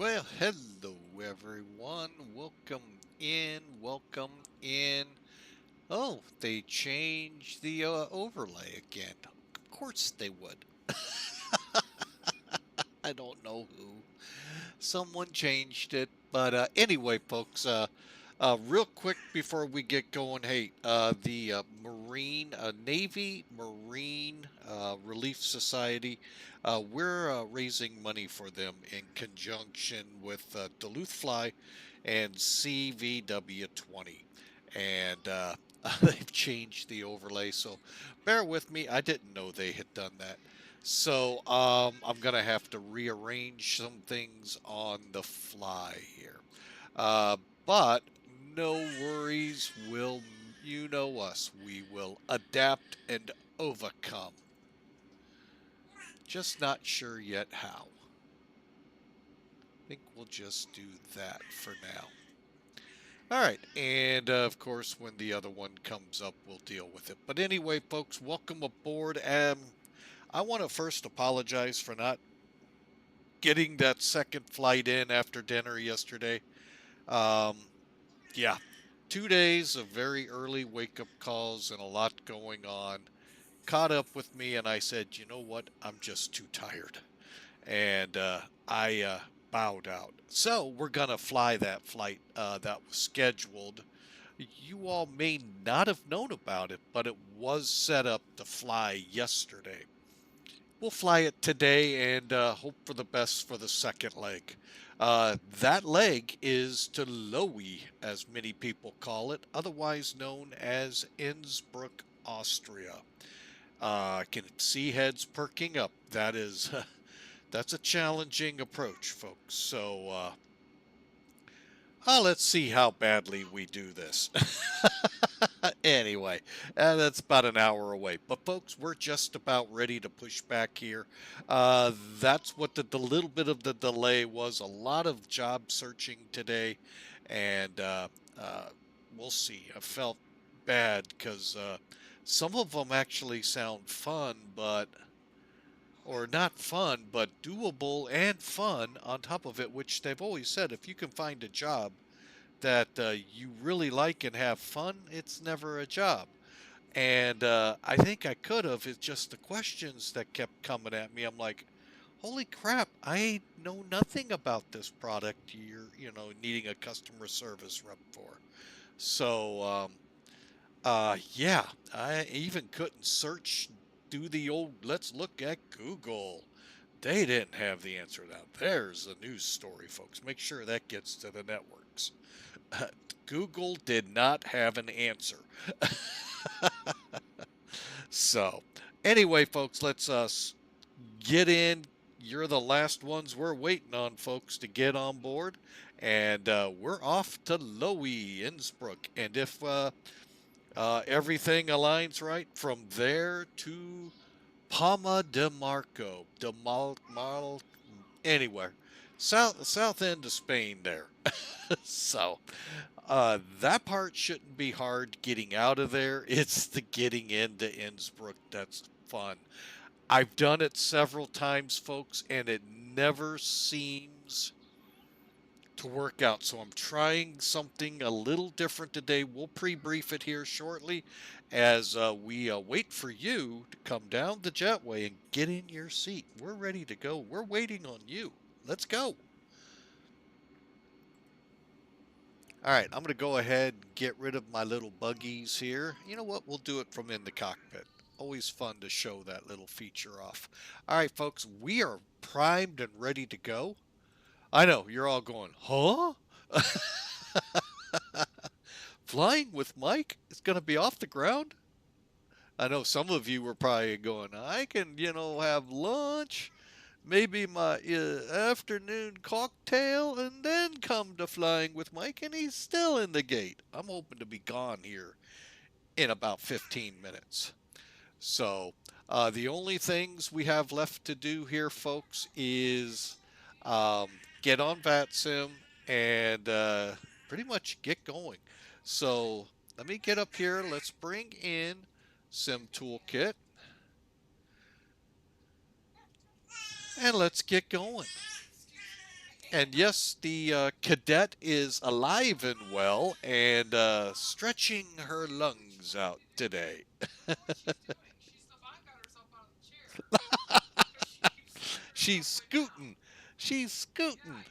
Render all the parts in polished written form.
Well, hello everyone. Welcome in. Welcome in. Oh, they changed the overlay again. Of course they would. I don't know who. Someone changed it. But anyway, folks, real quick before we get going, hey, the Navy Marine Relief Society, we're raising money for them in conjunction with Duluth Fly and CVW20. And they've changed the overlay, so bear with me. I didn't know they had done that. So I'm going to have to rearrange some things on the fly here. Uh, but no worries, you know us. We will adapt and overcome. Just not sure yet how. I think we'll just do that for now. All right, and of course, when the other one comes up, we'll deal with it. But anyway, folks, welcome aboard. I want to first apologize for not getting that second flight in after dinner yesterday. Um, yeah, 2 days of very early wake up calls and a lot going on caught up with me, and I said, you know what? I'm just too tired. And I bowed out. So we're going to fly that flight that was scheduled. You all may not have known about it, but it was set up to fly yesterday. We'll fly it today and hope for the best for the second leg. That leg is to LOWI, as many people call it, otherwise known as Innsbruck, Austria. I can see heads perking up. That is, that's a challenging approach, folks. So let's see how badly we do this. Anyway, that's about an hour away. But folks, we're just about ready to push back here. That's what the little bit of the delay was. A lot of job searching today, and we'll see. I felt bad because some of them actually sound fun, but or not fun, but doable and fun on top of it. Which they've always said, if you can find a job that you really like and have fun, it's never a job. And I think I could have. It's just the questions that kept coming at me. I'm like, holy crap, I know nothing about this product you're needing a customer service rep for. So, yeah, I even couldn't search, do the old, let's look at Google. They didn't have the answer. Now, there's a news story, folks. Make sure that gets to the networks. Google did not have an answer. So, anyway, folks, let's get in. You're the last ones we're waiting on, folks, to get on board. And we're off to LOWI Innsbruck. And if everything aligns right, from there to Palma de Marco, anywhere, south end of Spain there. So that part shouldn't be hard getting out of there. It's the getting into Innsbruck that's fun. I've done it several times, folks, and it never seems to work out. So I'm trying something a little different today. We'll pre-brief it here shortly as we wait for you to come down the jetway and get in your seat. We're ready to go. We're waiting on you. Let's go. All right, I'm going to go ahead and get rid of my little buggies here. You know what? We'll do it from in the cockpit. Always fun to show that little feature off. All right, folks, we are primed and ready to go. I know, you're all going, huh? Flying with Mike is going to be off the ground? I know some of you were probably going, I can, have lunch, maybe my afternoon cocktail, and then come to flying with Mike, and he's still in the gate. I'm hoping to be gone here in about 15 minutes. So, the only things we have left to do here, folks, is um, get on VATSIM and pretty much get going. So, let me get up here. Let's bring in Sim Toolkit and let's get going. And yes, the cadet is alive and well and stretching her lungs out today. She's scooting. She's scooting.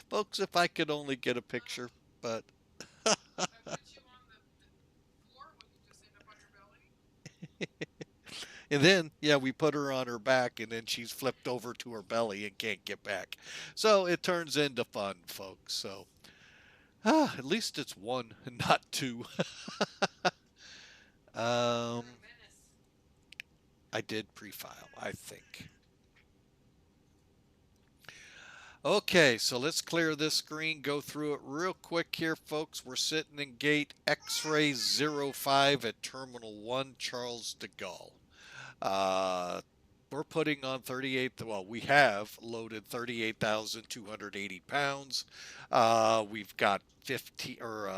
Folks, if I could only get a picture, but and then, yeah, we put her on her back, and then she's flipped over to her belly and can't get back. So it turns into fun, folks. So at least it's one and not two. um, I did pre-file, I think. Okay, so let's clear this screen, go through it real quick here, folks. We're sitting in gate X-ray 05 at Terminal 1, Charles de Gaulle. Uh, we're putting on 38, well, we have loaded 38,280 pounds. We've got 50 or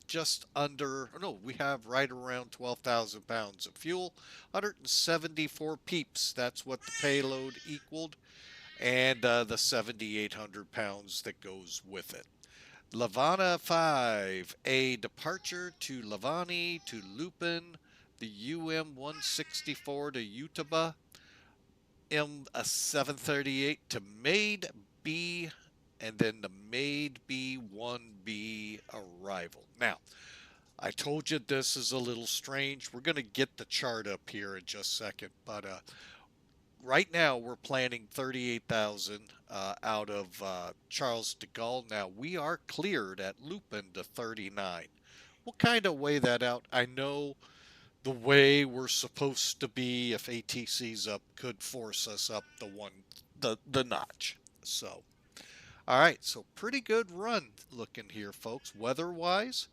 just under, no, we have right around 12,000 pounds of fuel, 174 peeps. That's what the payload equaled, and the 7,800 pounds that goes with it. Lavana 5, a departure to Lavani to LUPEN, the UM 164 to UTABA, M 738 to MADEB, and then the MADEB 1B arrival. Now, I told you this is a little strange. We're going to get the chart up here in just a second, but right now we're planning 38,000 out of Charles de Gaulle. Now we are cleared at Lupin to 39. We'll kind of weigh that out. I know the way we're supposed to be, if ATC's up, could force us up the notch. So, all right, so pretty good run looking here, folks. Weather-wise,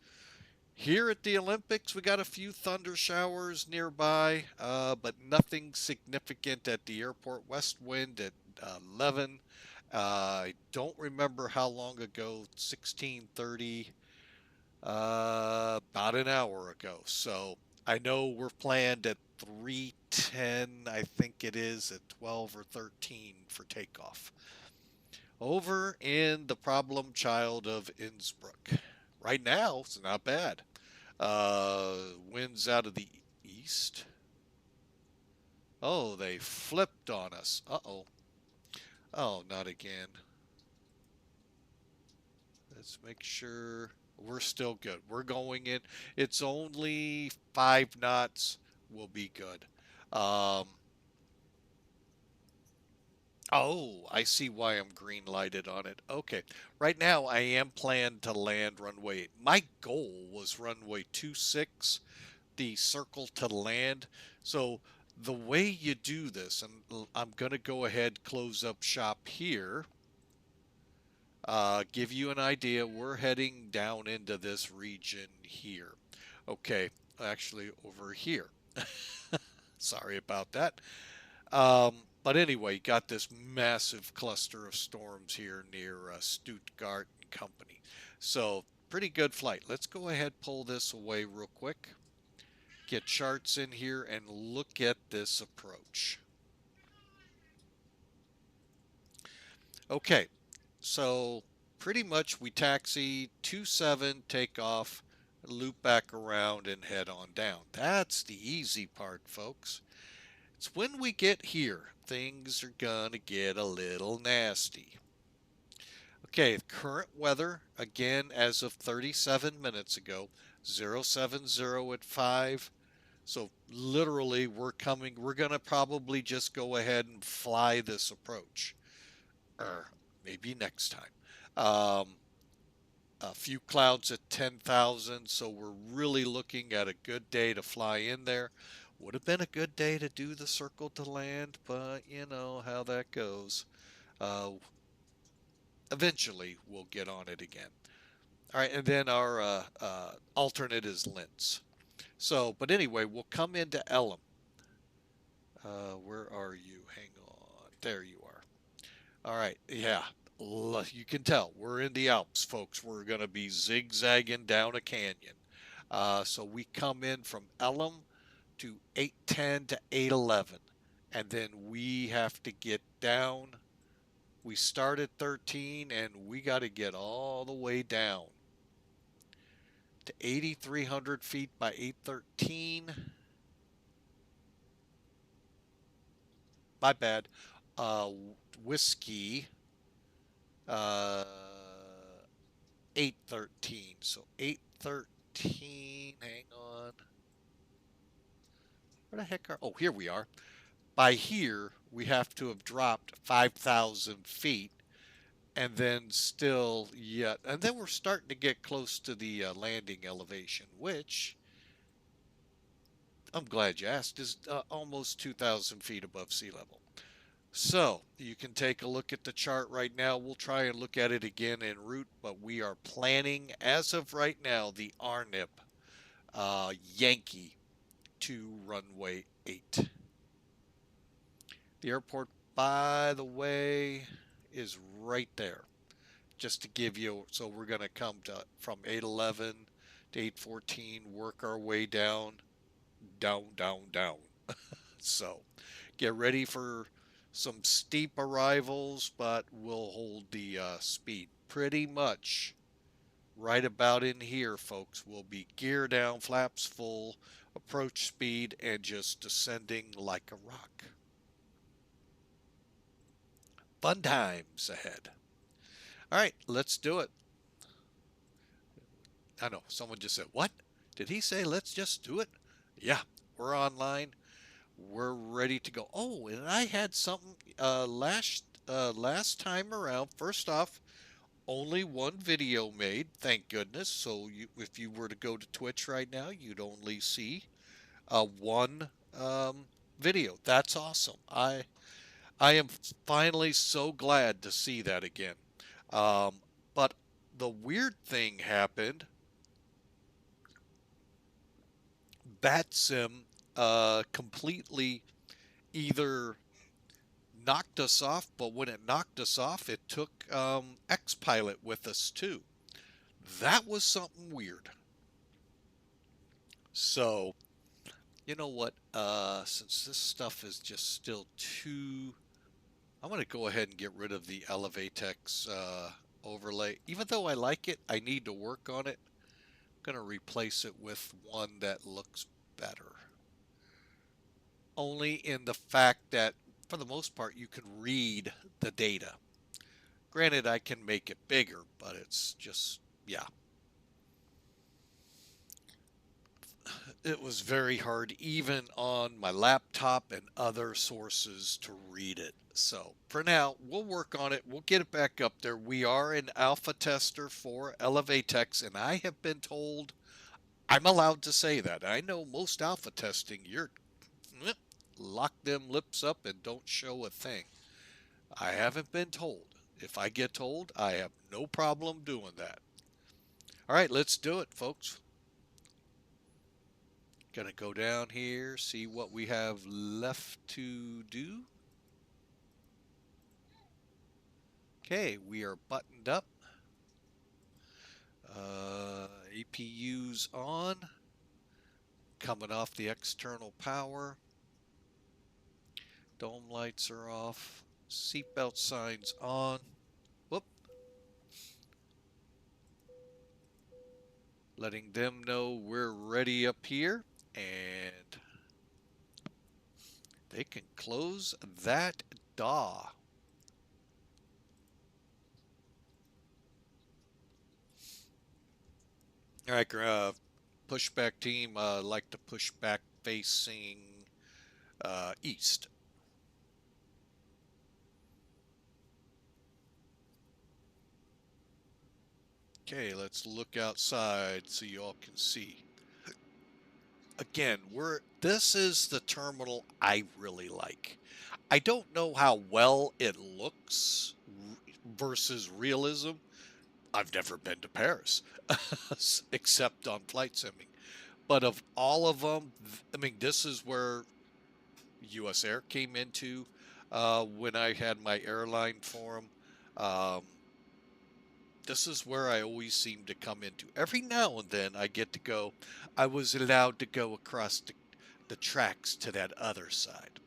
here at the Olympics, we got a few thunder showers nearby, but nothing significant at the airport. West wind at 11. I don't remember how long ago, 16:30, about an hour ago. So I know we're planned at 3:10, I think it is, at 12 or 13 for takeoff. Over in the problem child of Innsbruck. Right now, it's not bad. Winds out of the east. Oh, they flipped on us. Uh-oh. Oh, not again. Let's make sure we're still good. We're going in. It's only 5 knots. We'll be good. Um, oh, I see why I'm green lighted on it. Okay. Right now, I am planned to land runway. My goal was runway 26, the circle to land. So the way you do this, and I'm going to go ahead, close up shop here, give you an idea. We're heading down into this region here. Okay, actually over here. Sorry about that. But anyway, got this massive cluster of storms here near Stuttgart and company. So pretty good flight. Let's go ahead, pull this away real quick. Get charts in here and look at this approach. Okay, so pretty much we taxi 27, take off, loop back around and head on down. That's the easy part, folks. It's when we get here, things are gonna get a little nasty. Okay, current weather, again, as of 37 minutes ago, 070 at 5. So literally we're going to probably just go ahead and fly this approach. Or maybe next time. A few clouds at 10,000, so we're really looking at a good day to fly in there. Would have been a good day to do the circle to land, but you know how that goes. Uh, Eventually, we'll get on it again. All right, and then our alternate is Linz. So, but anyway, we'll come into Elam. Where are you? Hang on. There you are. All right. Yeah. You can tell we're in the Alps, folks. We're going to be zigzagging down a canyon. So we come in from Elam to 810 to 811. And then we have to get down We start at 13 and we got to get all the way down to 8,300 feet by 813. My bad. Uh, Whiskey, uh, 813. So 813, hang on. Where the heck are, oh, here we are. By here, we have to have dropped 5,000 feet and then still yet, and then we're starting to get close to the landing elevation, which I'm glad you asked, is almost 2,000 feet above sea level. So you can take a look at the chart right now. We'll try and look at it again en route, but we are planning, as of right now, the RNIP Yankee to runway 8. The airport, by the way, is right there. Just to give you, so we're going to come to from 811 to 814, work our way down, down, down, down. So get ready for some steep arrivals, but we'll hold the speed pretty much right about in here, folks. We'll be gear down, flaps full, approach speed, and just descending like a rock. Fun times ahead. All right, let's do it. I know, someone just said, what? Did he say let's just do it? Yeah, we're online. We're ready to go. Oh, and I had something last time around. First off, only one video made, thank goodness. So if you were to go to Twitch right now, you'd only see one video. That's awesome. I am finally so glad to see that again. But the weird thing happened. BatSim completely either knocked us off, but when it knocked us off, it took XPilot with us too. That was something weird. So, you know what? Since this stuff is just still too, I'm going to go ahead and get rid of the Elevatex overlay. Even though I like it, I need to work on it. I'm going to replace it with one that looks better. Only in the fact that, for the most part, you can read the data. Granted, I can make it bigger, but it's just, yeah. It was very hard, even on my laptop and other sources, to read it. So for now, we'll work on it. We'll get it back up there. We are an alpha tester for Elevatex, and I have been told I'm allowed to say that. I know most alpha testing, you're lock them lips up and don't show a thing. I haven't been told. If I get told, I have no problem doing that. All right, let's do it, folks. Gonna go down here, see what we have left to do. Okay, we are buttoned up. APU's on. Coming off the external power. Dome lights are off. Seatbelt signs on. Whoop. Letting them know we're ready up here. And they can close that door. All right, pushback team, like to push back facing east. Okay, let's look outside so you all can see. Again, this is the terminal I really like. I don't know how well it looks versus realism. I've never been to Paris, except on flight simming. But of all of them, I mean, this is where US Air came into when I had my airline forum. This is where I always seem to come into. Every now and then I get to go. I was allowed to go across the tracks to that other side.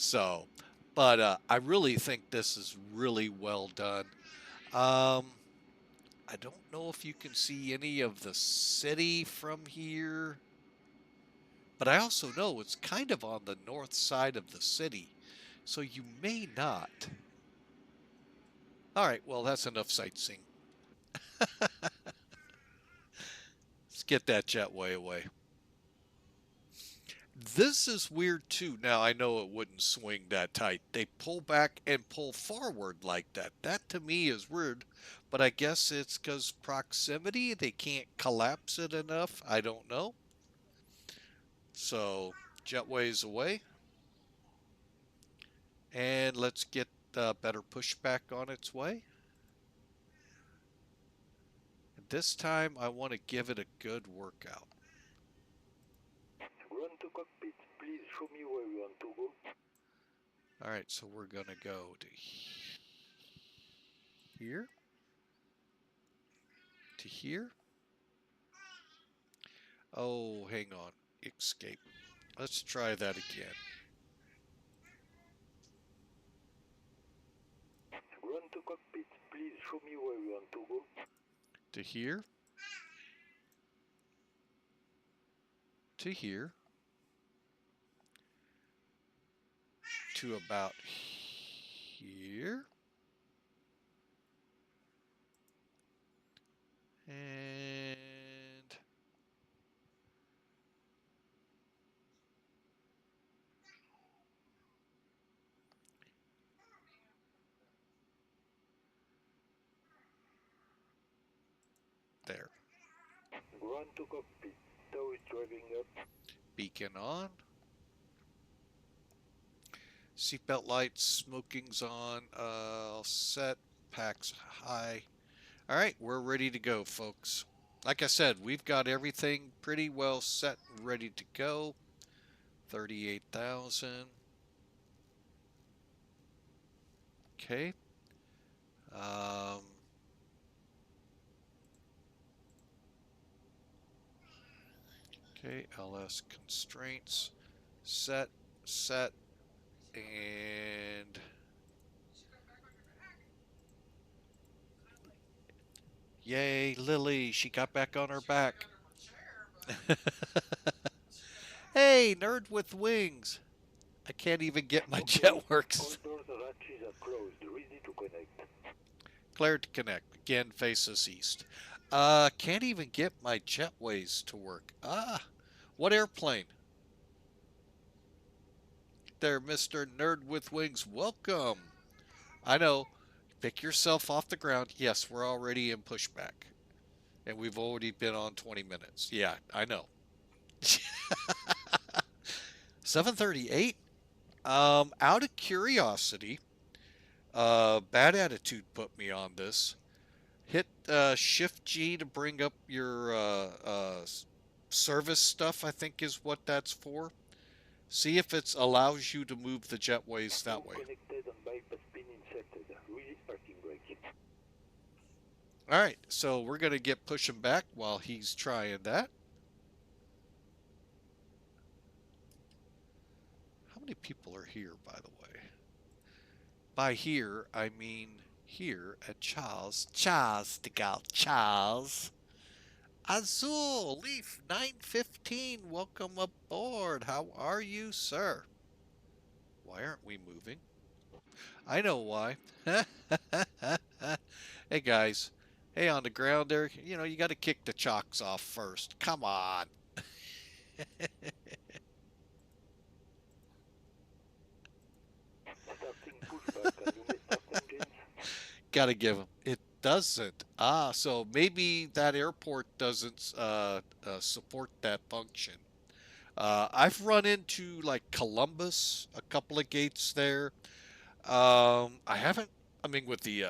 So, but I really think this is really well done. I don't know if you can see any of the city from here, but I also know it's kind of on the north side of the city, so you may not. All right, well, that's enough sightseeing. Let's get that jetway away. This is weird too. Now, I know it wouldn't swing that tight. They pull back and pull forward like that. That to me is weird, but I guess it's because proximity. They can't collapse it enough. I don't know. So, jetway's away. And let's get better pushback on its way. And this time, I want to give it a good workout. Run to cockpit. Please show me where you want to go. All right, so we're going to go to here, to here. Oh, hang on. Escape. Let's try that again. Run to cockpit. Please show me where you want to go. To here. To here. To about here. And there. Run to cockpit. Tow is driving up. Beacon on. Seatbelt lights, smoking's on. All set. Packs high. All right, we're ready to go, folks. Like I said, we've got everything pretty well set and ready to go. 38,000. Okay. Okay, LS constraints. Set, and yay, Lily, she got back on her back. Hey, nerd with wings. I can't even get my jet works. All doors and hatches are closed. Ready to connect. Clear to connect. Again, faces east. Can't even get my jetways to work. What airplane? There, Mr. Nerd with Wings. Welcome. I know. Pick yourself off the ground. Yes, we're already in pushback. And we've already been on 20 minutes. Yeah, I know. 738? Out of curiosity, bad attitude put me on this. Hit Shift G to bring up your service stuff, I think is what that's for. See if it allows you to move the jetways that way. Connected and bypass pin inserted. Release parking brake. All right, so we're going to get pushing back while he's trying that. How many people are here, by the way? By here, I mean here at Charles. Charles de Gaulle. Charles. Azul, Leaf 915, welcome aboard. How are you, sir? Why aren't we moving? I know why. Hey, guys. Hey, on the ground there, you know, you got to kick the chocks off first. Come on. Starting pushback. Can you may start engines? Got to give them. It doesn't. So maybe that airport doesn't support that function. I've run into like Columbus, a couple of gates there. I haven't. I mean, with the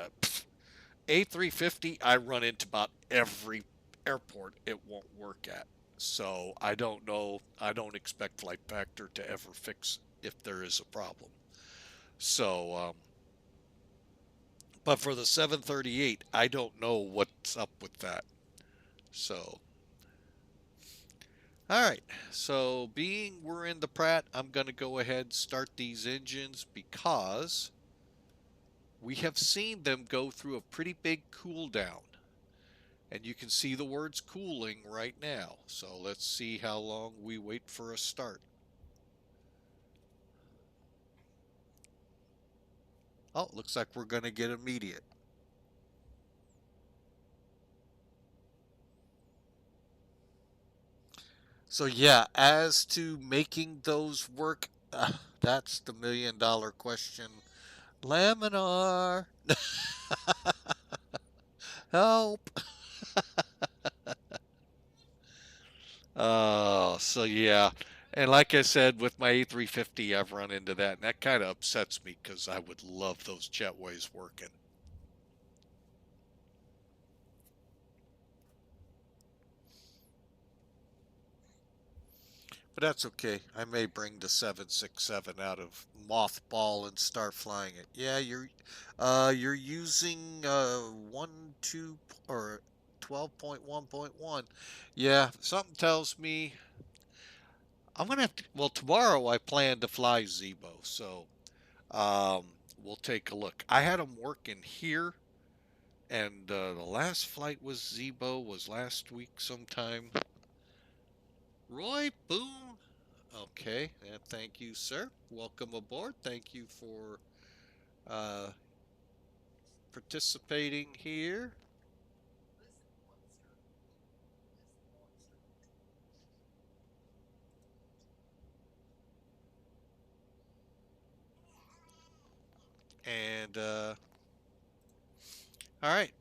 A350, I run into about every airport it won't work at. So I don't know. I don't expect Flight Factor to ever fix if there is a problem. So, but for the 738, I don't know what's up with that. So, All right, so being we're in the Pratt, I'm going to go ahead and start these engines because we have seen them go through a pretty big cool down. And you can see the words cooling right now. So let's see how long we wait for a start. Oh, looks like we're going to get immediate. So yeah, as to making those work, that's the $1 million question. Laminar, help. Oh, so yeah. And like I said, with my A350, I've run into that, and that kind of upsets me because I would love those jetways working. But that's okay. I may bring the 767 out of mothball and start flying it. Yeah, you're using 1 2 or 12.1.1. Yeah, something tells me I'm gonna have to. Well, tomorrow I plan to fly Zebo, so um, we'll take a look. I had them working here, and the last flight was Zebo was last week sometime. Roy, boom. Okay, and thank you, sir. Welcome aboard. Thank you for uh, participating here. And all right,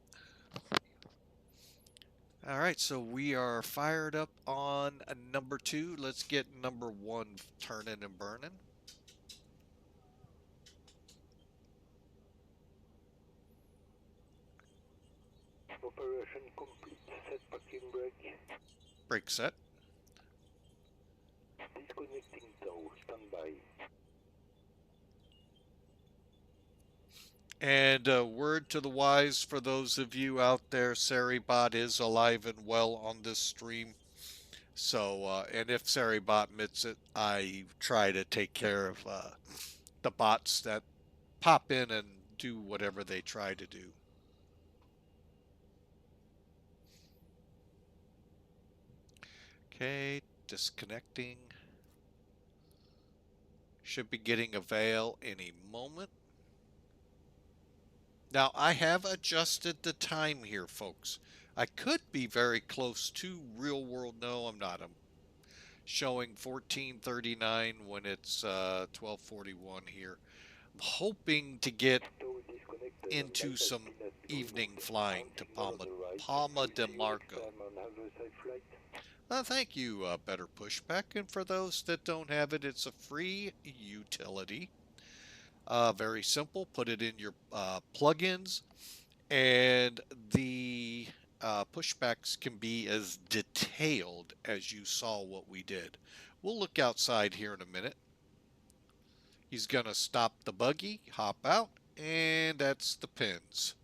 all right. So we are fired up on number 2. Let's get number 1 turning and burning. Operation complete. Set parking brake. Brake set. Disconnecting tow. Standby. And word to the wise for those of you out there, Saribot is alive and well on this stream. So, and if Saribot admits it, I try to take care of the bots that pop in and do whatever they try to do. Okay, disconnecting. Should be getting a veil any moment. Now, I have adjusted the time here, folks. I could be very close to real world. No, I'm not. I'm showing 14:39 when it's 12:41 here. I'm hoping to get Tow disconnected and into light has some been evening disabled. flying to One signal on the right. Palma We'll de see you next Mallorca. time on Haverside flight. Thank you, Better Pushback. And for those that don't have it, it's a free utility. Very simple. Put it in your plugins, and the pushbacks can be as detailed as you saw what we did. We'll look outside here in a minute. He's going to stop the buggy, hop out, and that's the pins.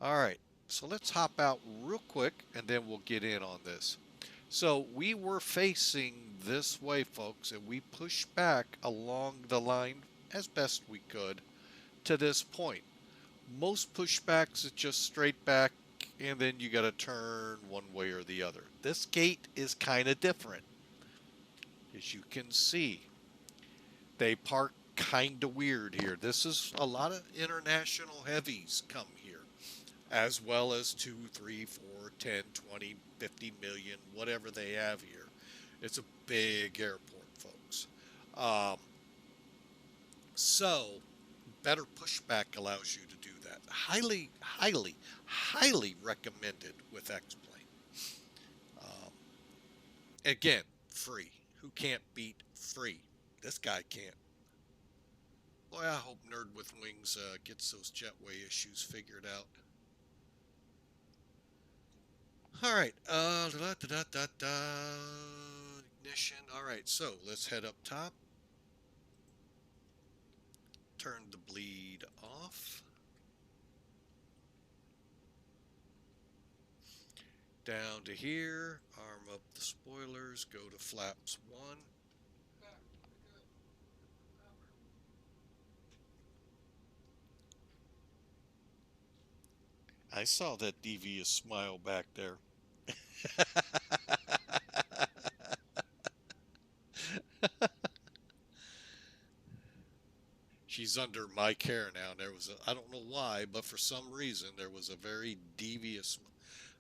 All right, so let's hop out real quick, and then we'll get in on this. So we were facing this way, folks, and we pushed back along the line as best we could to this point. Most pushbacks is just straight back, and then you got to turn one way or the other. This gate is kind of different. As you can see, they park kind of weird here. This is a lot of international heavies come here, as well as 2, 3, 4, 10, 20, 50 million, whatever they have here. It's a big airport, folks. Um, so, better pushback allows you to do that. Highly, highly, highly recommended with X-Plane. Um, again, free. Who can't beat free? This guy can't. Boy, I hope Nerd with Wings gets those jetway issues figured out. All right. Ignition. All right. So let's head up top. Turn the bleed off. down to here, arm up the spoilers, go to flaps 1. I saw that devious smile back there. She's under my care now. There was I don't know why, but for some reason there was a very devious.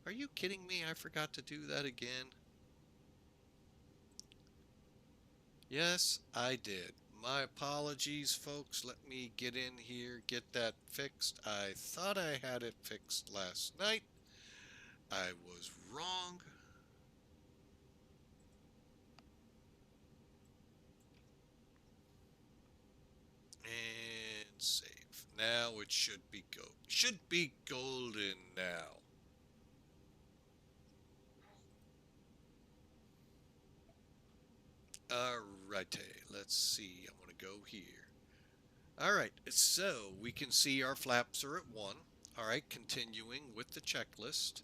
Are you kidding me? I forgot to do that again. Yes, I did. My apologies, folks. Let me get in here, get that fixed. I thought I had it fixed last night. I was wrong. And save. Now it should be golden now. Alrighty, let's see. I'm gonna go here. Alright, so we can see our flaps are at 1. Alright, continuing with the checklist.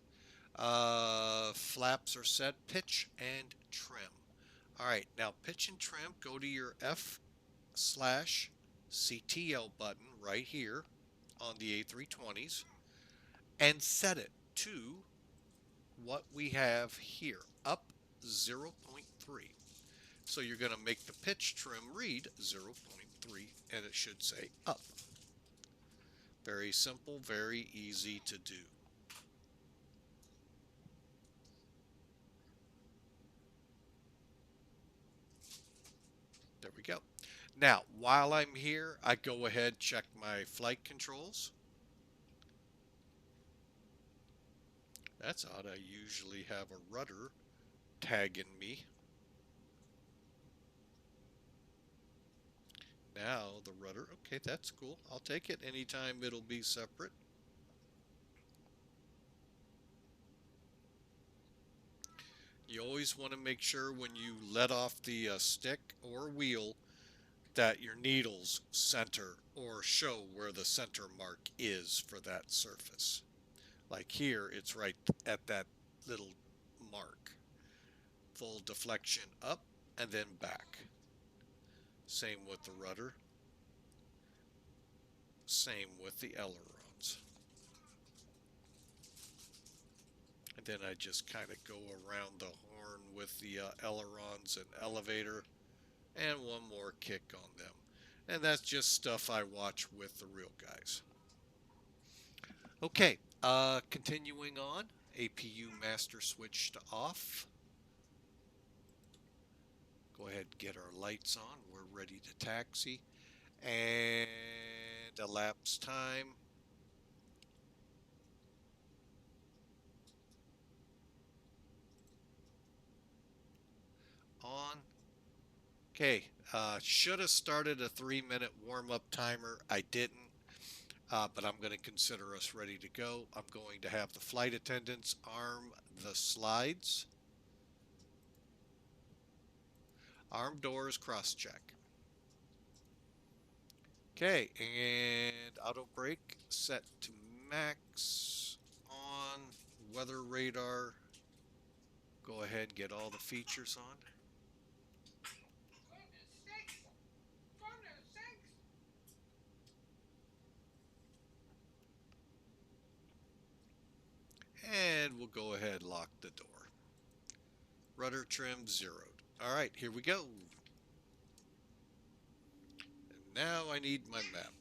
Flaps are set, pitch and trim. Alright, now pitch and trim, go to your F/CTL button right here on the A320s and set it to what we have here, up 0.3. So you're going to make the pitch trim read 0.3 and it should say up. Very simple, very easy to do. There we go. Now, while I'm here, I go ahead, check my flight controls. That's odd. I usually have a rudder tagging me. Now the rudder, okay, that's cool. I'll take it anytime it'll be separate. You always want to make sure when you let off the stick or wheel that your needles center or show where the center mark is for that surface. Like here, it's right at that little mark. Full deflection up and then back. Same with the rudder. Same with the ailerons. And then I just kind of go around the horn with the ailerons and elevator and one more kick on them. And that's just stuff I watch with the real guys. Okay, continuing on, APU master switch to off. Go ahead and get our lights on. We're ready to taxi. And elapsed time. On. Okay, should have started a 3-minute warm-up timer. I didn't, but I'm going to consider us ready to go. I'm going to have the flight attendants arm the slides. Arm doors cross-check. Okay, and auto brake set to max. On. Weather radar. Go ahead and get all the features on. And we'll go ahead and lock the door. Rudder trim zeroed. All right, here we go. And now I need my map.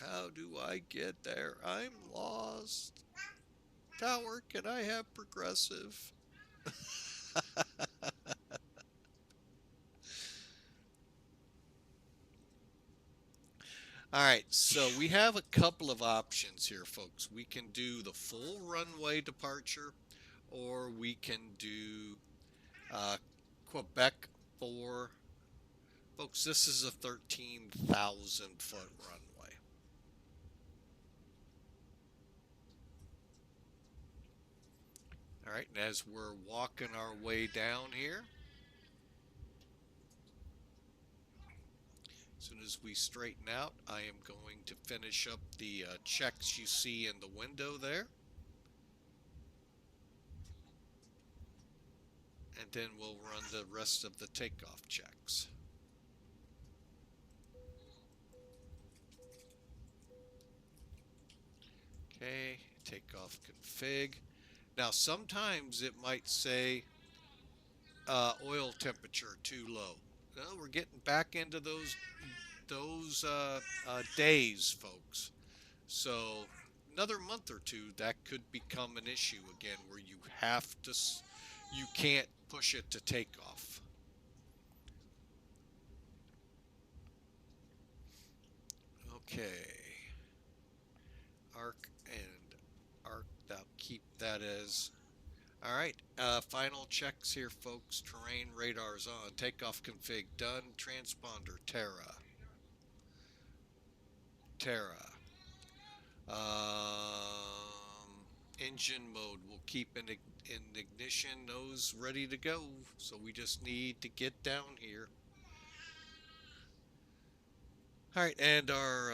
How do I get there? I'm lost. Tower, can I have progressive? All right, so we have a couple of options here, folks. We can do the full runway departure, or we can do Quebec 4. Folks, this is a 13,000 foot runway. All right, and as we're walking our way down here, as soon as we straighten out, I am going to finish up the checks you see in the window there. and then we'll run the rest of the takeoff checks. Okay, takeoff config. Now sometimes it might say oil temperature too low. Well, we're getting back into those days, folks. So another month or two, that could become an issue again, where you have to, you can't push it to takeoff. Okay. Arc and arc. I'll keep that as. All right. Final checks here, folks. Terrain radars on. Takeoff config done. Transponder Terra. Terra. Engine mode. We'll keep in ignition. Nose ready to go. So we just need to get down here. All right, and our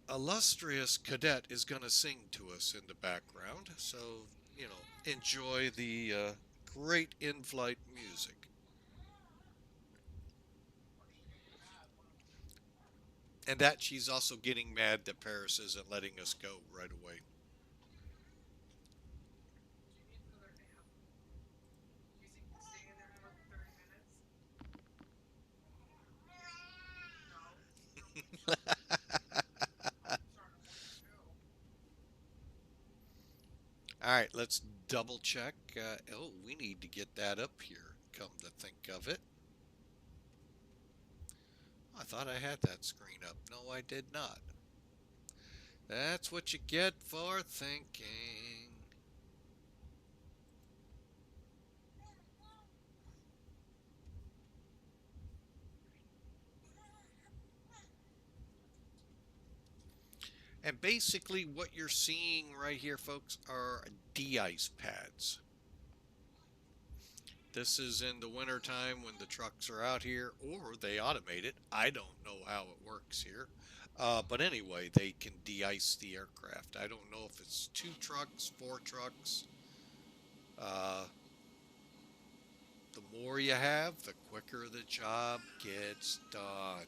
illustrious cadet is going to sing to us in the background. So, you know, enjoy the great in-flight music. And that she's also getting mad that Paris isn't letting us go right away. All right, let's double check. Oh, we need to get that up here, come to think of it. I thought I had that screen up. No, I did not. That's what you get for thinking. And basically what you're seeing right here, folks, are de-ice pads. This is in the wintertime when the trucks are out here, or they automate it. I don't know how it works here. But anyway, they can de-ice the aircraft. I don't know if it's 2 trucks, 4 trucks. The more you have, the quicker the job gets done.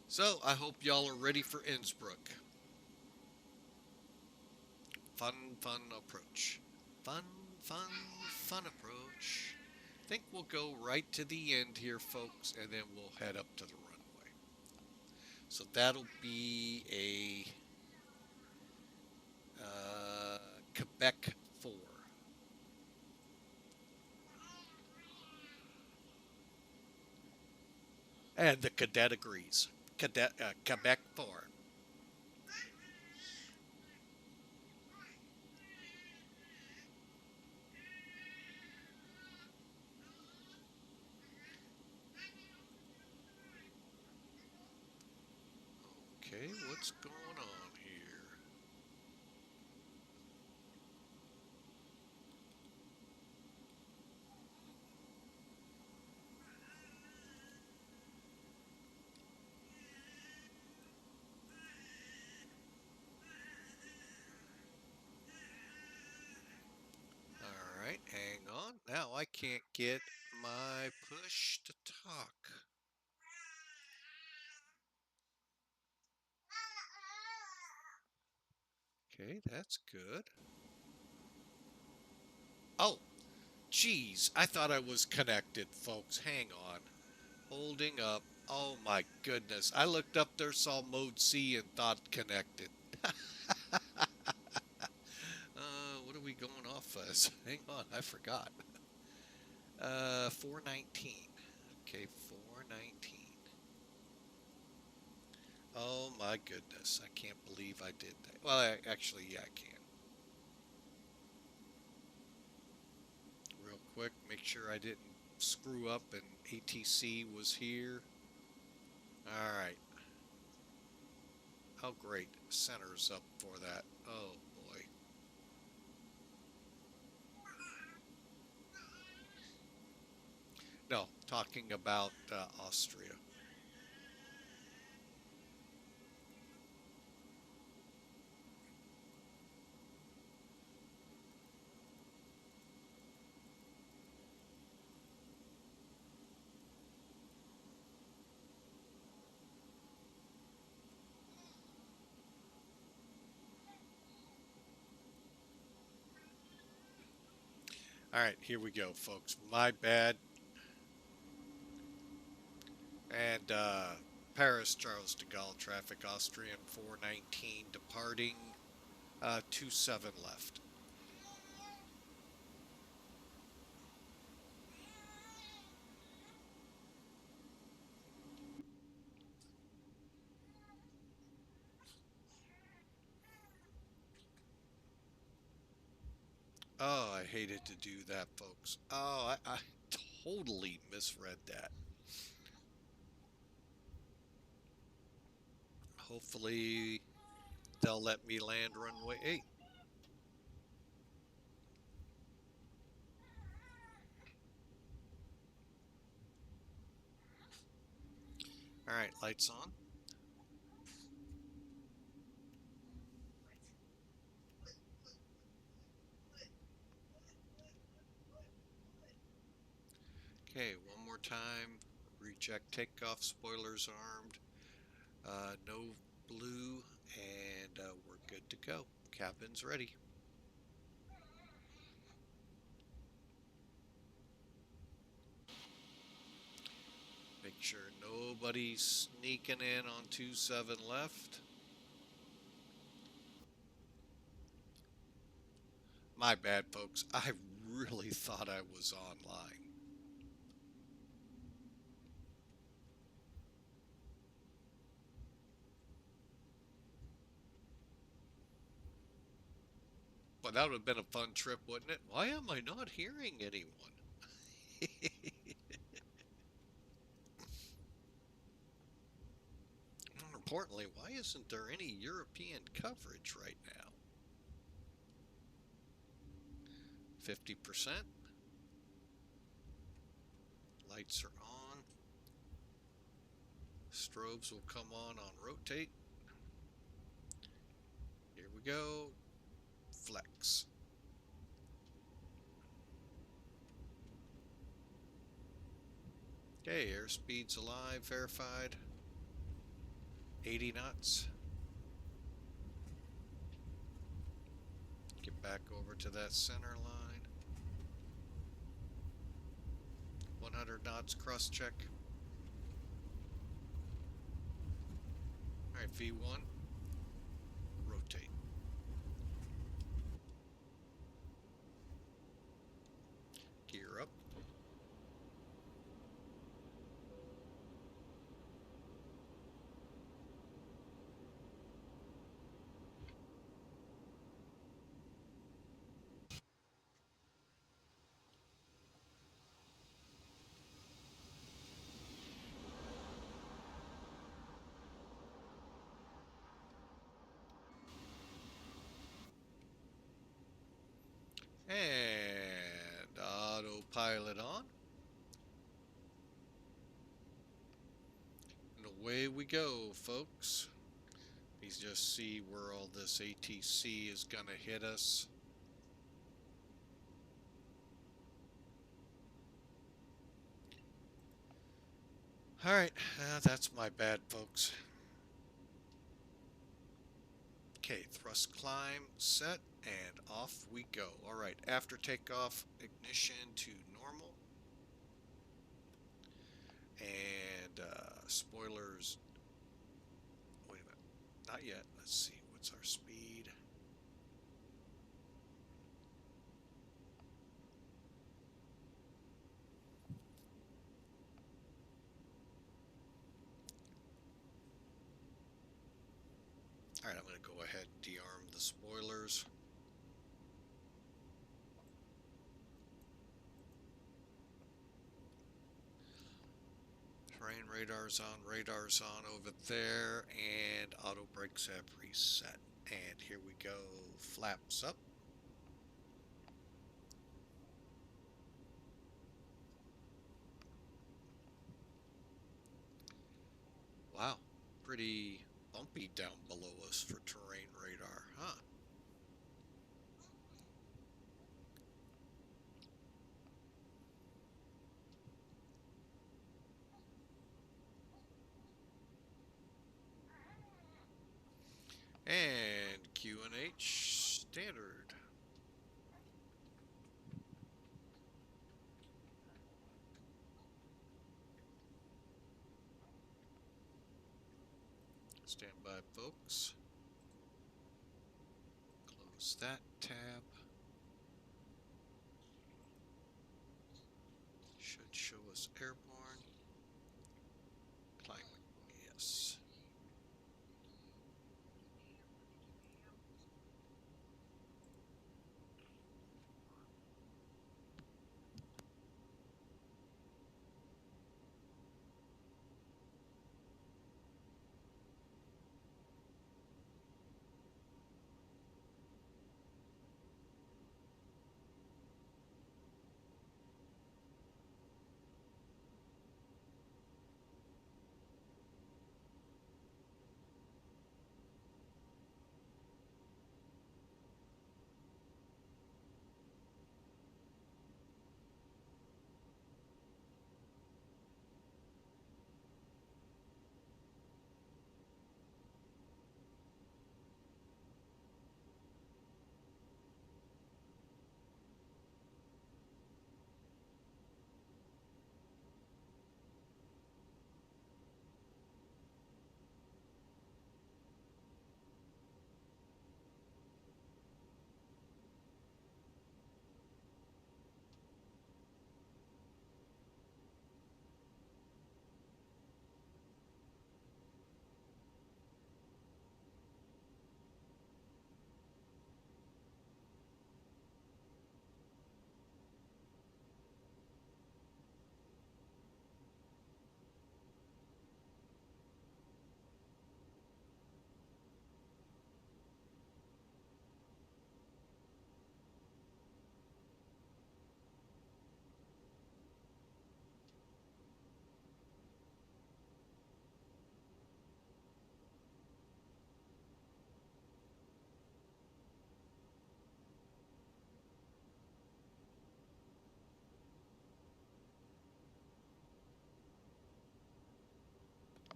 So I hope y'all are ready for Innsbruck. Fun, fun approach. Fun, fun, fun approach. I think we'll go right to the end here, folks, and then we'll head up to the runway. So that'll be a Quebec 4. And the cadet agrees. Quebec 4. Okay, what's going on here? All right, hang on. Now I can't get my push to talk. Okay, that's good. Oh, geez, I thought I was connected, folks. Hang on. Holding up. Oh my goodness. I looked up there, saw mode C, and thought connected. What are we going off as? Hang on, I forgot. 419. Okay, 419. Oh my goodness, I can't believe I did that. Well, actually, yeah, I can. Real quick, make sure I didn't screw up and ATC was here. All right. Oh, great. Center's up for that. Oh, boy. No, talking about Austria. Alright, here we go, folks. My bad. And Paris, Charles de Gaulle, traffic, Austrian 419 departing, 27 left. Oh, I hated to do that, folks. Oh, I totally misread that. Hopefully, they'll let me land runway 8. Alright, lights on. Okay, one more time. Reject takeoff, spoilers armed. No blue, and we're good to go. Cabin's ready. Make sure nobody's sneaking in on 27 left. My bad, folks. I really thought I was online. But that would have been a fun trip, wouldn't it? Why am I not hearing anyone? More importantly, why isn't there any European coverage right now? 50%. Lights are on. Strobes will come on rotate. Here we go. Flex. Okay, airspeed's alive, verified. 80 knots. Get back over to that center line. 100 knots, cross check. Alright, V1. Rotate. Gear up. And autopilot on. And away we go, folks. Please just see where all this ATC is going to hit us. Alright, that's my bad, folks. Okay, thrust climb set, and off we go. Alright, after takeoff, ignition to normal. And spoilers. Wait a minute. Not yet. Let's see. What's our speed? Alright, I'm going to go ahead and de-arm the spoilers. Terrain radar's on over there, and auto brakes have reset. And here we go, flaps up. Wow, pretty bumpy down below us for terrain radar, huh? And QNH standard. Stand by, folks. Close that tab. Should show us airborne. Climate, yes.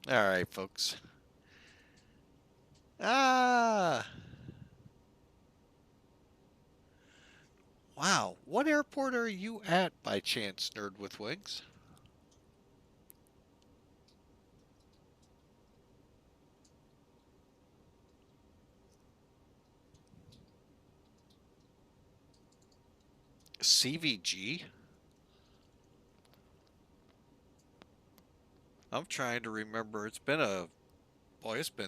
All right, folks. Ah, wow. What airport are you at by chance, Nerd with Wings? CVG? I'm trying to remember. It's been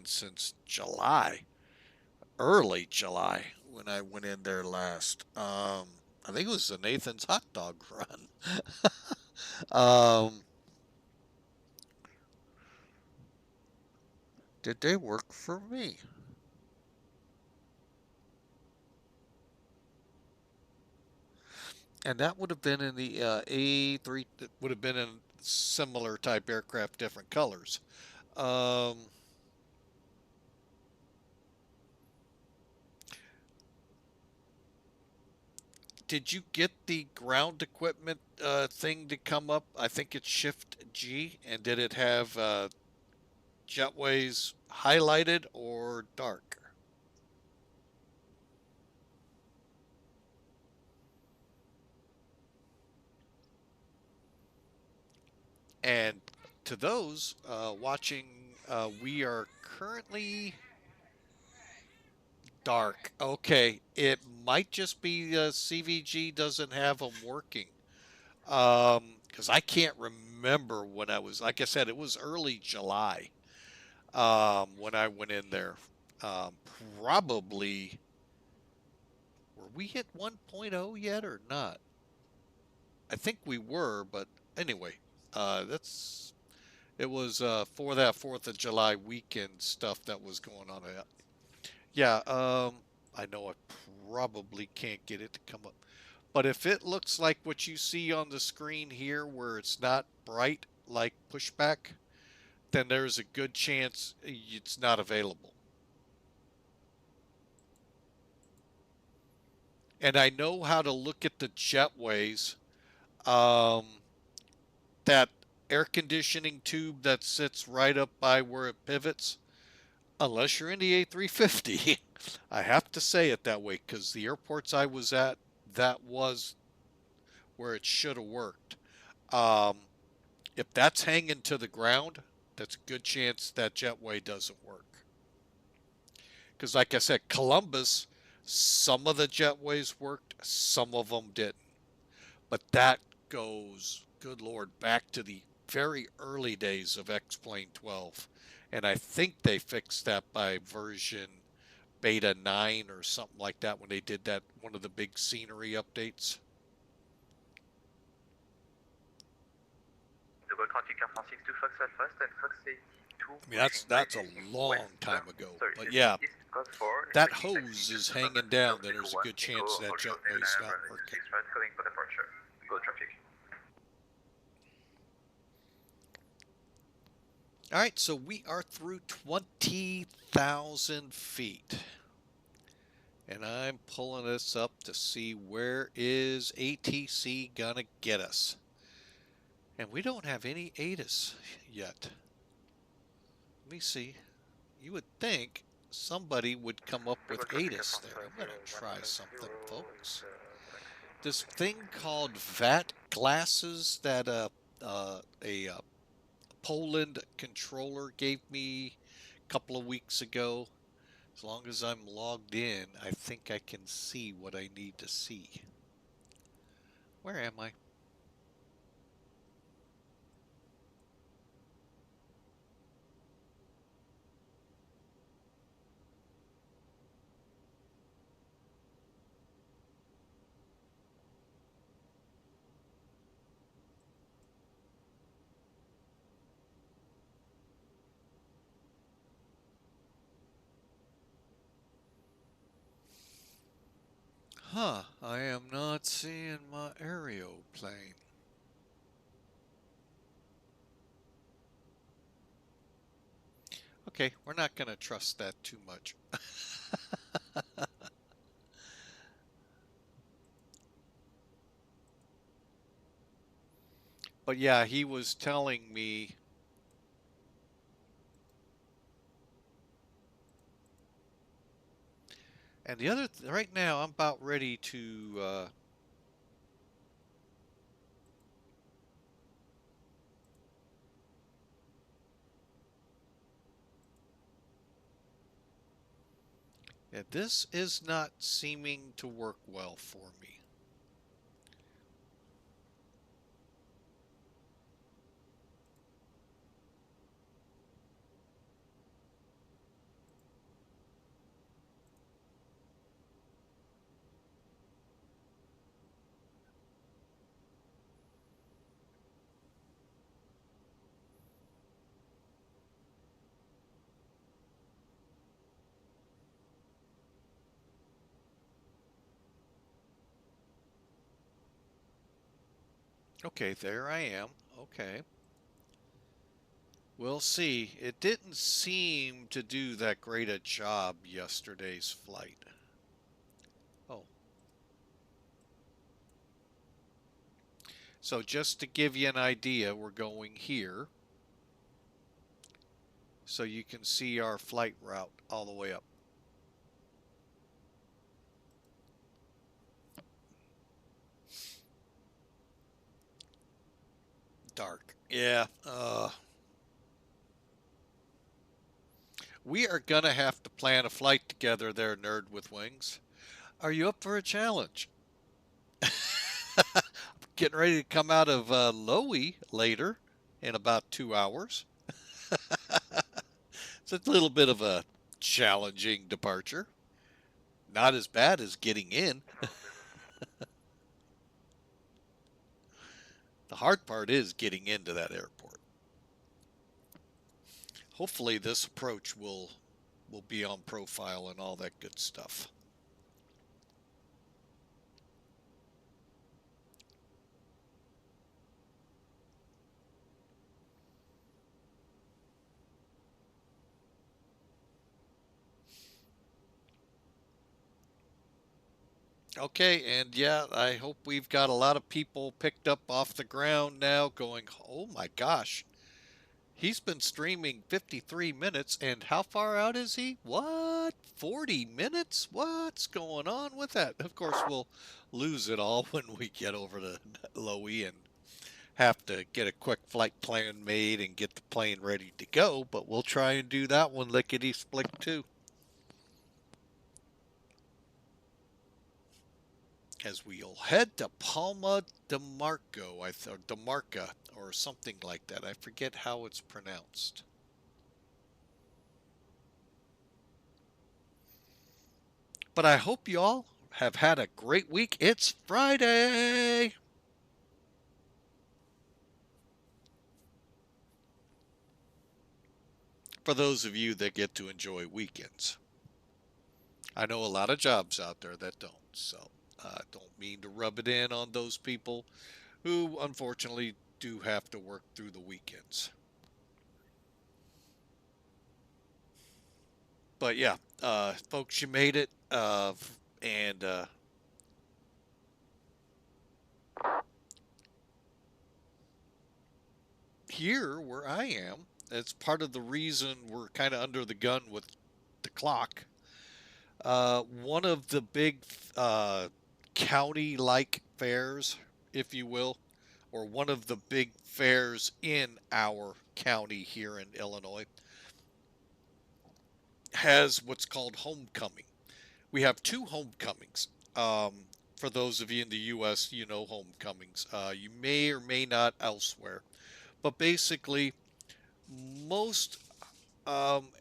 since July, early July when I went in there last. I think it was the Nathan's hot dog run. um, did they work for me? And that would have been in the A3, that would have been in similar type aircraft, different colors. Um, did you get the ground equipment thing to come up? I think it's Shift G. And did it have jetways highlighted or dark? And to those watching, we are currently dark. Okay, it might just be CVG doesn't have them working. Because I can't remember when I was, like I said, it was early July when I went in there. Um, Probably, were we hit 1.0 yet or not? I think we were, but anyway, that's it was for that 4th of July weekend stuff that was going on. Yeah, I know I probably can't get it to come up. But if it looks like what you see on the screen here, where it's not bright like pushback, then there's a good chance it's not available. And I know how to look at the jetways. Um, that air conditioning tube that sits right up by where it pivots, unless you're in the A350. I have to say it that way because the airports I was at, that was where it should have worked. Um, if that's hanging to the ground, that's a good chance that jetway doesn't work. Because like I said, Columbus, some of the jetways worked, some of them didn't. But that goes, good Lord, back to the very early days of X-Plane 12. And I think they fixed that by version beta 9 or something like that when they did that, one of the big scenery updates. I mean, that's a long time ago. But yeah, that hose is hanging down, then there's a good chance that jetway's not working. All right, so we are through 20,000 feet. And I'm pulling this up to see where is ATC gonna get us. And we don't have any ATIS yet. Let me see. You would think somebody would come up with ATIS there. I'm gonna try something, folks. This thing called VAT glasses that a Poland controller gave me a couple of weeks ago. As long as I'm logged in, I think I can see what I need to see. Where am I? Huh, I am not seeing my aeroplane. Okay, we're not going to trust that too much. But yeah, he was telling me. And the other, right now, I'm about ready to. Yeah, this is not seeming to work well for me. Okay, there I am. Okay. We'll see. It didn't seem to do that great a job yesterday's flight. Oh. So just to give you an idea, we're going here. So you can see our flight route all the way up. Dark. Yeah. We are going to have to plan a flight together there, Nerd with Wings. Are you up for a challenge? Getting ready to come out of LOWI later in about 2 hours. It's a little bit of a challenging departure. Not as bad as getting in. The hard part is getting into that airport. Hopefully this approach will be on profile and all that good stuff. Okay, and yeah, I hope we've got a lot of people picked up off the ground now going, oh my gosh, he's been streaming 53 minutes, and how far out is he? What? 40 minutes? What's going on with that? Of course, we'll lose it all when we get over to LOWI and have to get a quick flight plan made and get the plane ready to go, but we'll try and do that one lickety split too. as we'll head to Palma de Marco, or de Marca, or something like that. I forget how it's pronounced. But I hope you all have had a great week. It's Friday. For those of you that get to enjoy weekends. I know a lot of jobs out there that don't, so I don't mean to rub it in on those people who unfortunately do have to work through the weekends. But yeah, folks, you made it. And here where I am, it's part of the reason we're kind of under the gun with the clock. One of the big county like fairs, if you will, or one of the big fairs in our county here in Illinois, has what's called homecoming. We have two homecomings. For those of you in the U.S., you know homecomings. You may or may not elsewhere. But basically, most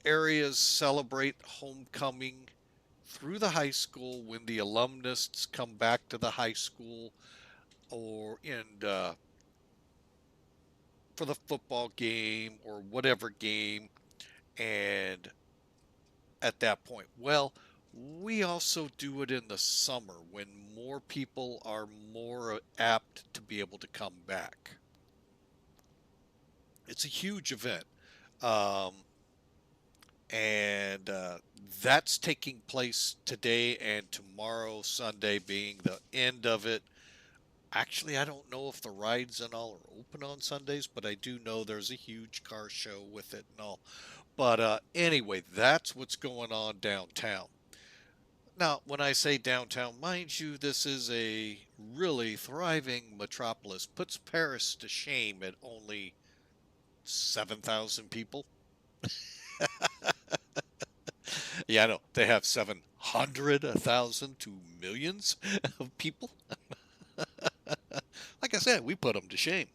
areas celebrate homecoming through the high school when the alumnus come back to the high school or in for the football game or whatever game. And at that point, well, we also do it in the summer when more people are more apt to be able to come back. It's a huge event. Um, and that's taking place today and tomorrow, Sunday being the end of it. Actually, I don't know if the rides and all are open on Sundays, but I do know there's a huge car show with it and all. But anyway, that's what's going on downtown. Now, when I say downtown, mind you, this is a really thriving metropolis. Puts Paris to shame at only 7,000 people. Yeah, I know. They have 700,000 to millions of people. Like I said, we put them to shame.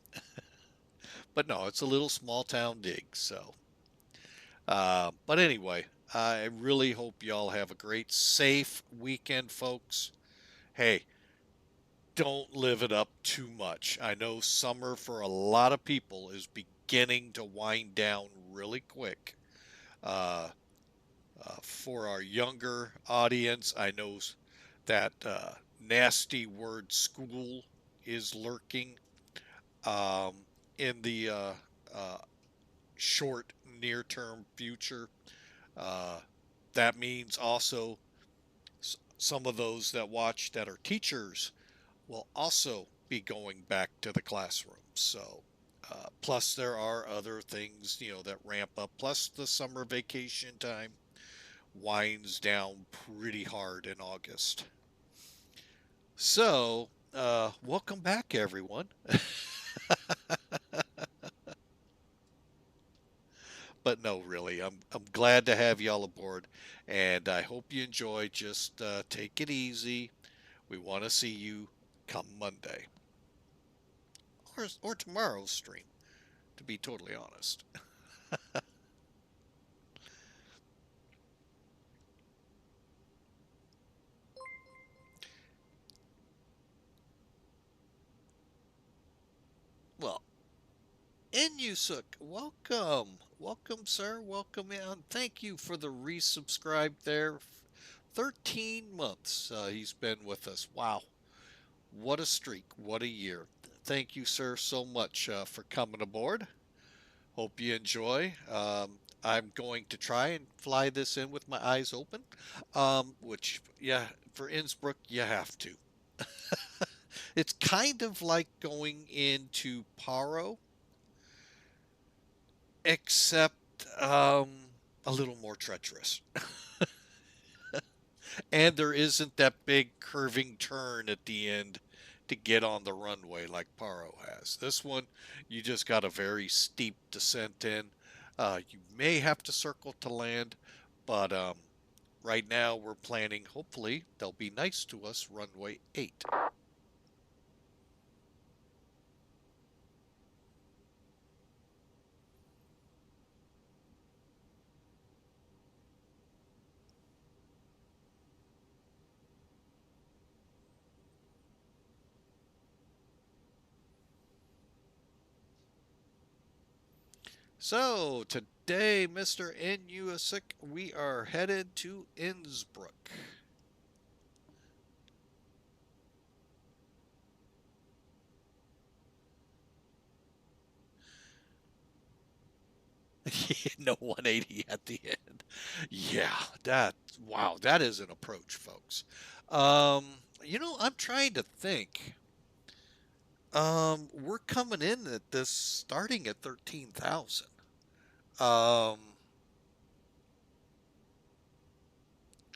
But no, it's a little small town dig. So, but anyway, I really hope y'all have a great, safe weekend, folks. Hey, don't live it up too much. I know summer for a lot of people is beginning to wind down really quick. Uh, for our younger audience, I know that nasty word school is lurking um, in the uh, short, near term future. Uh, that means also some of those that watch that are teachers will also be going back to the classroom. So, plus there are other things, that ramp up. Plus the summer vacation time winds down pretty hard in August. So, welcome back, everyone. But no, really, I'm glad to have y'all aboard, and I hope you enjoy. Just take it easy. We want to see you come Monday or tomorrow's stream, to be totally honest. Well, Inyusuk, welcome. Welcome, sir. Welcome in. Thank you for the resubscribe there. 13 months he's been with us. Wow. What a streak. What a year. Thank you, sir, so much for coming aboard. Hope you enjoy. I'm going to try and fly this in with my eyes open, which, yeah, for Innsbruck, you have to. It's kind of like going into Paro, except um, a little more treacherous. And there isn't that big curving turn at the end to get on the runway like Paro has. This one, you just got a very steep descent in. You may have to circle to land, but right now we're planning, hopefully, they'll be nice to us, runway 8. So today, Mr. Innsbruck, we are headed to Innsbruck. No 180 at the end. Yeah, wow, that is an approach, folks. Um, I'm trying to think. We're coming in at this starting at 13,000. Um,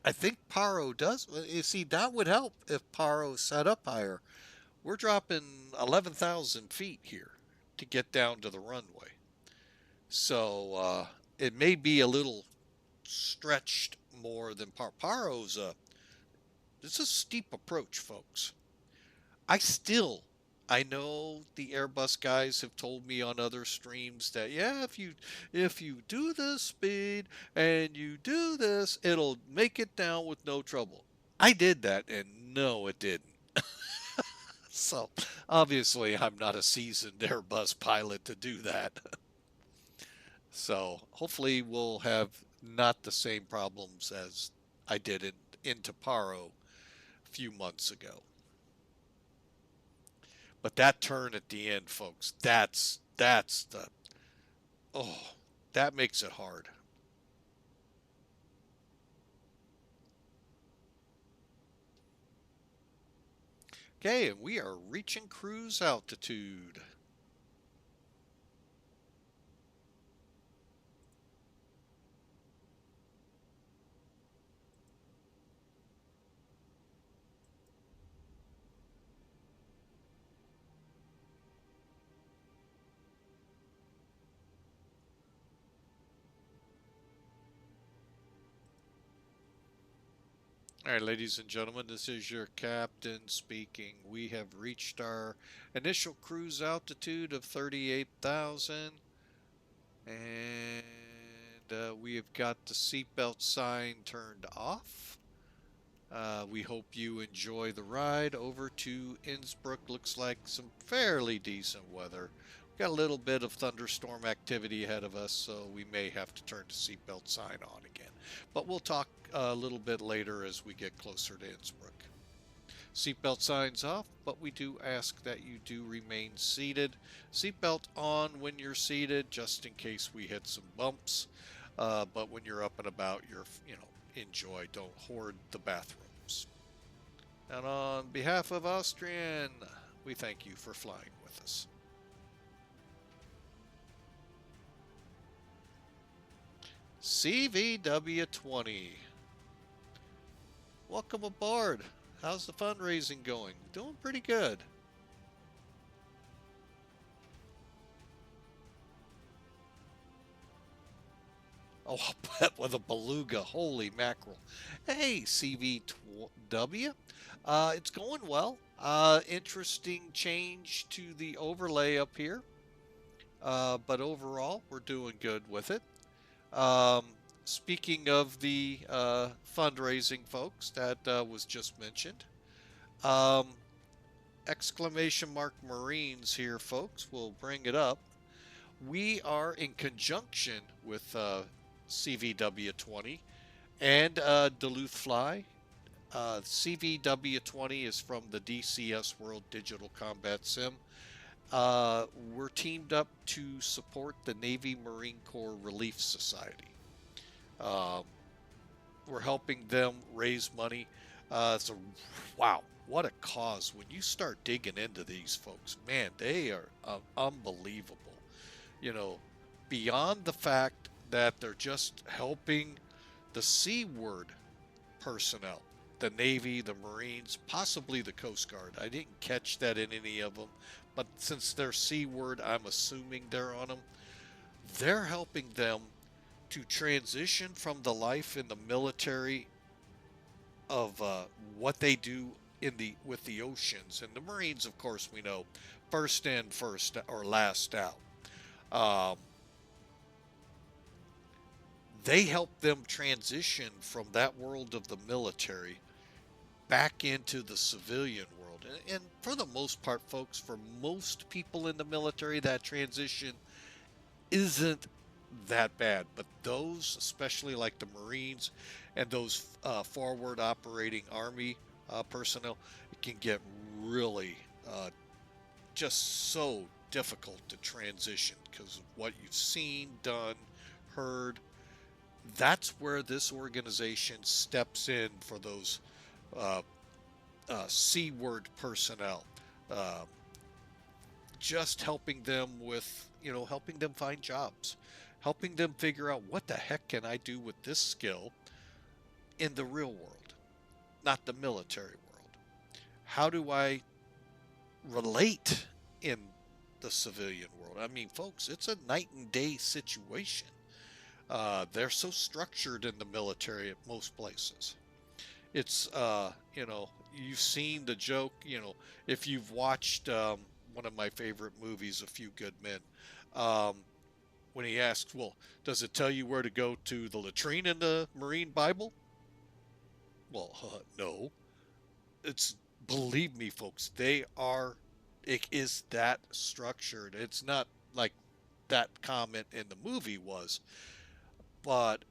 I think Paro does. You see, that would help if Paro set up higher. We're dropping 11,000 feet here to get down to the runway. So it may be a little stretched more than Paro's. It's a steep approach, folks. I still, I know the Airbus guys have told me on other streams that yeah, if you do this speed and you do this, it'll make it down with no trouble. I did that, and no, it didn't. So obviously, I'm not a seasoned Airbus pilot to do that. So hopefully, we'll have not the same problems as I did in Toparo a few months ago. But that turn at the end, folks, that's the oh, that makes it hard. Okay, and we are reaching cruise altitude. All right, ladies and gentlemen, this is your captain speaking. We have reached our initial cruise altitude of 38,000, and we have got the seatbelt sign turned off. We hope you enjoy the ride over to Innsbruck. Looks like some fairly decent weather. We've got a little bit of thunderstorm activity ahead of us, so we may have to turn the seatbelt sign on again. But we'll talk a little bit later as we get closer to Innsbruck. Seatbelt signs off, but we do ask that you do remain seated. Seatbelt on when you're seated, just in case we hit some bumps. But when you're up and about, enjoy. Don't hoard the bathrooms. And on behalf of Austrian, we thank you for flying with us. CVW20. Welcome aboard. How's the fundraising going? Doing pretty good. Oh, I'll bet with a beluga. Holy mackerel. Hey, CVW. It's going well. Interesting change to the overlay up here. But overall, we're doing good with it. Um, Speaking of the fundraising, folks, that was just mentioned. Um, exclamation mark Marines here, folks. We'll bring it up. We are in conjunction with CVW20 and Duluth Fly. CVW20 is from the DCS World Digital Combat Sim. We're teamed up to support the Navy Marine Corps Relief Society. Um, we're helping them raise money. So, wow, what a cause. When you start digging into these folks, man, they are unbelievable. You know, beyond the fact that they're just helping the Seaward personnel, the Navy, the Marines, possibly the Coast Guard. I didn't catch that in any of them, but since they're Seaward, I'm assuming they're on them. They're helping them to transition from the life in the military of what they do in the with the oceans. And the Marines, of course, we know first in, first or last out. Um, they help them transition from that world of the military back into the civilian world. And for the most part, folks, for most people in the military, that transition isn't that bad. But those, especially like the Marines and those forward operating Army personnel, it can get really just so difficult to transition because of what you've seen, done, heard. That's where this organization steps in for those uh, C-word personnel, uh, just helping them with, helping them find jobs, helping them figure out what the heck can I do with this skill in the real world, not the military world. How do I relate in the civilian world? I mean, folks, it's a night and day situation. They're so structured in the military at most places. It's, you've seen the joke, if you've watched one of my favorite movies, A Few Good Men, um, when he asks, well, does it tell you where to go to the latrine in the Marine Bible? Well, no. It's, believe me, folks, it is that structured. It's not like that comment in the movie was, but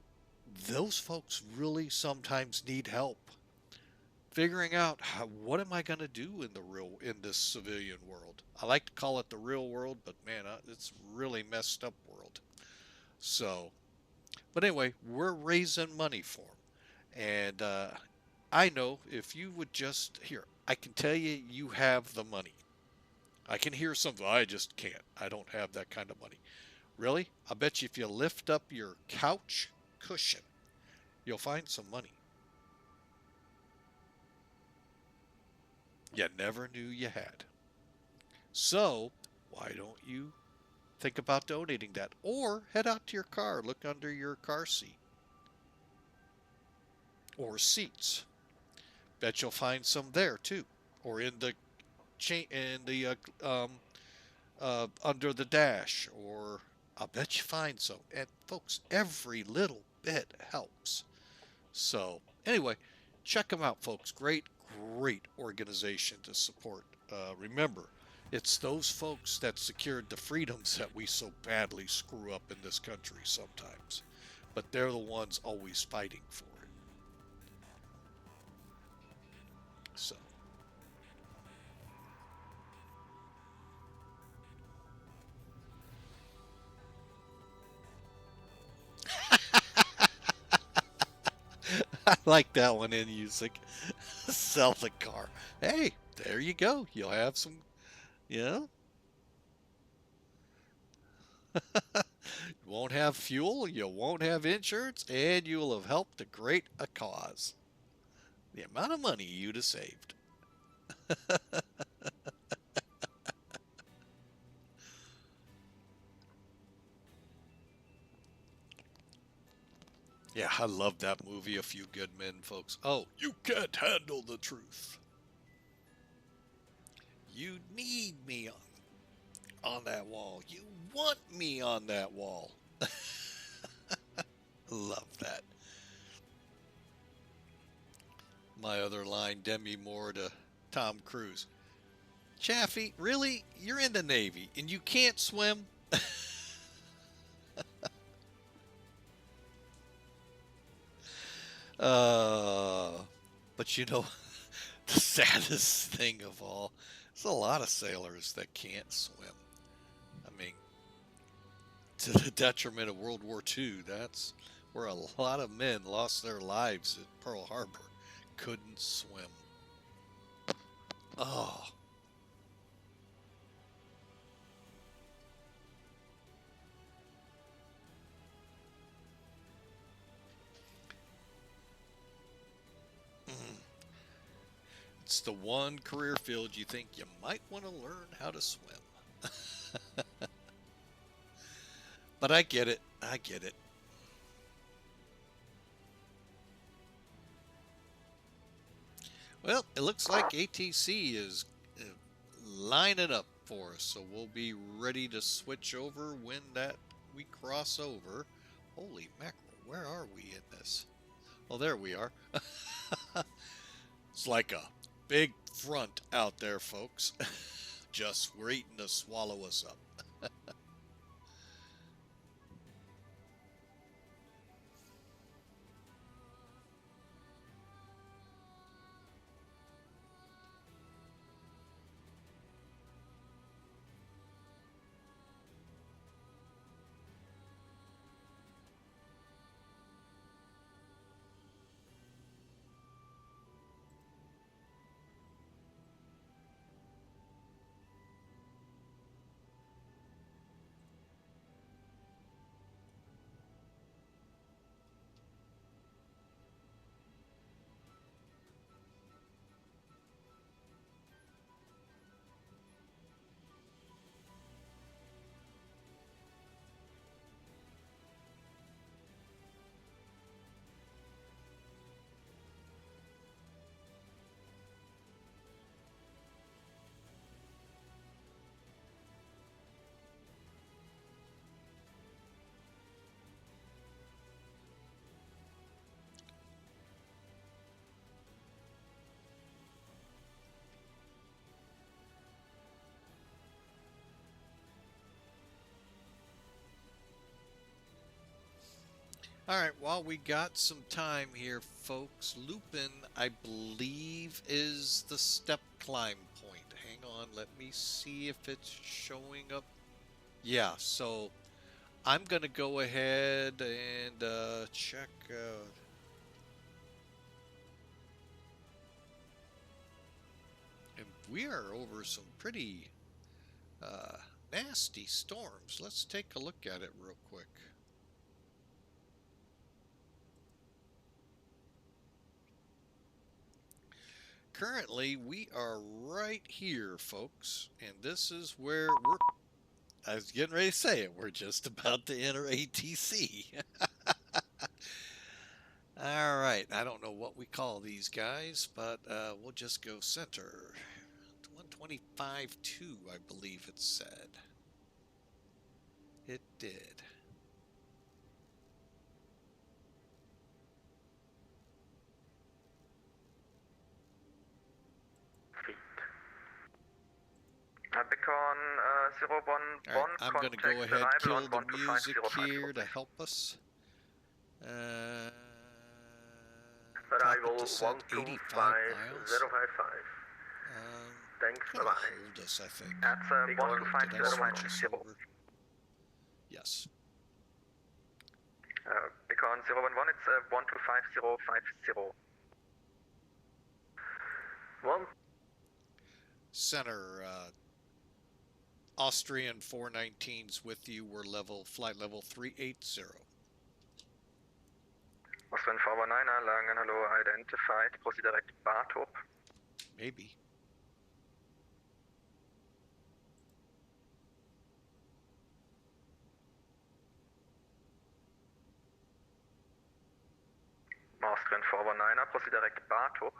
those folks really sometimes need help figuring out what am I going to do in this civilian world. I like to call it the real world, but man, it's really messed up world. So, but anyway, we're raising money for them, and I know if you would just here, I can tell you, you have the money. I can hear something. I just can't. I don't have that kind of money. Really? I bet you if you lift up your couch cushion, you'll find some money. You never knew you had. So, why don't you think about donating that? Or head out to your car, look under your car seat or seats. Bet you'll find some there too, or in the chain, in the under the dash, or I'll bet you find some. And folks, every little bit helps. So anyway, check them out, folks. Great, great organization to support. Remember, it's those folks that secured the freedoms that we so badly screw up in this country sometimes. But they're the ones always fighting for it. So, I like that one in music. Sell the car. Hey, there you go. You'll have some, you know, you won't have fuel, you won't have insurance, and you will have helped a great a cause. The amount of money you'd have saved. Yeah, I love that movie, A Few Good Men, folks. Oh, you can't handle the truth. You need me on that wall. You want me on that wall. Love that. My other line, Demi Moore to Tom Cruise. Chaffee, really? You're in the Navy and you can't swim? Uh, but the saddest thing of all, there's a lot of sailors that can't swim. I mean, to the detriment of World War II, that's where a lot of men lost their lives at Pearl Harbor. Couldn't swim. Oh, mm. It's the one career field you think you might want to learn how to swim. But I get it. I get it. Well, it looks like ATC is lining up for us, so we'll be ready to switch over when we cross over. Holy mackerel, where are we in this? Oh, there we are. It's like a big front out there, folks. Just waiting to swallow us up. All right, while we got some time here, folks, LUPEN, I believe, is the step climb point. Hang on, let me see if it's showing up. Yeah, so I'm going to go ahead and check out. And we are over some pretty nasty storms. Let's take a look at it real quick. Currently, we are right here, folks, and this is where I was getting ready to say it. We're just about to enter ATC. All right, I don't know what we call these guys, but we'll just go center. 125.2, I believe it said. It did. Beacon 011, All right, I'm going to go ahead and kill the music here to help us. Top of descent, 85 miles. Thanks, Gonna bye-bye. hold us, I think. That's Did I switch us 125 over? Yes. Beacon 011, it's 125050. One. Center, Austrian 419s with you. We're flight level 380. Austrian 419, Langen, hello, identified. Proceed direct Bartop. Maybe. Austrian 419, proceed direct Bartop.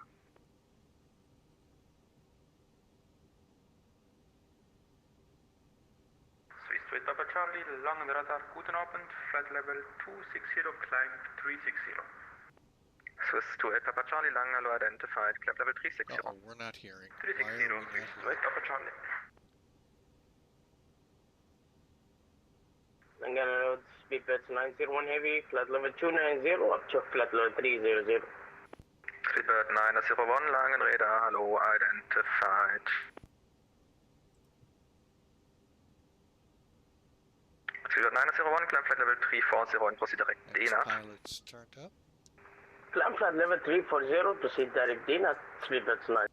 Swiss Papa Charlie, Langen Radar, guten Abend, flight level 260, climb 360. Swiss 28 Papa Charlie, Langen, hello, identified, climb level 360. Uh-oh, we're not hearing. 360, Why are we not hearing? Swiss Papa Charlie. Langen, speedbirds 901 heavy, flight level 290, up to flight level 300. Speedbird 901, Langen Radar, hello, identified. Speedbird 901, climb flight level 340 and proceed direct DNAT. Pilots turned up. Climb flight level 340, proceed direct DNAT, speedbirds 9.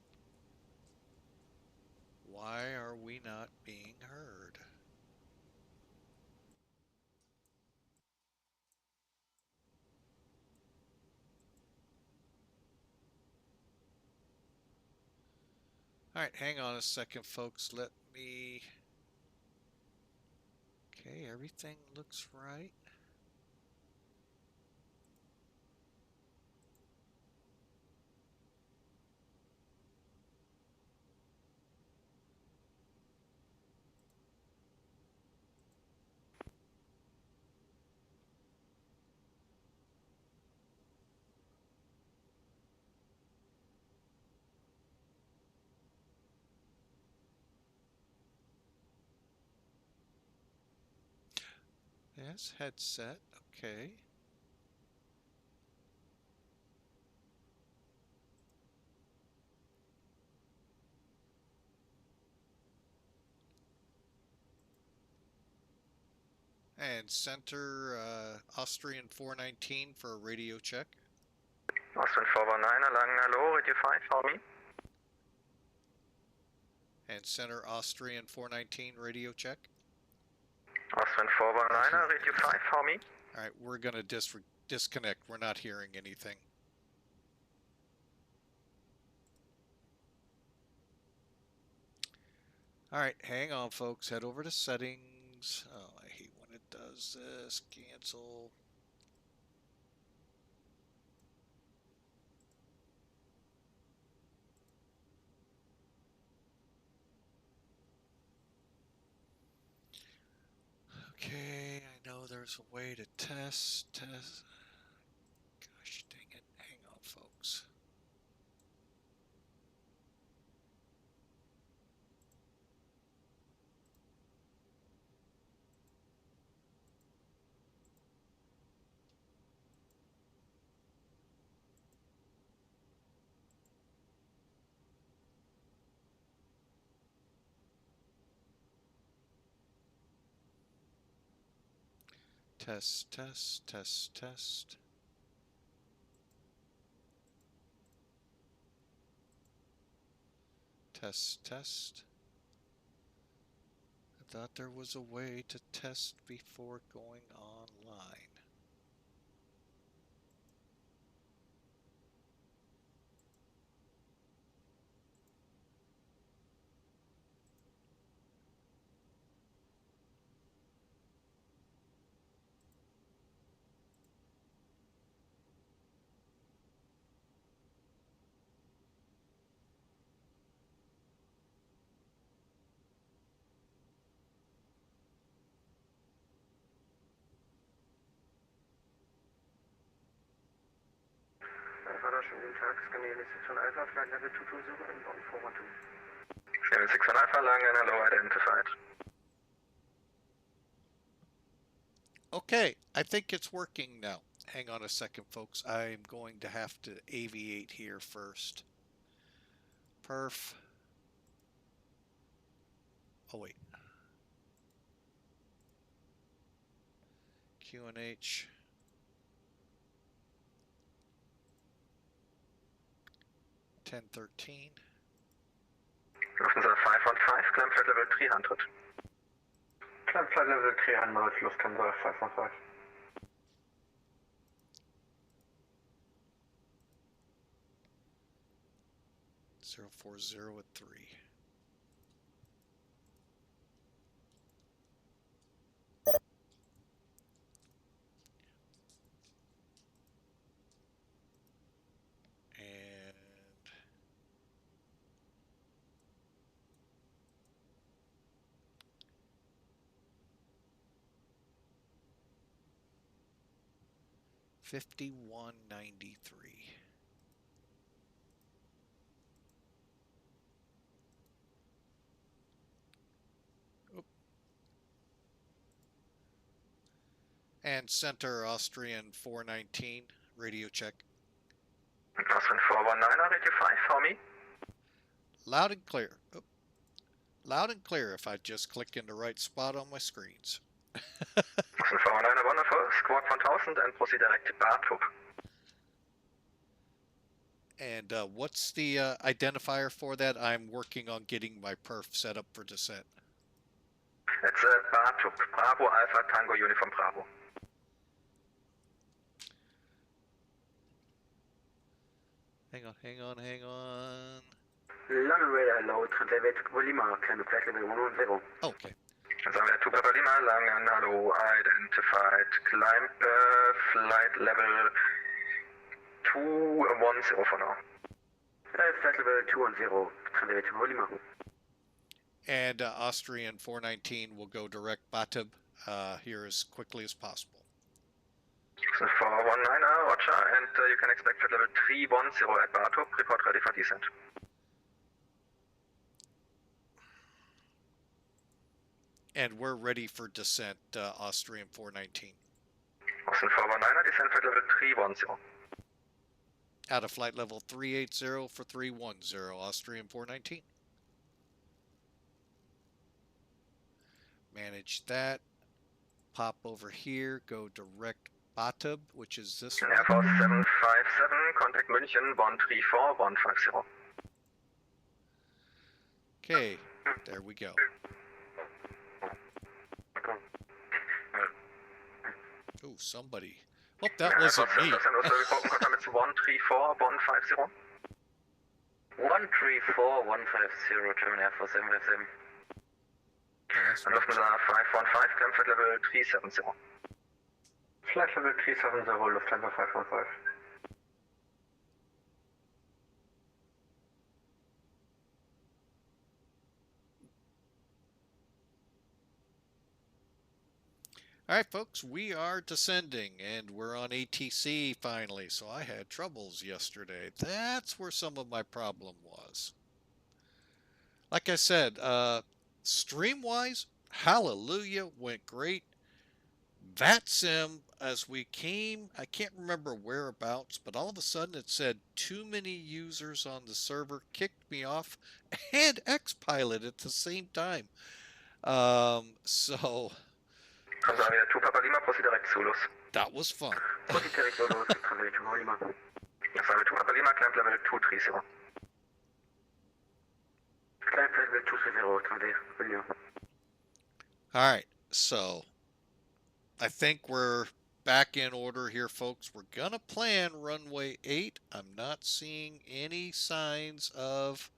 Why are we not being heard? All right, hang on a second, folks. Let me... Okay, everything looks right. Yes, headset. Okay. And center Austrian 419 for a radio check. Austrian 419, Lang, hello, radio 5 for me. And center Austrian 419 radio check. Austrian 419, radio 5 for me. All right, we're going to disconnect. We're not hearing anything. All right, hang on, folks. Head over to settings. Oh, I hate when it does this. Cancel. Okay, I know there's a way to test. Gosh dang it. Hang on, folks. Test, test, test, test. Test, test. I thought there was a way to test before going online. Schönen guten Tag, Scandinavian 6 Alpha, Flight Level 220 inbound 412. Scandinavian 6 Alpha, Lang, hello, identified. Okay, I think it's working now. Hang on a second, folks. I'm going to have to aviate here first. Perf. Oh, wait. QNH. $10.13. Lufthansa 515, climb flight level 300. Climb flight level 300, Lufthansa 515. 040 at 3. And 5193. And center Austrian 419, radio check. Austrian 419, radio 5 for me. Loud and clear. Oh. Loud and clear if I just click in the right spot on my screens. Austrian 419, wonderful. Squawk 1000 and proceed direct to Bartop. And what's the identifier for that? I'm working on getting my perf set up for descent. It's Bartop, Bravo Alpha Tango Uniform Bravo. Hang on, hang on, hang on. London radar hello, translate to Lima, climb flight level 110. Okay. Zambia to Papa Lima, Langen, hello, identified, climb flight level 210 for now. Flight level 210, translate to Lima. And Austrian 419 will go direct Batub here as quickly as possible. So 419, roger, and you can expect flight level 310 at Bartop, report ready for descent. And we're ready for descent, Austrian 419. Austin 419er, descent flight level 310. Out of flight level 380 for 310, Austrian 419. Manage that. Pop over here, go direct BATEB, which is this one. Air Force 757, contact München 134 150. Okay, there we go. Oh, somebody. Oh, that wasn't me. 134 150. 134 150, German Air Force 757. Oh, Lufthansa 515, climb flight level 370. Flight level 370, Lufthansa 515. All right, folks, we are descending, and we're on ATC finally. So I had troubles yesterday. That's where some of my problem was. Like I said, stream-wise, hallelujah, went great. VATSIM, as we came, I can't remember whereabouts, but all of a sudden it said too many users on the server, kicked me off, and Xpilot at the same time. So Tanzania 2 Papa Lima, proceed direct Zulus. that was fun. Proceed direct Zulus, Tanzania 2 Papa Lima. Tanzania 2 Papa Lima, climb level 230. Climb flight level 230, Tanzania. All right, so I think we're back in order here, folks. We're going to plan runway 8. I'm not seeing any signs of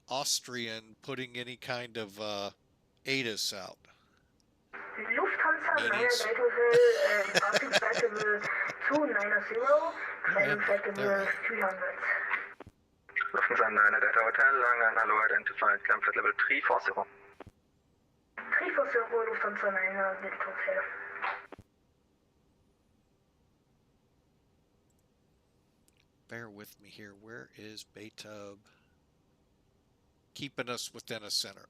Austrian putting any kind of ATIS out. Lufthansa 9 passing flight level 290, climbing flight level 300. Lufthansa 9 Delta Hotel, Langan, hello, identified, climb flight level 340. 340, Lufthansa 9 Delta Hotel. Bear with me here. Where is BATEB? Keeping us within a center.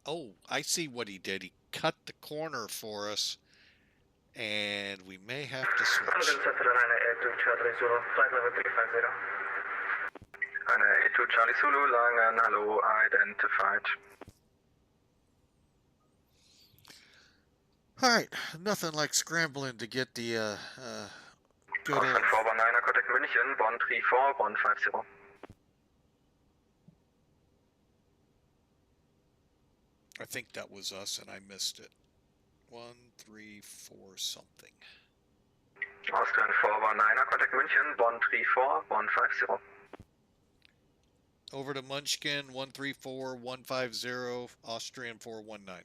Oh, I see what he did. He cut the corner for us, and we may have to switch. Flight level 350. Eine A2 Charlie Zulu, Langan, hello, identified. All right, nothing like scrambling to get the good old... Austin 419er, contact München 134 150. I think that was us, and I missed it. 134 something. Austrian 419er, contact München 134 150. Over to Munchkin 134 150, Austrian 419.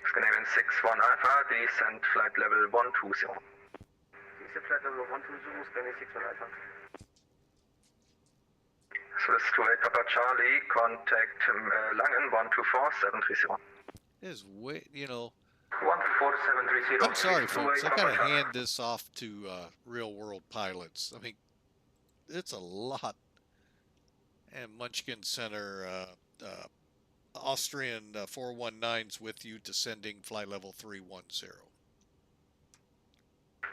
Scandinavian 61 Alpha, descent flight level 120. Descent flight level 120, Scandinavian 61 Alpha. Swiss 28 Papa Charlie, contact Langen 124 730. Is way, you know. 14730. I'm sorry, folks. I gotta hand this off to real world pilots. I mean, it's a lot. And Munchkin Center, Austrian 419's with you, descending flight level 310.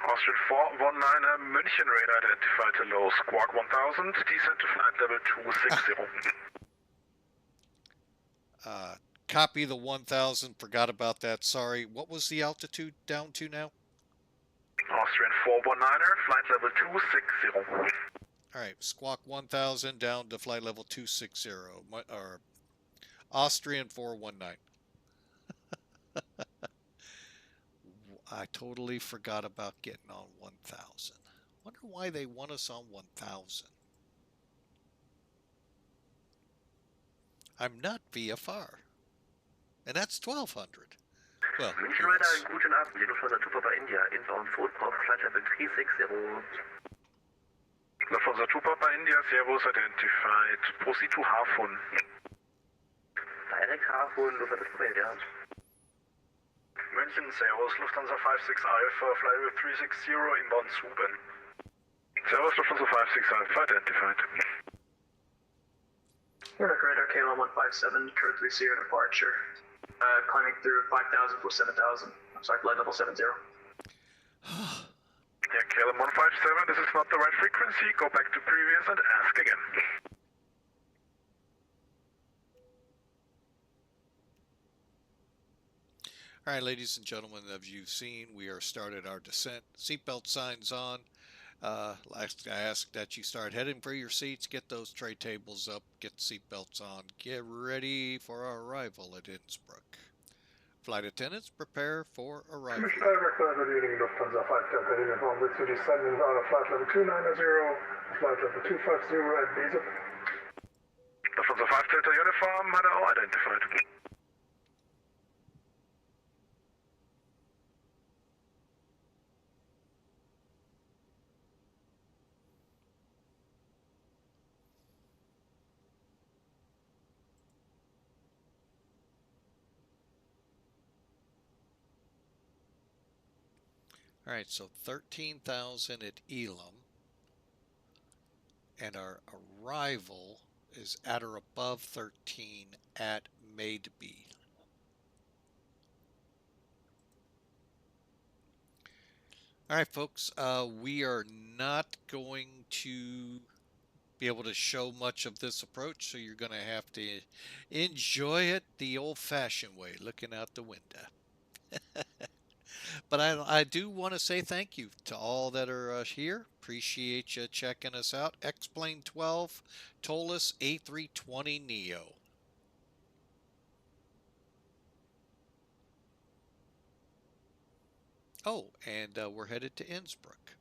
Austrian 419er, München radar identified to low squawk 1000, descent to flight level 260. Copy the 1000, forgot about that, sorry. What was the altitude down to now? Austrian 419er, flight level 260. Alright, squawk 1000 down to flight level 260, or Austrian 419. I totally forgot about getting on 1000. Wonder why they want us on 1000. I'm not VFR. And that's 1200. Well, München radar, guten Abend, die Lufthansa 2 Papa India, inbound Footprop, flight level 360. Lufthansa 2 Papa India, Servus identified, proceed to Hafun. Direct Hafun, Lufthansa 2 India. München, Servus, Lufthansa 56 Alpha, flight level 360, inbound Zuben. Servus, Lufthansa 56 Alpha identified. Radar Kilo KLM 157, Kurt 30 departure. Climbing through 5,000 for 7,000. I'm sorry, flight level 70. Yeah, KLM 157, this is not the right frequency. Go back to previous and ask again. All right, ladies and gentlemen, as you've seen, we are started our descent. Seatbelt signs on. Last I ask that you start heading for your seats, get those tray tables up, get seatbelts on, get ready for our arrival at Innsbruck. Flight attendants, prepare for arrival. Direct level reading Lufthansa 5 Delta Uniform with you descending out of flight level 290, flight level 250 at Basel. Lufthansa 5 Delta Uniform, MADEB identified. All right, so 13,000 at Elam, and our arrival is at or above 13 at MADEB. All right, folks, we are not going to be able to show much of this approach, so you're going to have to enjoy it the old-fashioned way, looking out the window. But I do want to say thank you to all that are here. Appreciate you checking us out. X-Plane 12, Toliss A320NEO. Oh, and we're headed to Innsbruck.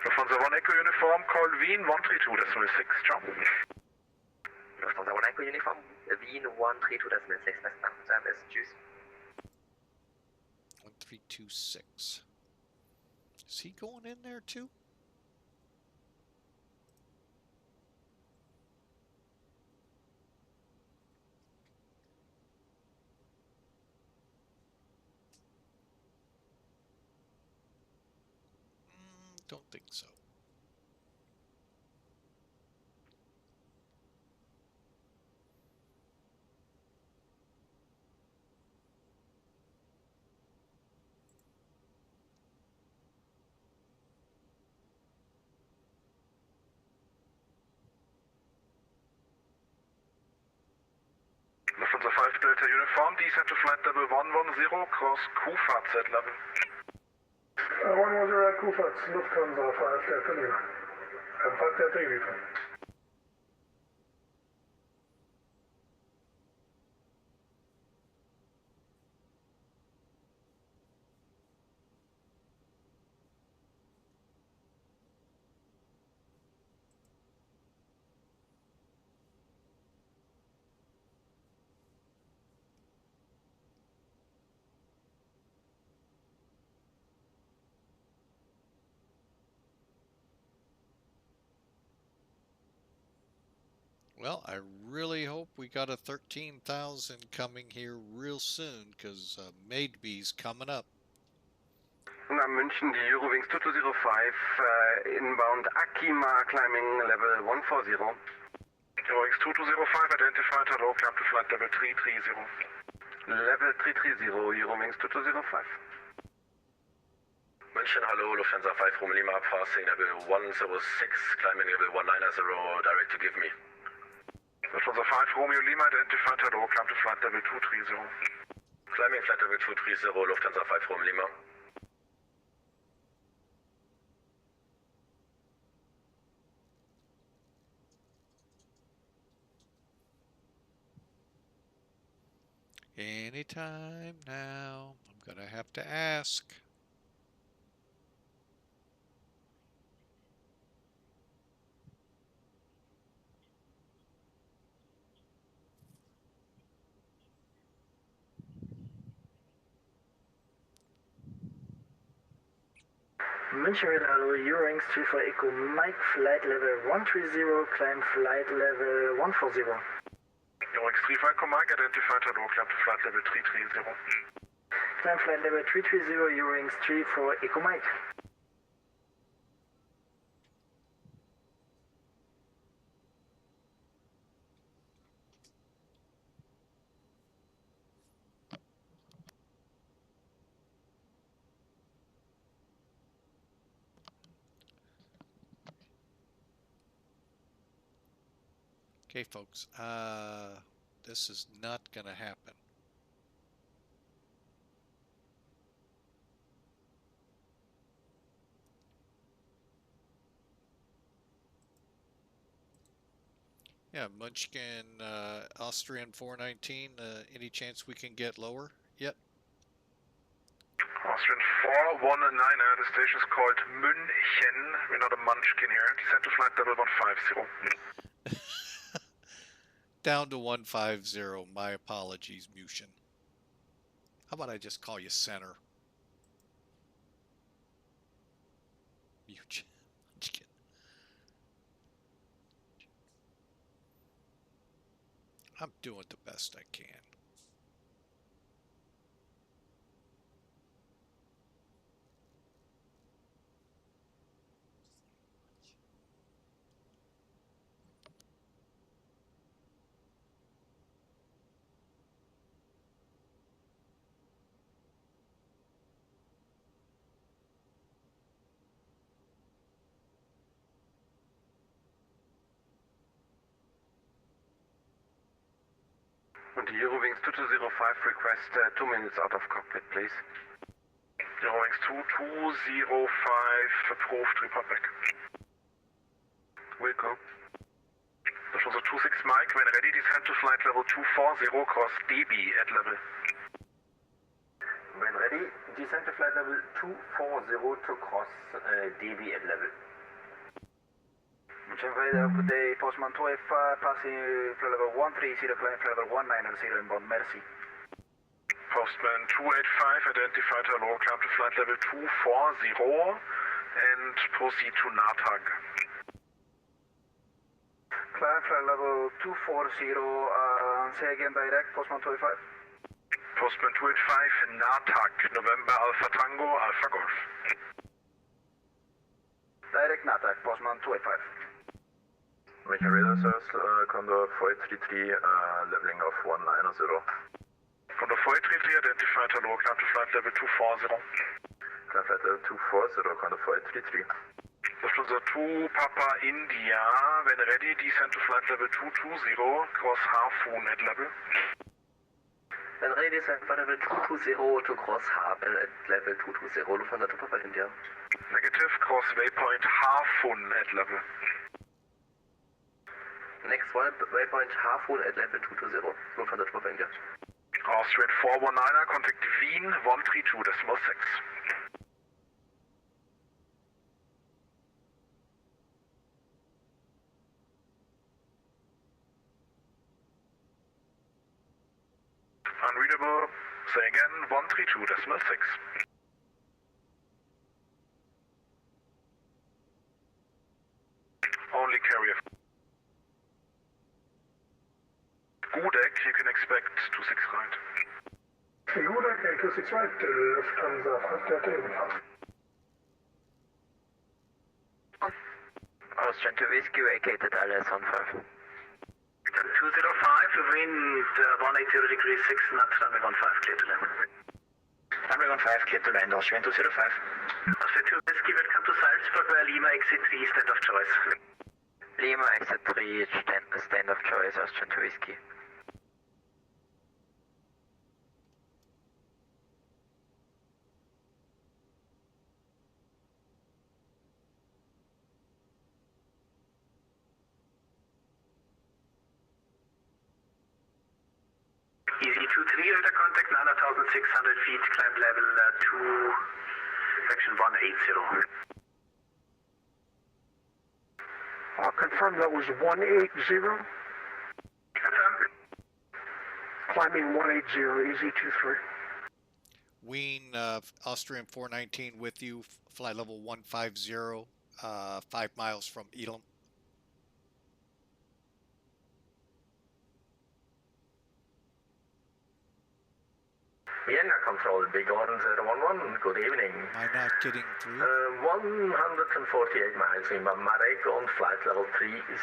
Lufthansa 1 Echo Uniform, call Wien 132.6, ciao. Lufthansa 1 Echo Uniform, Wien 132.6, best Nacht, Service, tschüss. 1326. Is he going in there too? Don't think so. Lufthansa 5 Delta Uniform, descent to flight level 110, cross QFAZ level. 110 at QFAZ, Lufthansa 5 Delta Lima. 5 Delta Uniform. Well, I really hope we got a 13,000 coming here real soon, because MADEB's coming up. München, die Eurowings 2205, inbound Akima, climbing level 140. Eurowings 2205, identified, hello, climb to flight level 330. Level 330, Eurowings 2205. München, hello, Lufthansa 5 Romeo Lima, passing level 106, climbing level 190, direct to give me. Lufthansa 5 Romeo Lima, identified, hello, climb to flight level 230. Climbing flight level 230, Lufthansa 5 Romeo Lima. Anytime now, I'm gonna have to ask. München Radar, Eurowings 34 Echo Mike, flight level 130, climb flight level 140. Eurowings 35 Echo Mike, identified, hello, climb to flight level 330. Climb flight level 330, Eurowings 34 Echo Mike. Okay, folks. This is not going to happen. Yeah, Munchkin, Austrian 419. Any chance we can get lower yet? Austrian 419, the station is called München. We're not a Munchkin here. Descent to flight level 150. Down to 150. My apologies, Mushin. How about I just call you Center? Munchkin. I'm doing the best I can. The Eurowings 2205 request 2 minutes out of cockpit, please. Eurowings 2205 approved, report back. Will go. This was a 26 Mike, when ready, descend to flight level 240, cross DB at level. When ready, descend to flight level 240 to cross DB at level. Good day, Postman 2F, passing flight level 130, climb flight level 190 inbound, merci. Postman 285, identified hello, climb to flight level 240 and proceed to NATAG. Climb flight level 240, say again direct, Postman 285. Postman 285, NATAG, November Alpha Tango, Alpha Golf. Direct NATAG, Postman 285. Make a radar service, Condor 433, leveling of 190. Condor 433, identified hello, climb to flight level 240. Climb flight level 240, Condor 433. Lufthansa 2, Papa India, when ready, descend to flight level 220, cross Harpoon at level. When ready, descend flight level 220 to cross Harpoon at level 220, Lufthansa 2, Papa India. Negative, cross waypoint Harpoon at level. Next waypoint Harpoon at level 220, Lufthansa 2, Papa India. Austrian 419er, contact Wien 132.6. Unreadable, say again, 132.6. Only carrier. Gudek, you can expect 26 right. Gudek and 26 right, Lufthansa 530 ebenfalls. Austrian 2 Whiskey, vacated LS 15. 205, wind 180 degrees 6 knots, runway 15, clear to land. Runway 15, clear to land, Austrian 205. Austrian 2 Whiskey, welcome to Salzburg, where Lima exit 3, stand of choice. Lima exit 3, stand of choice, Austrian 2 Whiskey. Easy 23, radar contact 9,600 feet, climb level 2, section 180. Confirm that was 180. Confirm. Climbing 180, easy 23. Wien, Austrian 419 with you, flight level 150, 5 miles from Elam. Vienna Control, Big Order 011, good evening. Am I not getting through? 148 miles in MADEB on flight level 370.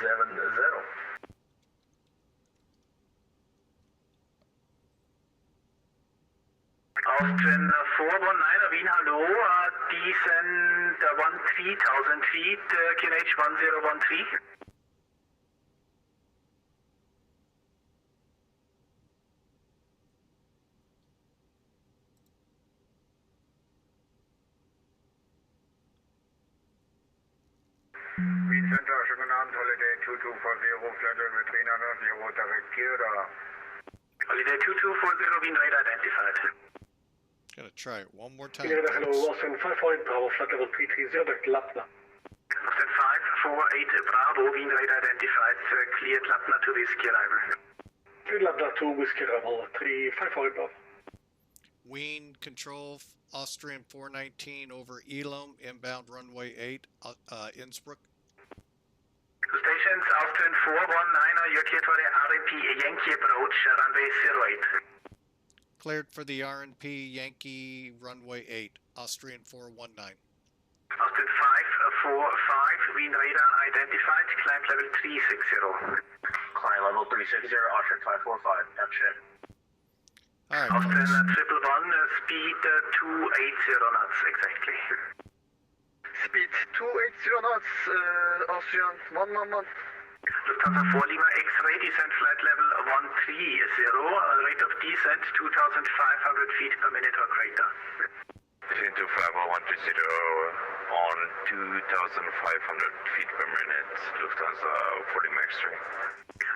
Austrian 419, Wien, hello, descend 13,000 feet, QNH 1013. Wind Center, schönen guten Abend, Holiday 2240, flight level 390, direct Kira. Holiday 2240, wind radar identified. Gotta try it one more time. Hello, Austin 548 Bravo, flight level 330, direct Lapna. Austin 548 Bravo, wind radar identified, cleared Lapna to Whiskey arrival. Cleared Lapna to Whiskey arrival, 548 Bravo. Wing control, Austrian 419 over Elam, inbound runway 8, Innsbruck. Stations, Austrian 419, you're cleared for the RNP Yankee approach, runway 08. Cleared for the RNP Yankee runway 8, Austrian 419. Austin 545, wind radar identified, climb level 360. Climb level 360, Austrian 545, action. Alright, Austin folks. 111, speed 280 knots, exactly. Speed 280 knots, Austrian 111. Lufthansa 4 Lima X-ray, descent flight level 130, rate of descent 2,500 feet per minute or greater. Into 50130 on 2,500 feet per minute, Lufthansa 4 Lima X-ray.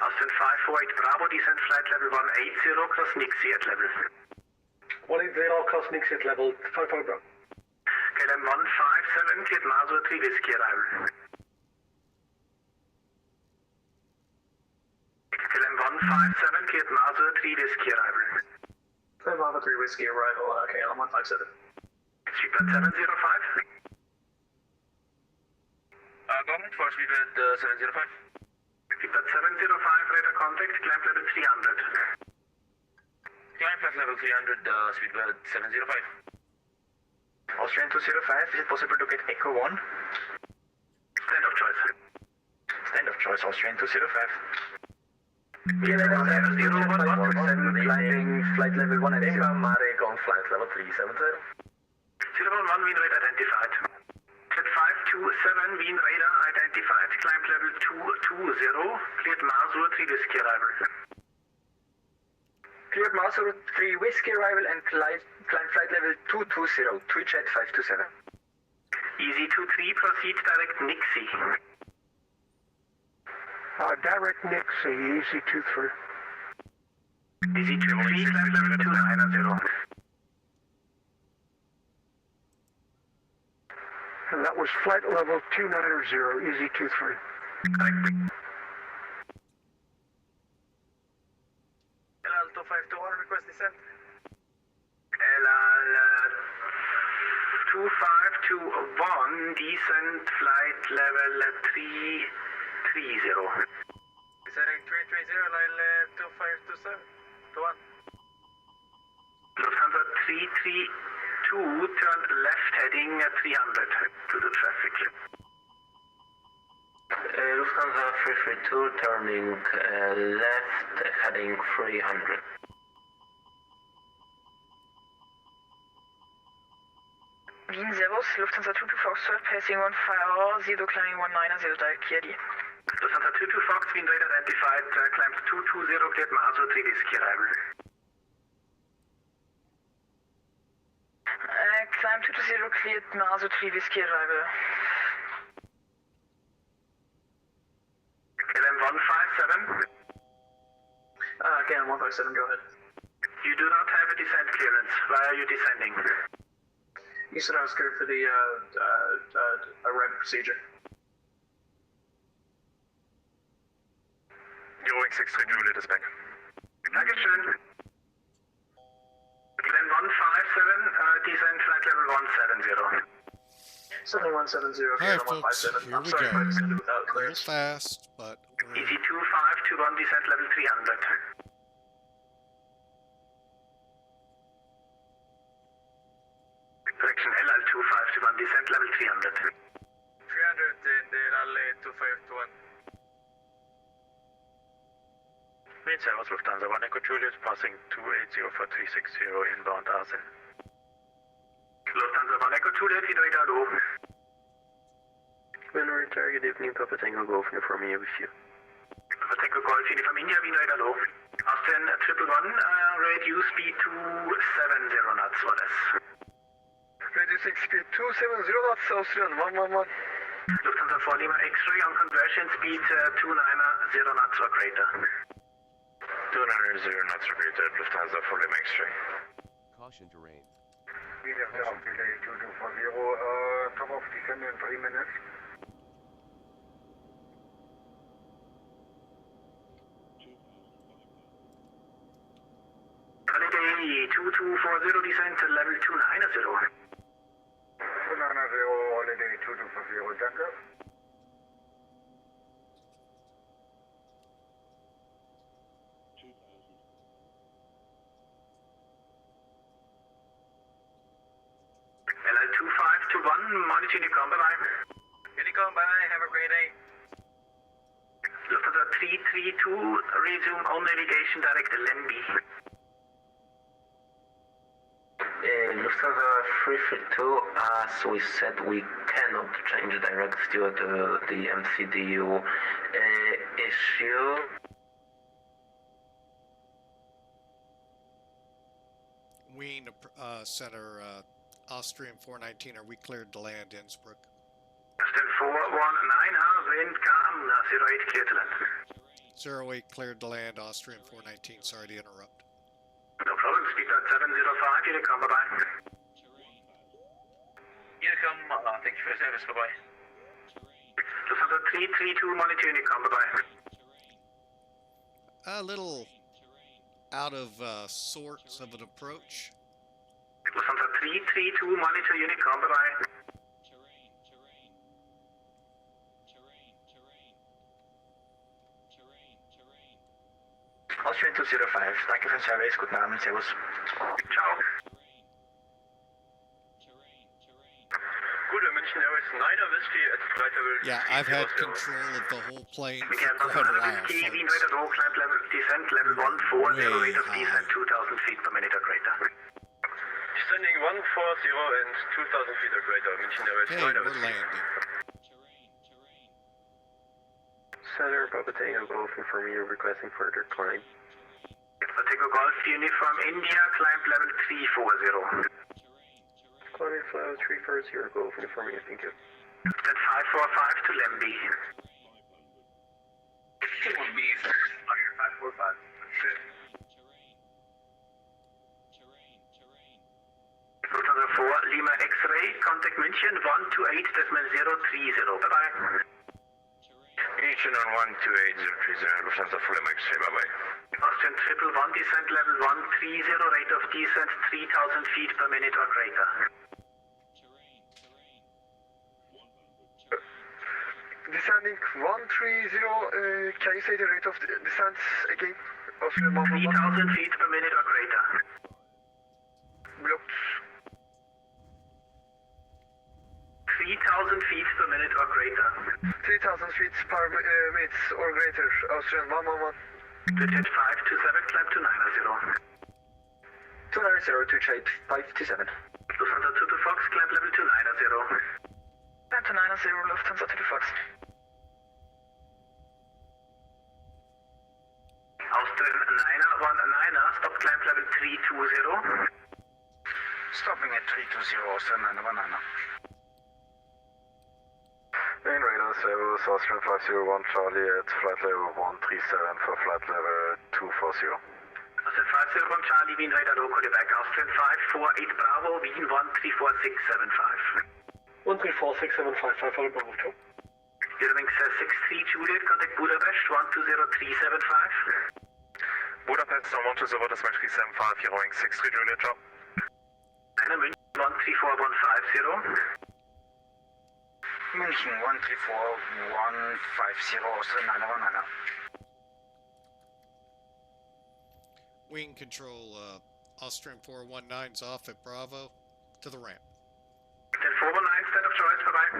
Austin 548 Bravo, descent flight level 180, cross Nixie at level. 180, cross Nixie at level 548 Bravo. KLM 157, cleared Maso 3 Whiskey arrival. KLM 157, cleared Maso 3 Whiskey arrival. Cleared Maso 3 Whiskey arrival, KLM 157. Speedbird 705. Go ahead for Speedbird 705. Speedbird 705, radar contact, climb level 300. Climb flight level 300, Speedbird 705. Austrian 205, is it possible to get Echo 1? Stand of choice. Stand of choice, Austrian 205. Climbing flight level 180. MADEB on flight level 370. 011, wind radar identified. Jet 527, wind radar identified, climb level 220, cleared Maso 3 Whiskey arrival. Cleared Maso 3 Whiskey arrival and climb flight level 220, Tweetjet 527. Easy 23, proceed direct Nixie. Direct Nixie, easy 23. Easy 23, climb level 290. And that was flight level 290, easy 23. Correct. LL 2521, request descent. LL 2521, descent flight level 330. Descending 330, line 2527. To 1. Lufthansa 332, turn left heading 300 to the traffic. Lufthansa 332 turning left, heading 300. Wien Servus, Lufthansa 22 Foxtrot, passing 150, climbing 190, direct Kieli. Lufthansa 22 Fox, wind radar identified, climbs 220, cleared Maso 3 Whiskey arrival. Climb 220, cleared Maso 3 Whiskey arrival. KLM 157. KLM 157, go ahead. You do not have a descent clearance. Why are you descending? Eastern outskirt for the ramp procedure. Going 63 Juliet is back. Dankeschön. KLM 157, descent flight level 170. 7170, Alright, KLM folks, 157. here I'm we sorry if I go. descended without A little clearance. fast, but we're Easy 2521, descent level 300. Correction, LL 2521, descent level 300. 300 in the rally 2521. Wind Servus Lufthansa 1 Echo Juliet, passing 280 for 360 inbound Asen. Lufthansa 1 Echo Juliet, wind radar low. Winner target evening, Papa Tango Golf, uniform here with you. Papa Tango Golf, uniform India, wind radar low. Austin 111, reduce speed to 70 knots or less. Reducing speed 270 knots, Austrian 111. Lufthansa 4 Lima X-ray on conversion speed 290 knots or greater. 290 knots or greater, Lufthansa 4 Lima X-ray. Caution terrain. Medium down, delay 2240, top of descent in 3 minutes. Holiday 2240, descent to level 290. 290, holiday 2240, danke. Monitor Unicom, bye-bye. Unicom, bye, have a great day. Lufthansa 332, resume all navigation direct LANVI. Lufthansa 332, as we said, we cannot change direct due to the MCDU issue. Wien Center, Austrian 419, are we cleared to land Innsbruck? Still 419, wind calm, 08 clear to land. 08 cleared to land, Austrian 419, sorry to interrupt. No problem, speed at 705, Unicom, bye-bye. Unicom, thank you for your service, bye-bye. Lufthansa 332, monitor Unicom, bye-bye. A little out of sorts of an approach. Lufthansa 332, monitor Unicom, bye-bye. Austrian 205, danke für den Service, guten Abend, servus. Ciao. Good, München Airways 9er Whiskey at flight level. Yeah, I've had control of the whole plane for Again, quite a while, Whiskey, Wien folks. radar low, climb level, descent level 140, rate of descent 2000 feet per minute or greater. Descending 140 and 2000 feet or greater, München Airways Hey, 9er we're Whiskey. landing. Center, Papa Tango Golf, informing you requesting further climb. Tango Golf, uniform India, climb level 340. Climbing flight 340, Golf, informing you, thank you. Then 545 to LANVI. 545. Lufthansa 4, Lima X-ray, contact München 128.030, bye-bye. München on 128.030, Lufthansa 4 Lima X-ray, bye-bye. Austrian 111, descent level 130, rate of descent 3000 feet per minute or greater. Descending 130, can you say the rate of descent again? Austrian 3000 feet per minute or greater. Blocked. 3000 feet per minute or greater. 3000 feet per minute or greater, Austrian 111. Digit 527, climb to 90. 290 to trade 527. Lufthansa 2 to Fox, climb level 290. Climb to 90, Lufthansa to the Fox. Austrian 919er, stop climb level 320. Stopping at 320, Austrian 919. Main radar service, Austrian 501 Charlie at flight level 137 for flight level 240. Austrian 501 Charlie, Wien radar low, Quebec. Austrian 548 Bravo, Wien 134675. 134675, 500 Bravo 2. Eurowings 63 Juliet, contact Budapest 120375. Budapest on 120, that's 375, Eurowings 63 Juliet, ciao. Einer München 134150. München 134-150, Austrian 919. Wing control, Austrian 419's off at Bravo to the ramp. Then 419, stand up choice, bye-bye.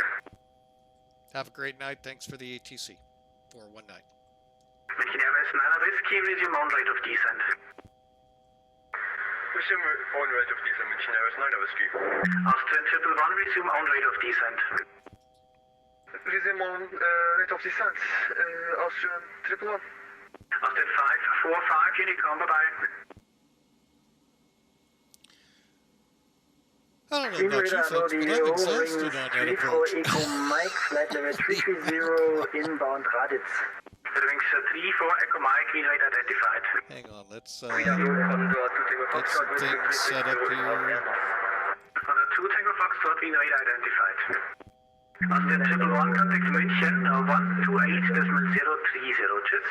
Have a great night. Thanks for the ATC. 419. München Airways 9er Whiskey, resume on rate of descent. Resume on rate of descent, München Airways 9er Whiskey. Austrian 111, resume on rate of descent. Resume on rate of descent, Austrian 111. Austrian 545, Unicom, bye-bye. I don't know Team about you radar folks, but I'm LODO, exhausted wings on that 34 approach. Echo Mike, flight level 330, inbound Raditz. Wings 34 Echo Mike, wind rate identified. Hang on, let's get some things set up here. On the 2 Tango Foxtrot, wind rate identified. Austria 111, contact München, 128.030, tschüss.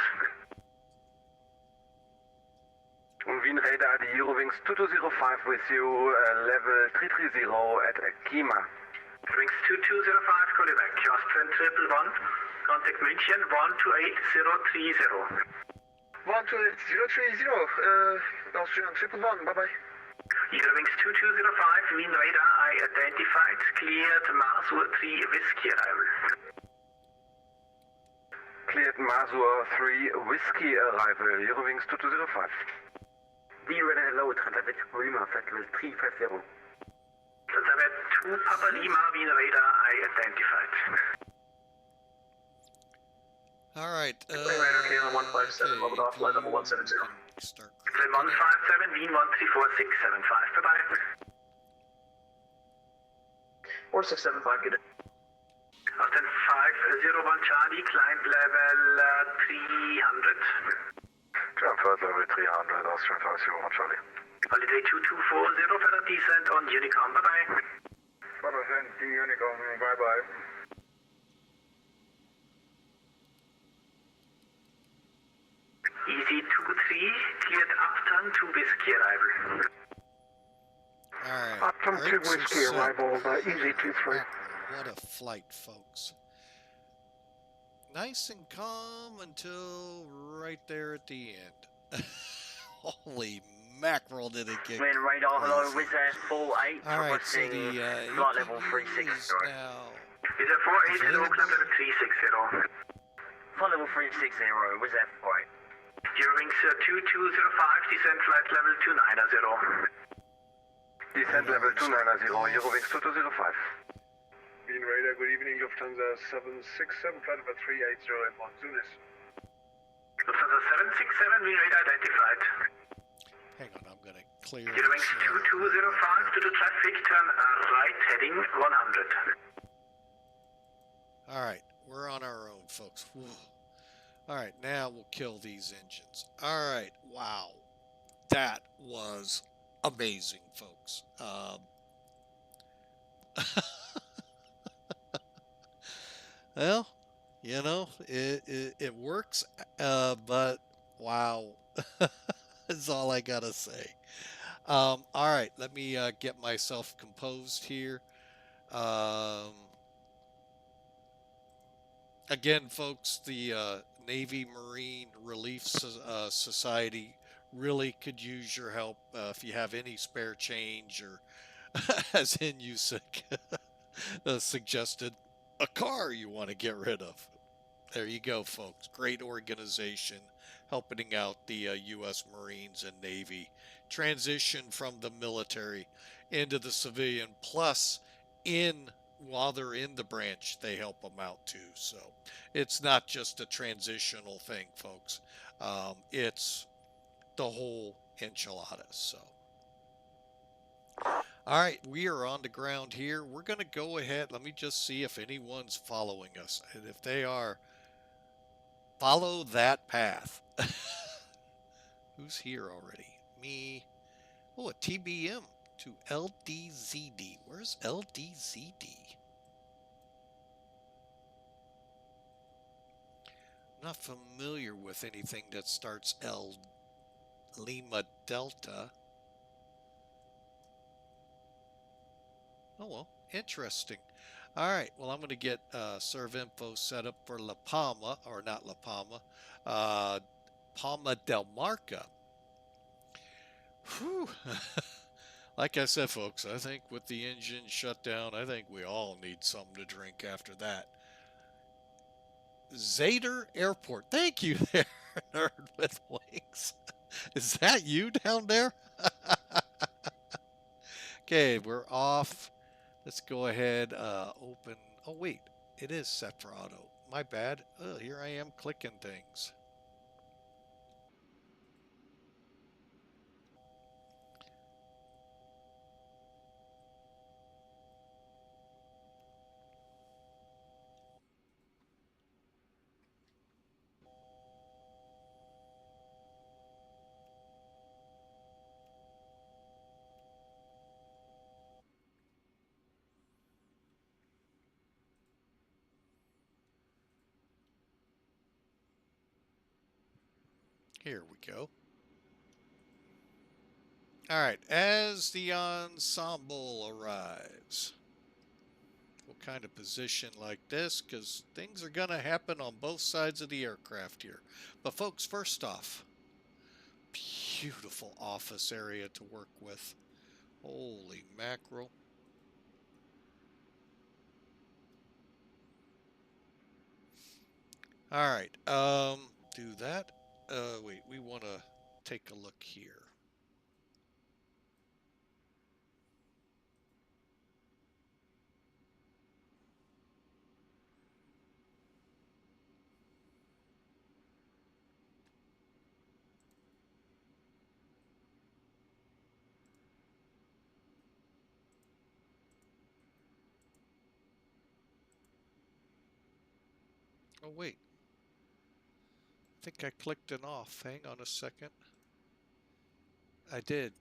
Wind radar, the Eurowings 2205 with you, level 330 at Kima. Wings 2205, call you back. Austrian 111, contact München, 128.030. 128.030, Austrian 111, bye-bye. Eurowings 2205, wind radar, I identified, cleared Masur 3 Whiskey arrival. Cleared Masur 3 Whiskey arrival, Eurowings 2205. The radar hello, Transavit Lima, flight level 350. Transavit 2 Papa Lima, wind radar, I identified. Alright, radar clear 157, leveled off, flight level 170. Start. Clear 157, wind 134675, bye-bye. 4675, good. Austin 501 Charlie, climb level 300. Flight level 300, Austrian 501 Charlie. Holiday 2240, further descent on Unicom, bye-bye. Further descent, Unicom, bye-bye. Easy 23, cleared Upton to Whiskey arrival. Alright. Upton to Whiskey arrival, Easy 23. What a flight, folks. Nice and calm until right there at the end. Holy mackerel, did it get Wind radar, hello, crazy. Wizz Air 48, Alright, so requesting the flight level 360. now. Wizz Air 480, climb level 360. Flight level 360, Wizz Air 48. Eurowings 2205, descent flight level 290. Descent level 290, Eurowings 2205. Wind radar, good evening, Lufthansa 767, flight level 380 at Monsunis. Lufthansa 767, wind radar identified. Hang on, I'm gonna clear Eurowings 2205 to the traffic, turn right, heading 100. Alright, we're on our own, folks. Whew. Alright, now we'll kill these engines. Alright, wow. That was amazing, folks. Well, you know, it works, but wow. That's all I gotta say. Alright, let me get myself composed here. Again, folks, the Navy Marine Relief Society really could use your help if you have any spare change, or as in you suggested, a car you want to get rid of. There you go, folks. Great organization helping out the U.S. Marines and Navy transition from the military into the civilian, plus while they're in the branch, they help them out too. So it's not just a transitional thing, folks. It's the whole enchilada. So, all right, we are on the ground here. We're going to go ahead. Let me just see if anyone's following us. And if they are, follow that path. Who's here already? Me. Oh, a TBM to LDZD. Where's LDZD? I'm not familiar with anything that starts L. Lima Delta. Oh well, interesting. All right, well, I'm going to get serve info set up for La Palma, or not La Palma, Palma de Mallorca. Whew. Like I said, folks, I think with the engine shut down, I think we all need something to drink after that. Zader Airport. Thank you there, Nerd with Wings. Is that you down there? Okay, we're off. Let's go ahead, open. Oh, wait, it is set for auto. My bad. Oh, here I am clicking things. Here we go. All right, as the ensemble arrives, we'll kind of position like this because things are going to happen on both sides of the aircraft here. But folks, first off, beautiful office area to work with. Holy mackerel. All right, do that. Wait, we want to take a look here. Oh, wait. I think I clicked it off. Hang on a second. I did.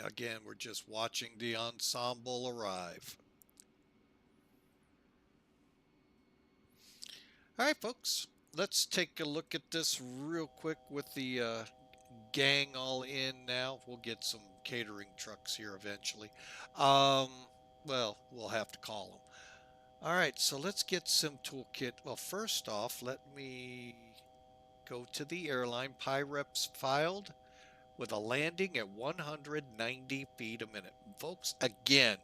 Again, we're just watching the ensemble arrive. All right, folks. Let's take a look at this real quick with the gang all in now. We'll get some catering trucks here eventually. Well, we'll have to call them. All right, so let's get some toolkit. Well, first off, let me go to the airline. PIREPs filed with a landing at 190 feet a minute. Folks, again,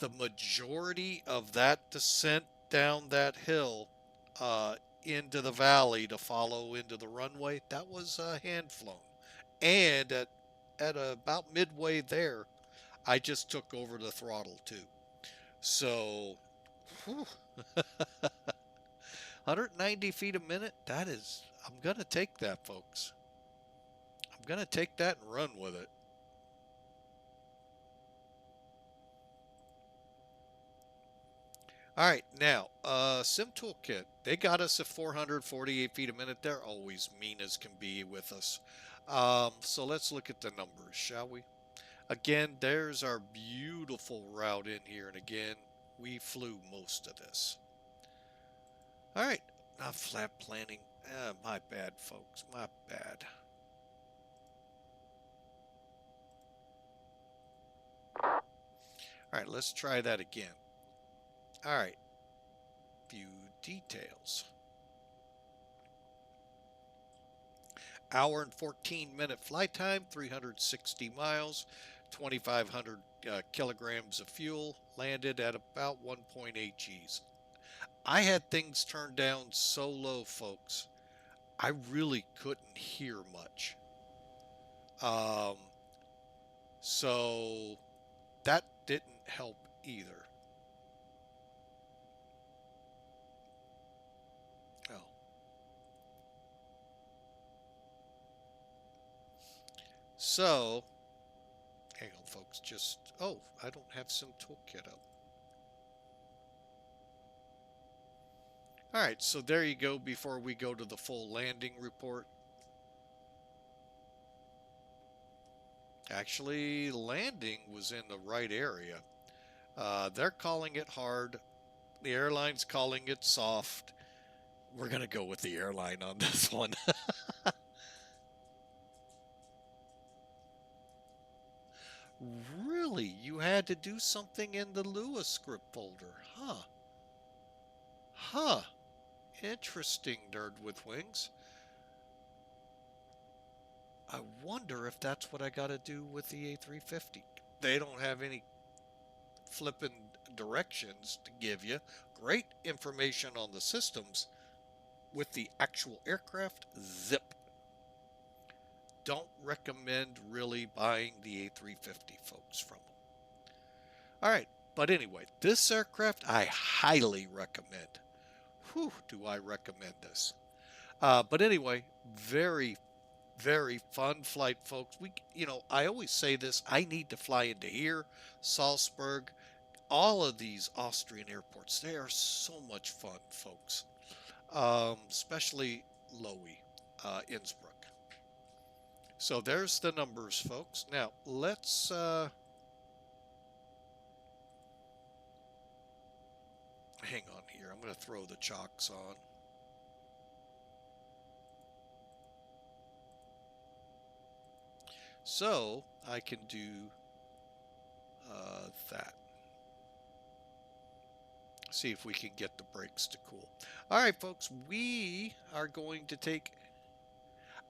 the majority of that descent down that hill into the valley to follow into the runway, that was hand flown. And at about midway there, I just took over the throttle too. So, 190 feet a minute, that is, I'm going to take that, folks. I'm going to take that and run with it. All right, now, Sim Toolkit, they got us at 448 feet a minute. They're always mean as can be with us. So let's look at the numbers, shall we? Again, there's our beautiful route in here. And again, we flew most of this. All right, not flat planning. My bad, folks, my bad. All right, let's try that again. All right, view details. Hour and 14-minute flight time, 360 miles, 2,500 kilograms of fuel, landed at about 1.8 Gs. I had things turned down so low, folks, I really couldn't hear much. So that didn't help either. Oh. So, hang on, folks, just, oh, I don't have some toolkit up. All right, so there you go before we go to the full landing report. Actually, landing was in the right area. They're calling it hard. The airline's calling it soft. We're going to go with the airline on this one. Really? You had to do something in the Lua script folder, huh? Huh. Interesting, Nerd with Wings. I wonder if that's what I got to do with the A350. They don't have any flipping directions to give you. Great information on the systems. With the actual aircraft, zip. Don't recommend really buying the A350, folks, from them. All right, but anyway, this aircraft I highly recommend. Whew, do I recommend this? But anyway, very, very fun flight, folks. I always say this. I need to fly into here, Salzburg, all of these Austrian airports. They are so much fun, folks. Especially LOWI Innsbruck. So there's the numbers, folks. Now let's hang on here. I'm going to throw the chocks on. So I can do that. See if we can get the brakes to cool. All right, folks, we are going to take...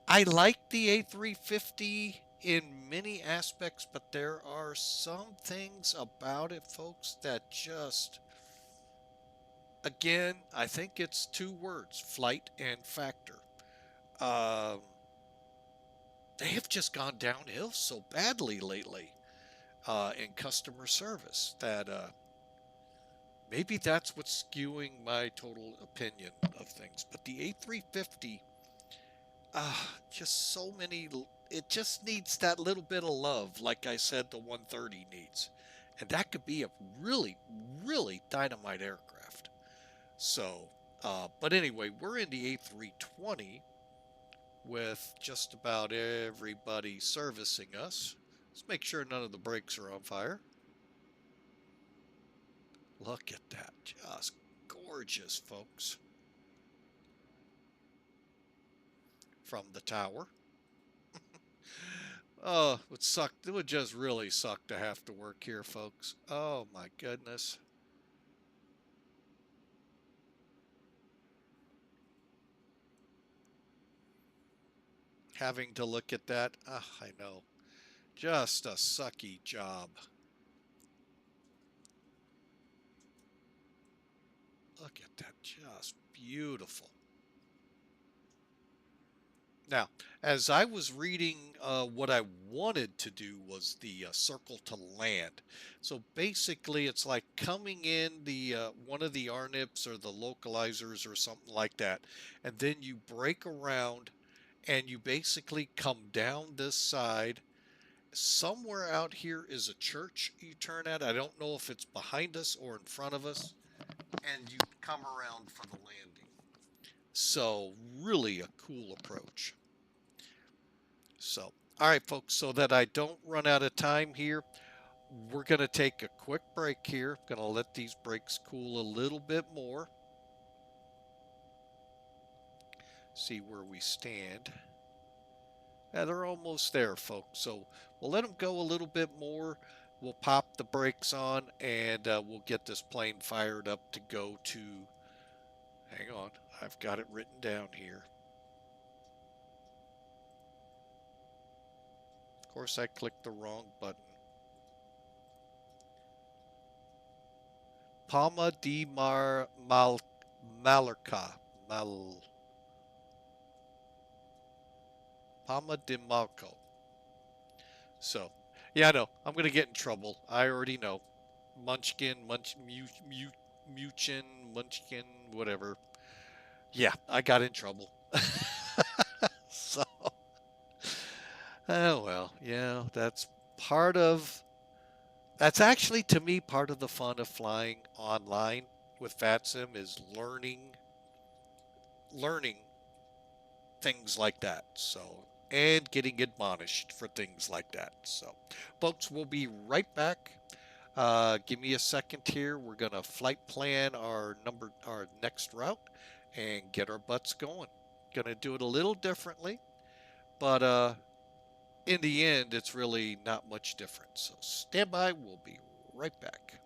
I like the A350 in many aspects, but there are some things about it, folks, that just... Again, I think it's two words, flight and factor. They have just gone downhill so badly lately in customer service that maybe that's what's skewing my total opinion of things. But the A350, just so many, it just needs that little bit of love, like I said the 130 needs. And that could be a really, really dynamite aircraft. So, but anyway, we're in the A320 with just about everybody servicing us. Let's make sure none of the brakes are on fire. Look at that. Just gorgeous, folks. From the tower. Oh, it would suck. It would just really suck to have to work here, folks. Oh, my goodness. Having to look at that. I know. Just a sucky job. Look at that. Just beautiful. Now, as I was reading, what I wanted to do was the circle to land. So basically, it's like coming in the one of the RNIPs or the localizers or something like that, and then you break around and you basically come down this side. Somewhere out here is a church you turn at. I don't know if it's behind us or in front of us. And you come around for the landing. So really a cool approach. So, all right, folks, so that I don't run out of time here, we're going to take a quick break here. I'm going to let these brakes cool a little bit more. See where we stand. Yeah, they're almost there, folks. So we'll let them go a little bit more. We'll pop the brakes on, and we'll get this plane fired up to go to... Hang on, I've got it written down here. Of course, I clicked the wrong button. Palma de Mallorca. Palma de Mallorca. So, yeah, I know. I'm going to get in trouble. I already know. Munchkin, Muchin, Munchkin, whatever. Yeah, I got in trouble. So, oh well, yeah, that's actually, to me, part of the fun of flying online with FATSIM is learning things like that. So, and getting admonished for things like that. So, folks, we'll be right back. Give me a second here. We're gonna flight plan our next route and get our butts going. Gonna do it a little differently, but in the end, it's really not much different. So stand by. We'll be right back.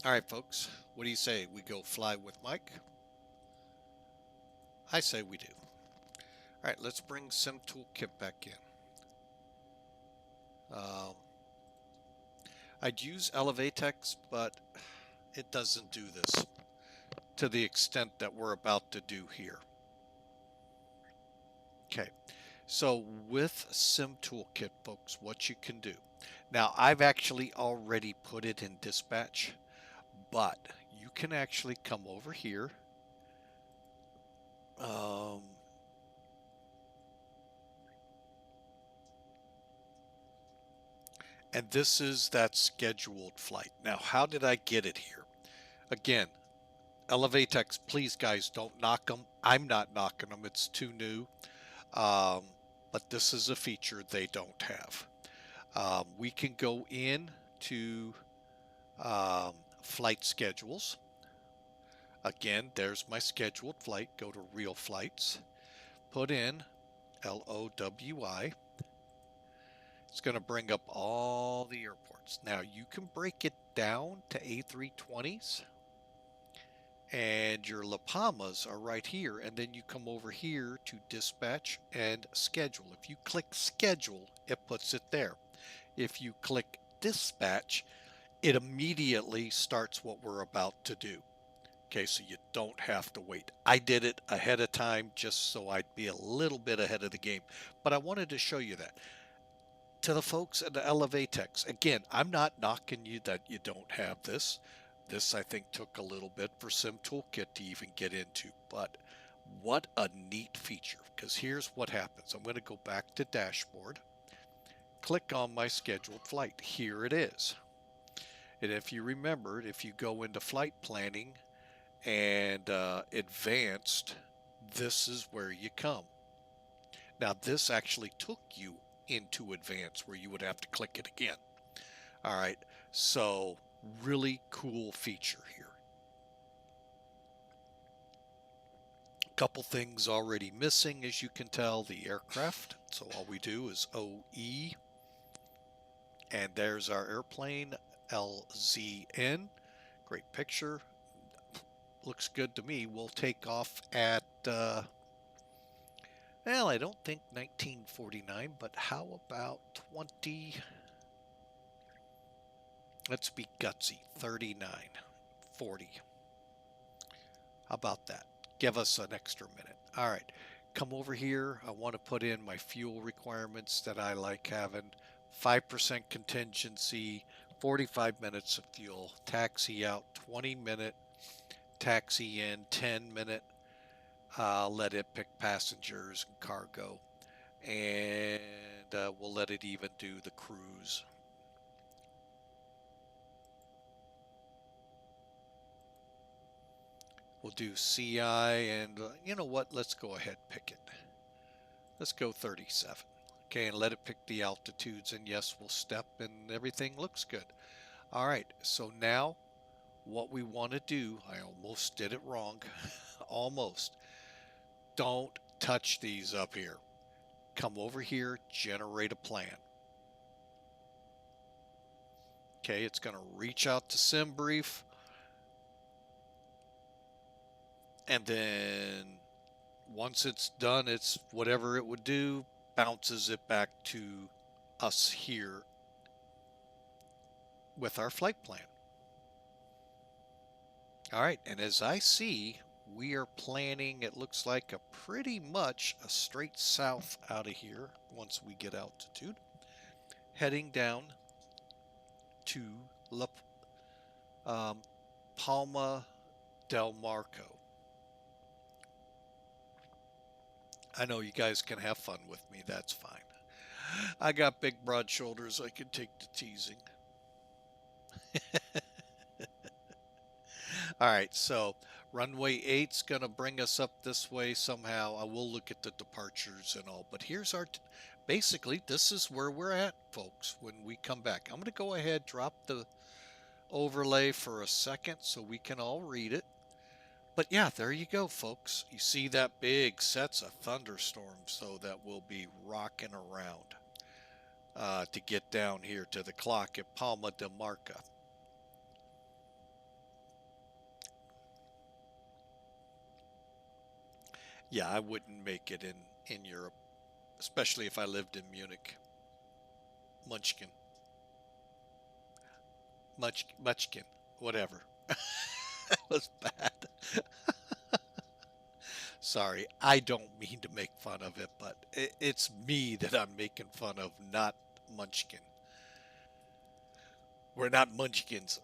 All right, folks, what do you say? We go fly with Mike? I say we do. All right, let's bring Sim Toolkit back in. I'd use Elevatex, but it doesn't do this to the extent that we're about to do here. Okay, so with Sim Toolkit, folks, what you can do. Now, I've actually already put it in dispatch, but you can actually come over here. And this is that scheduled flight. Now, how did I get it here? Again, Elevatex, please guys, don't knock them. I'm not knocking them. It's too new. But this is a feature they don't have. We can go in to flight schedules. Again, there's my scheduled flight. Go to real flights. Put in LOWI. It's going to bring up all the airports. Now, you can break it down to A320s. And your La Palmas are right here. And then you come over here to dispatch and schedule. If you click schedule, it puts it there. If you click dispatch, it immediately starts what we're about to do. Okay, so you don't have to wait. I did it ahead of time just so I'd be a little bit ahead of the game. But I wanted to show you that. To the folks at the Elevatex, again, I'm not knocking you that you don't have this. This, I think, took a little bit for Sim Toolkit to even get into. But what a neat feature, because here's what happens. I'm going to go back to dashboard. Click on my scheduled flight. Here it is. And if you remembered, if you go into flight planning and advanced, this is where you come. Now, this actually took you into advanced where you would have to click it again. All right, so really cool feature here. A couple things already missing, as you can tell, the aircraft. So all we do is OE, and there's our airplane, LZN. Great picture. Looks good to me. We'll take off at well, I don't think 1949, but how about 20? Let's be gutsy, 3940. How about that? Give us an extra minute. All right, come over here. I want to put in my fuel requirements that I like having. 5% contingency, 45 minutes of fuel, taxi out 20-minute, taxi in 10-minute. Let it pick passengers and cargo, and we'll let it even do the cruise. We'll do CI, and you know what? Let's go ahead and pick it. Let's go 37. Okay, and let it pick the altitudes, and yes, we'll step, and everything looks good. All right, so now what we want to do, I almost did it wrong, almost. Don't touch these up here. Come over here, generate a plan. Okay, it's going to reach out to SimBrief. And then once it's done, it's whatever it would do, bounces it back to us here with our flight plan. All right, and as I see, we are planning, it looks like, a pretty much a straight south out of here once we get altitude, heading down to Palma del Mallorca. I know you guys can have fun with me, that's fine. I got big broad shoulders, I can take the teasing. All right, so runway 8's going to bring us up this way somehow. I will look at the departures and all, but here's our, basically, this is where we're at, folks, when we come back. I'm going to go ahead, drop the overlay for a second so we can all read it. But yeah, there you go, folks. You see that big sets of thunderstorms, so that we'll be rocking around to get down here to the clock at Palma de Mallorca. Yeah, I wouldn't make it in Europe, especially if I lived in Munich. Munchkin. Munchkin. Whatever. That was bad. Sorry, I don't mean to make fun of it, but it's me that I'm making fun of, not Munchkin. We're not Munchkins.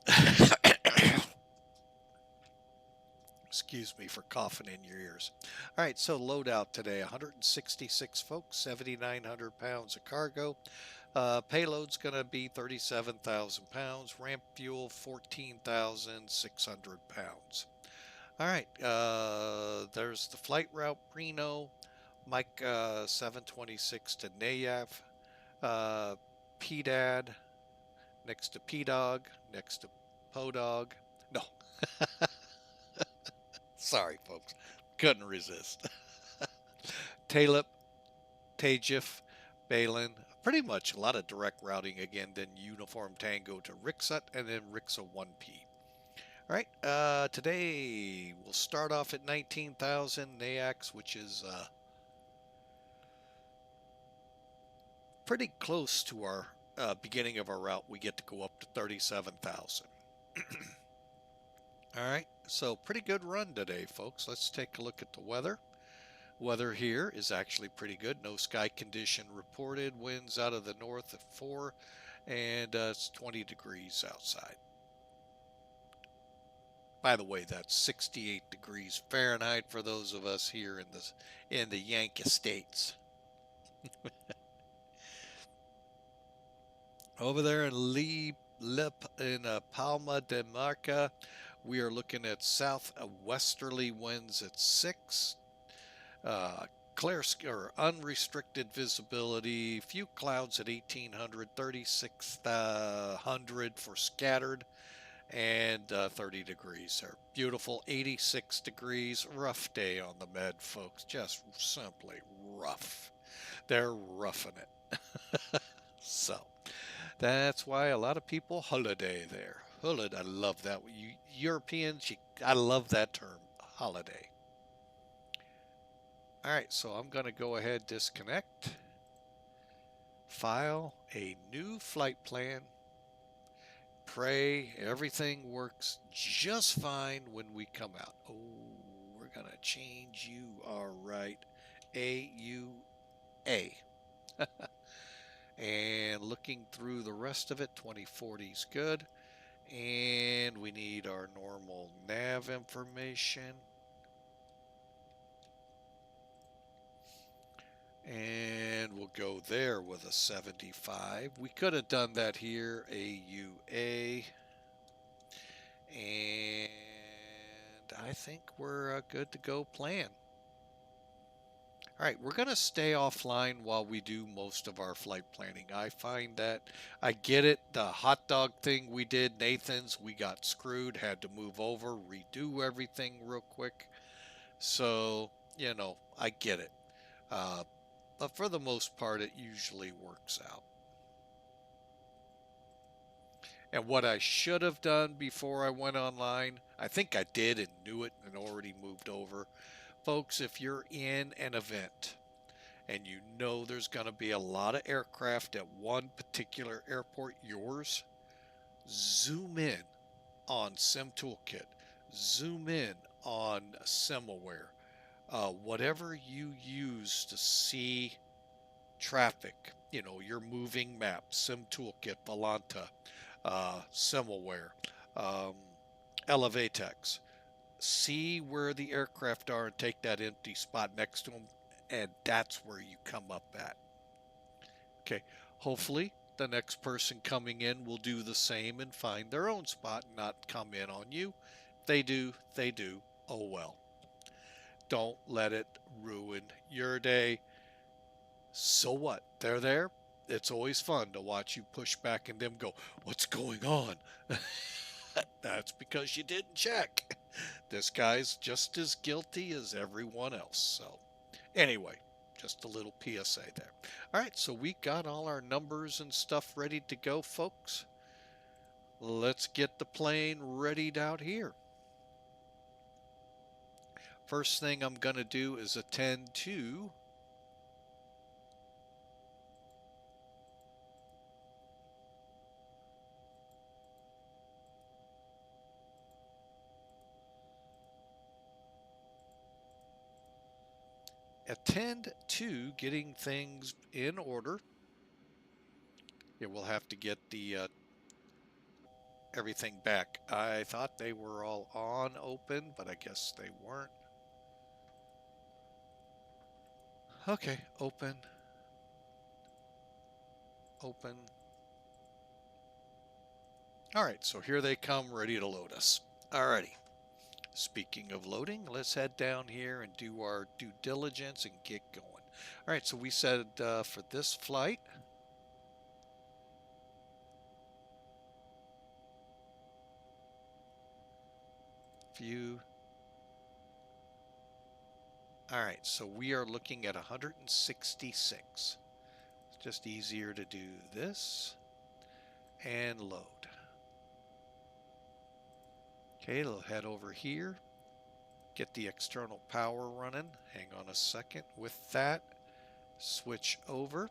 Excuse me for coughing in your ears. All right, so loadout today, 166 folks, 7,900 pounds of cargo. Payload's going to be 37,000 pounds. Ramp fuel, 14,600 pounds. All right, there's the flight route, BRENO, Mike 726 to NAXAV, PIDAD, next to PDOG, next to PODOG. No. Sorry, folks. Couldn't resist. TALEP, TAJEF, BALEN. Pretty much a lot of direct routing again, then Uniform Tango to RIXOT, and then RIXOT 1P. All right, today we'll start off at 19,000 NAX, which is pretty close to our beginning of our route. We get to go up to 37,000. All right, so pretty good run today, folks. Let's take a look at the weather. Weather here is actually pretty good. No sky condition reported. Winds out of the north at 4, and it's 20 degrees outside. By the way, that's 68 degrees Fahrenheit for those of us here in the Yankee States. Over there in Palma de Mallorca, we are looking at southwesterly winds at 6. Clear or unrestricted visibility. Few clouds at 1,800, 3,600 for scattered, and 30 degrees there. Beautiful 86 degrees. Rough day on the Med, folks. Just simply rough. They're roughing it. So that's why a lot of people holiday there. Holiday, I love that. You Europeans, I love that term, holiday. All right, so I'm going to go ahead, disconnect, file a new flight plan, pray everything works just fine when we come out. Oh, we're going to change you. All right, AUA. And looking through the rest of it, 2040 is good. And we need our normal nav information. And we'll go there with a 75. We could have done that here, AUA. And I think we're good to go plan. All right, we're going to stay offline while we do most of our flight planning. I find that I get it. The hot dog thing we did, Nathan's, we got screwed, had to move over, redo everything real quick. So, you know, I get it. But for the most part, it usually works out. And what I should have done before I went online, I think I did and knew it and already moved over. Folks, if you're in an event and you know there's going to be a lot of aircraft at one particular airport, yours, zoom in on Sim Toolkit, zoom in on SimAware, whatever you use to see traffic, you know, your moving map, Sim Toolkit, Volanta, SimAware, Elevatex. See where the aircraft are and take that empty spot next to them, and that's where you come up at. Okay, hopefully the next person coming in will do the same and find their own spot and not come in on you. They do, oh well. Don't let it ruin your day. So what? They're there. It's always fun to watch you push back and them go, what's going on? That's because you didn't check. This guy's just as guilty as everyone else. So anyway, just a little PSA there. All right, so we got all our numbers and stuff ready to go, folks. Let's get the plane readied out here. First thing I'm going to do is attend to getting things in order. Yeah, we'll have to get the everything back. I thought they were all on open, but I guess they weren't. Okay, open. Open. All right, so here they come, ready to load us. Alrighty. Speaking of loading, let's head down here and do our due diligence and get going. All right, so we said for this flight, view. All right, so we are looking at 166. It's just easier to do this and load. Okay, it'll head over here, get the external power running. Hang on a second. With that, switch over.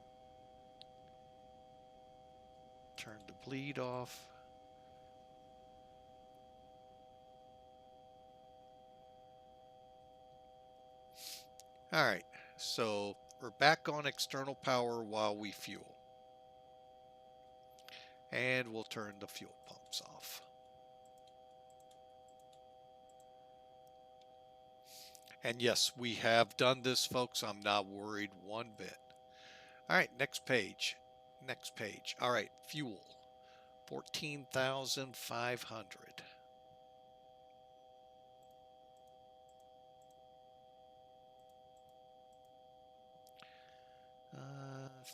Turn the bleed off. All right, so we're back on external power while we fuel. And we'll turn the fuel pumps off. And yes, we have done this, folks. I'm not worried one bit. All right, next page. Next page. All right, fuel. 14,500.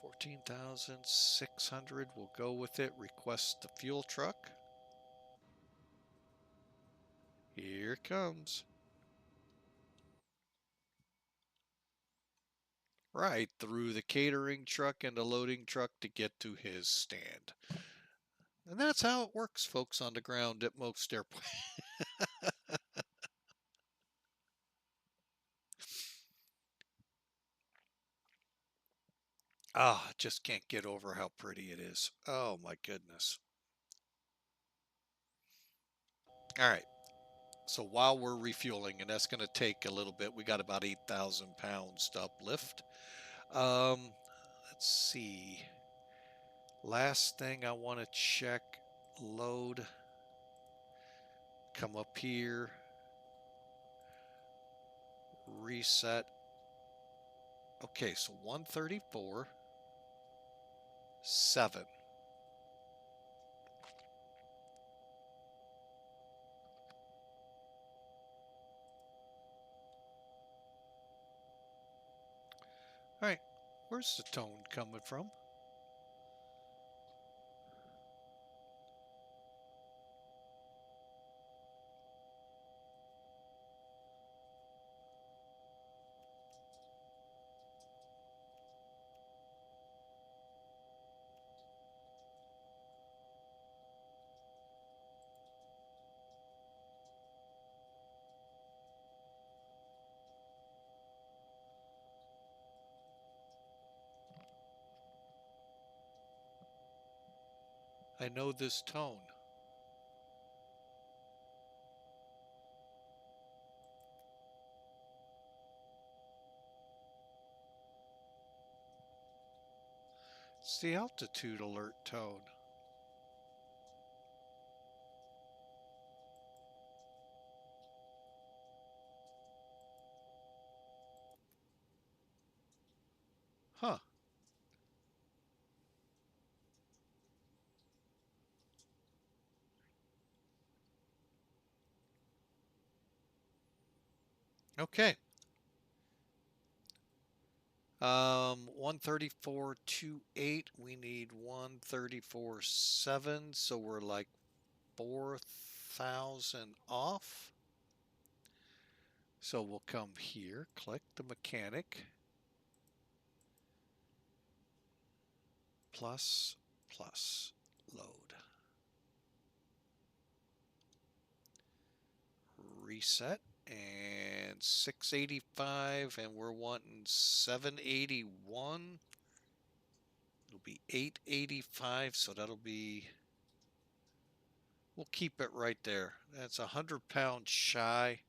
14,600. We'll go with it. Request the fuel truck. Here it comes. Right through the catering truck and the loading truck to get to his stand. And that's how it works, folks, on the ground at most airports. Ah, just can't get over how pretty it is. Oh my goodness. All right. So while we're refueling, and that's going to take a little bit, we got about 8,000 pounds to uplift. Let's see. Last thing I want to check, load. Come up here. Reset. Okay, so 134.7. All right, where's the tone coming from? I know this tone. It's the altitude alert tone. Huh. Okay. 134.28. We need 134.7. So we're like 4,000 off. So we'll come here, click the mechanic. Plus, load. Reset and 685, and we're wanting 781. It'll be 885, so that'll be, we'll keep it right there. That's 100 pounds shy.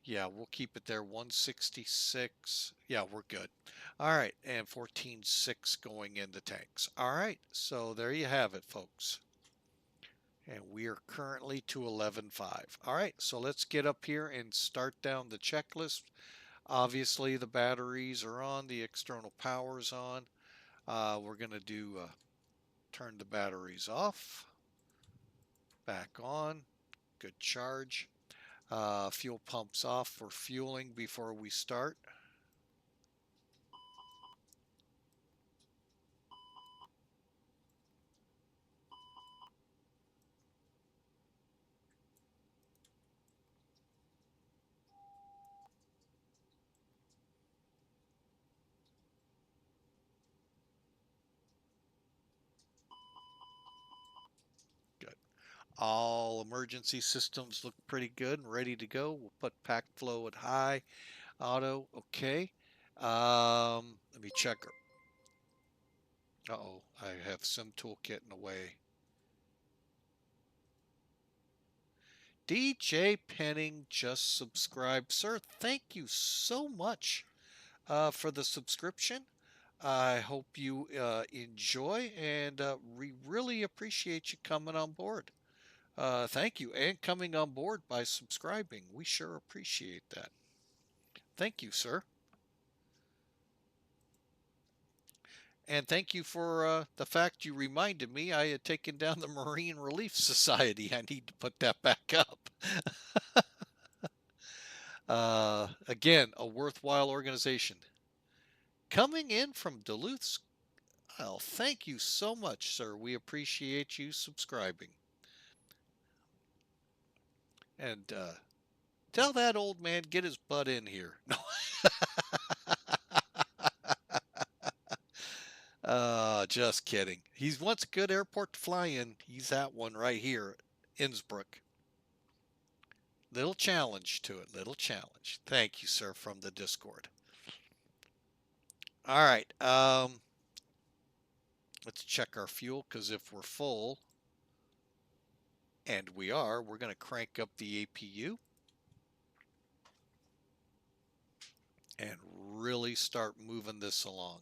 Yeah, we'll keep it there. 166. Yeah, we're good. All right, and 14.6 going in the tanks. All right, so there you have it, folks. And we are currently to 11.5. All right, so let's get up here and start down the checklist. Obviously, the batteries are on, the external power's on. We're going to do turn the batteries off, back on, good charge. Fuel pumps off for fueling before we start. Good. All emergency systems look pretty good and ready to go. We'll put pack flow at high, auto, okay. Let me check. Uh-oh, I have Sim Toolkit in the way. DJ Penning just subscribed. Sir, thank you so much for the subscription. I hope you enjoy, and we really appreciate you coming on board. Thank you, and coming on board by subscribing. We sure appreciate that. Thank you, sir. And thank you for the fact you reminded me I had taken down the Marine Relief Society. I need to put that back up. Again, a worthwhile organization. Coming in from Duluth, well, thank you so much, sir. We appreciate you subscribing. And tell that old man get his butt in here. No. Just kidding. He wants a good airport to fly in. He's at one right here, Innsbruck. Little challenge to it. Little challenge. Thank you, sir, from the Discord. All right. Let's check our fuel, because if we're full, and we are, we're going to crank up the APU and really start moving this along.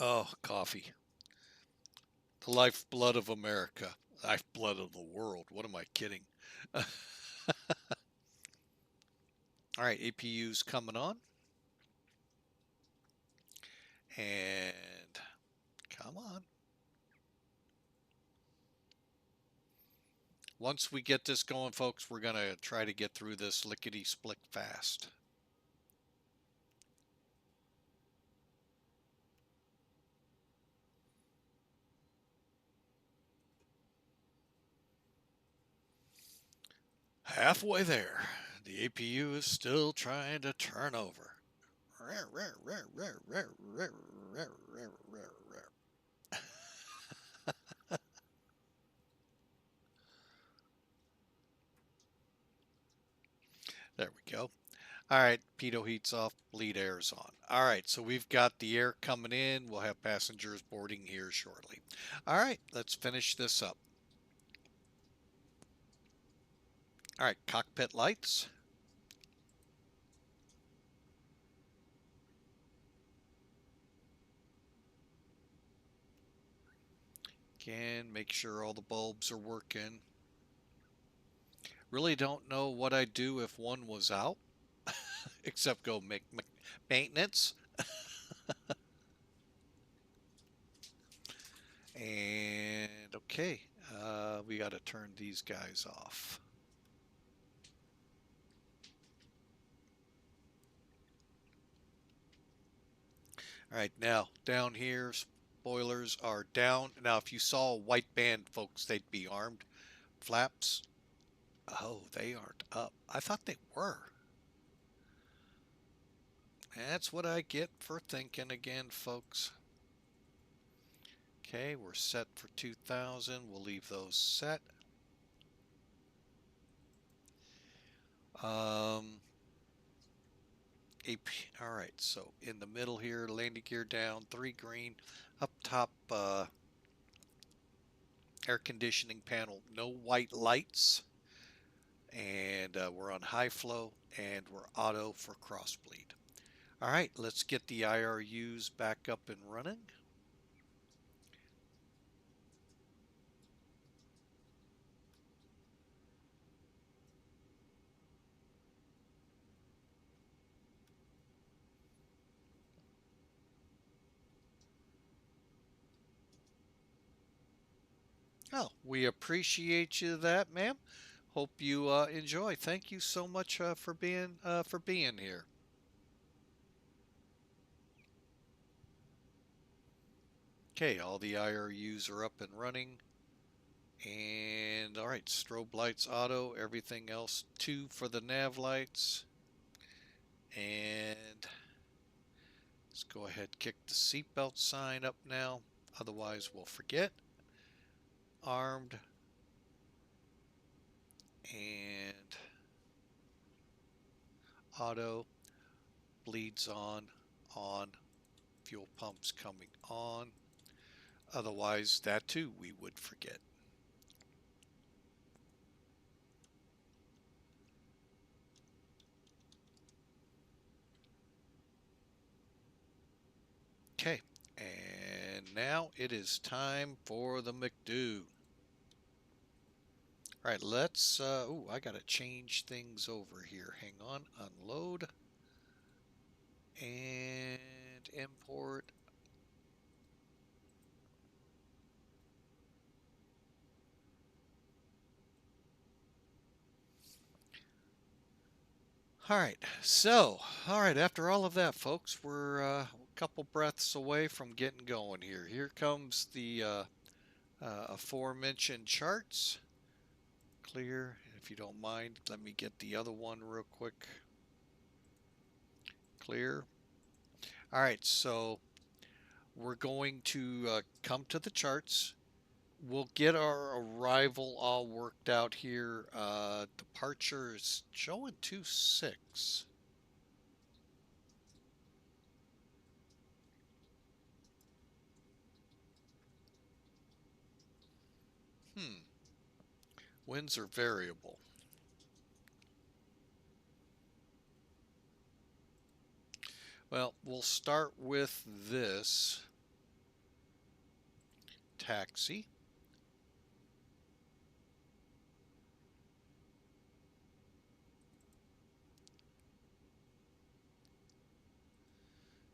Oh, coffee. The lifeblood of America. Lifeblood of the world. What am I kidding? All right, APU's coming on. And come on. Once we get this going, folks, we're going to try to get through this lickety-split fast. Halfway there. The APU is still trying to turn over. There we go. All right, pitot heat's off, bleed air's on. All right, so we've got the air coming in. We'll have passengers boarding here shortly. All right, let's finish this up. All right, cockpit lights. Again, make sure all the bulbs are working. Really don't know what I'd do if one was out, except go make maintenance. And okay, we got to turn these guys off. All right, now down here, Spoilers are down. Now, if you saw a white band, folks, they'd be armed. Flaps, oh, they aren't up. I thought they were. That's what I get for thinking again, folks. Okay, we're set for 2,000. We'll leave those set. All right, so in the middle here, landing gear down, 3 green. Up top, air conditioning panel, no white lights. And we're on high flow, and we're auto for crossbleed. All right, let's get the IRUs back up and running. Oh, we appreciate you that, ma'am. Hope you enjoy. Thank you so much for being here. Okay, all the IRUs are up and running. And all right, strobe lights auto, everything else 2 for the nav lights. And let's go ahead, kick the seatbelt sign up now. Otherwise, we'll forget. Armed. And auto, bleeds on, fuel pumps coming on. Otherwise, that too we would forget. Okay, and now it is time for the McDo. All right, let's, ooh, I gotta change things over here. Hang on, unload and import. All right, so, all right, after all of that, folks, we're a couple breaths away from getting going here. Here comes the aforementioned charts. Clear. If you don't mind, let me get the other one real quick. Clear. All right, so we're going to come to the charts. We'll get our arrival all worked out here. Departure is showing 2-6. Winds are variable. Well, we'll start with this taxi.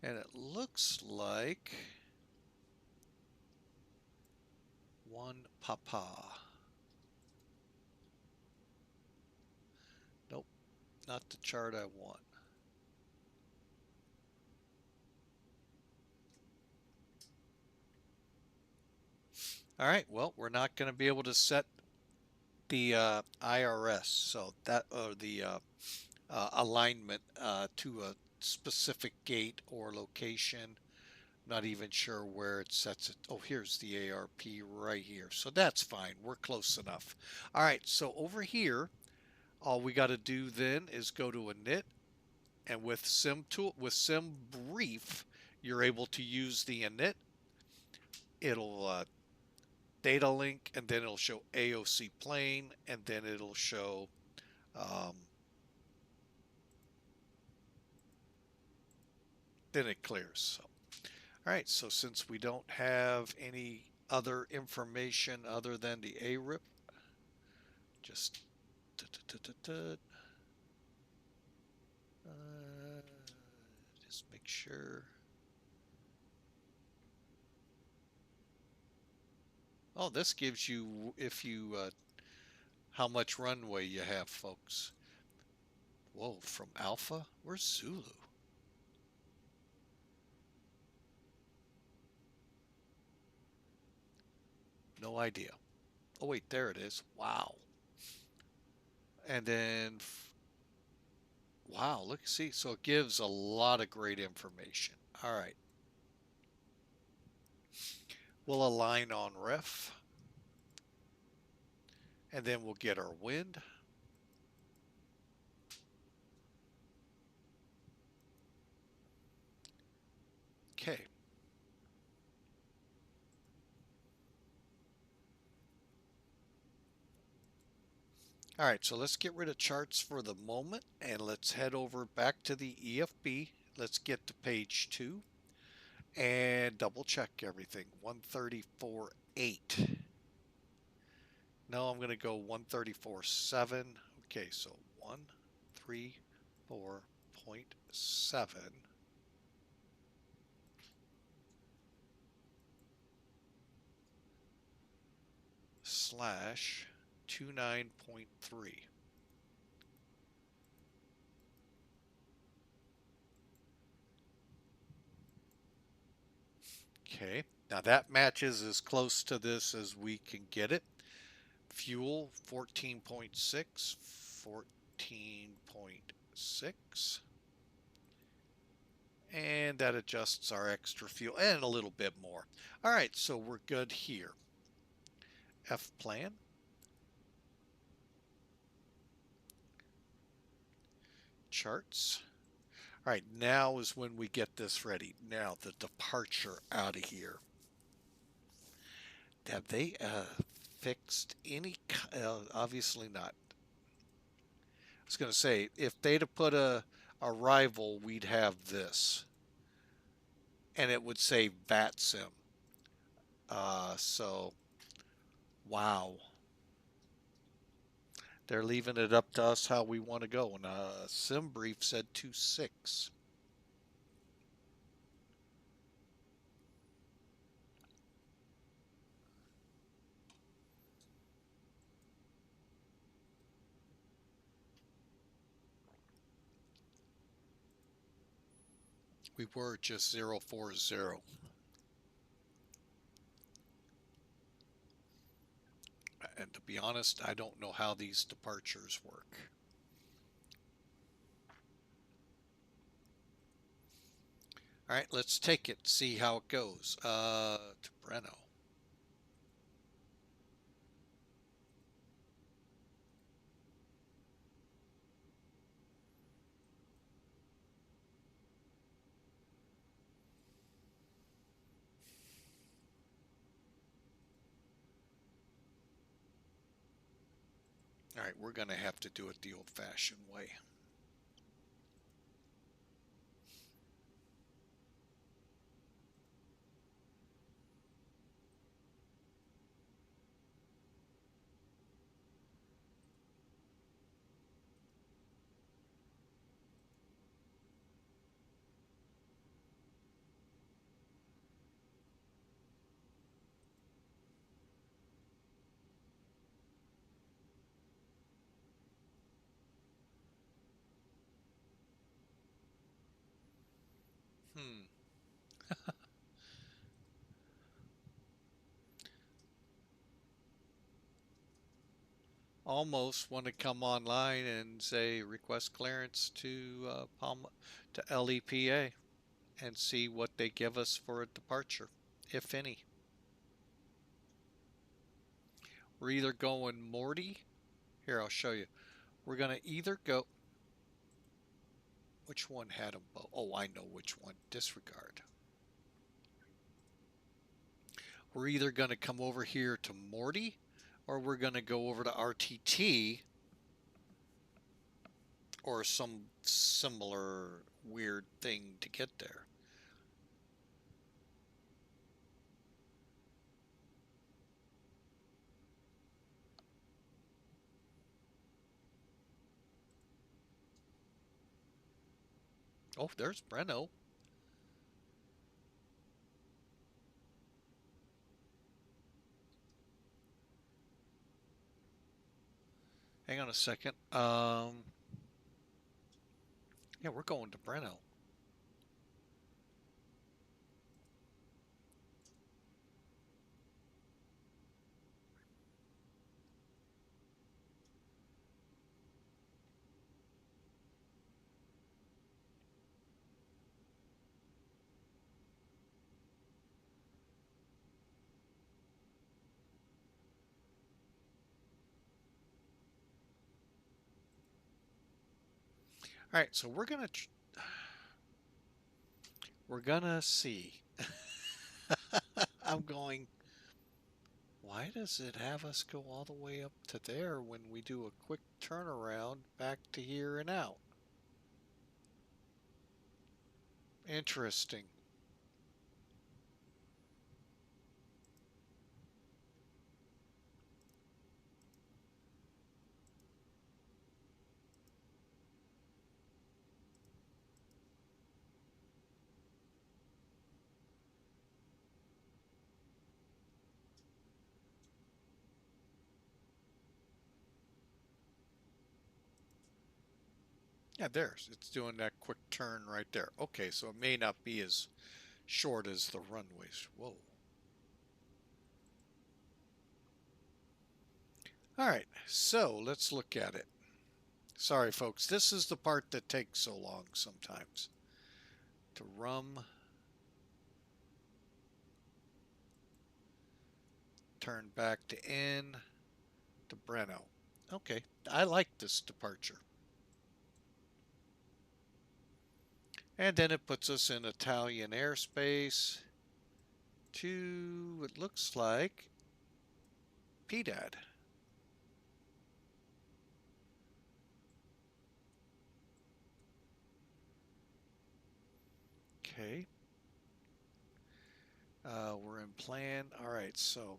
And it looks like one papa. Nope, not the chart I want. All right, well, we're not going to be able to set the IRS, so that or the alignment to a specific gate or location. Not even sure where it sets it. Oh, here's the ARP right here. So that's fine. We're close enough. All right, so over here, all we got to do then is go to init, and with sim brief, you're able to use the init. It'll data link, and then it'll show AOC plane, and then it'll show then it clears. So, all right, so since we don't have any other information other than the ARIP, just just make sure. Oh, this gives you, if you, how much runway you have, folks. Whoa, from Alpha? Where's Zulu? No idea. Oh wait, there it is. Wow. And then, wow, look, see, so it gives a lot of great information. All right. We'll align on ref. And then we'll get our wind. Okay. All right, so let's get rid of charts for the moment and let's head over back to the EFB. Let's get to page 2 and double check everything. 134.8. No, I'm going to go 134.7. Okay, so 134.7 slash 29.3. Okay, now that matches as close to this as we can get it. Fuel 14.6, 14.6. And that adjusts our extra fuel and a little bit more. All right, so we're good here. F plan. Charts. All right, now is when we get this ready. Now the departure out of here. Have they fixed any? Obviously not. I was going to say, if they'd have put a arrival, we'd have this. And it would say VATSIM. So, wow. They're leaving it up to us how we want to go. And sim brief said 2.6. We were just 040. And to be honest, I don't know how these departures work. All right, let's take it, see how it goes. To BRENO. All right, we're going to have to do it the old-fashioned way. Almost want to come online and say request clearance to Palma, to LEPA, and see what they give us for a departure, if any. We're either going Morty. Here, I'll show you. We're going to either go. Which one had them both? Oh, I know which one. Disregard. We're either going to come over here to Morty, or we're going to go over to RTT, or some similar weird thing to get there. Oh, there's BRENO. Hang on a second. Yeah, we're going to BRENO. All right, so we're gonna see. I'm going, why does it have us go all the way up to there when we do a quick turnaround back to here and out? Interesting. Yeah, it's doing that quick turn right there. Okay, so it may not be as short as the runways. Whoa. All right, so let's look at it. Sorry, folks, this is the part that takes so long sometimes. To turn back to N, to BRENO. Okay, I like this departure. And then it puts us in Italian airspace to, it looks like, PIDAD. Okay. We're in plan. All right, so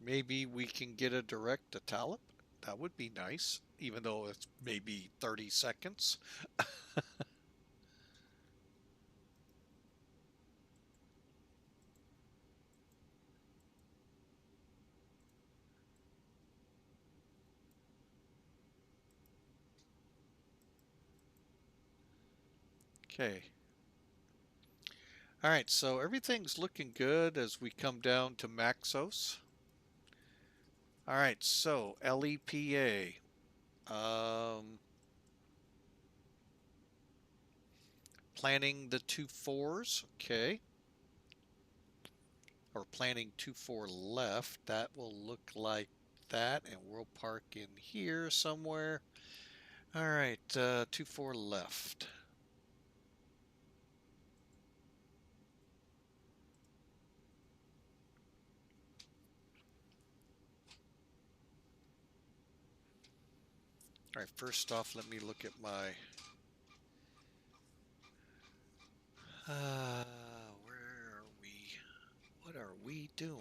maybe we can get a direct to TALEP. That would be nice, even though it's maybe 30 seconds. Okay. All right, so everything's looking good as we come down to Maxos. All right, so LEPA. Planning the 2-4s, okay. Or planning 2-4 left. That will look like that, and we'll park in here somewhere. All right, 2-4 left. All right, first off, let me look at my where are we? What are we doing?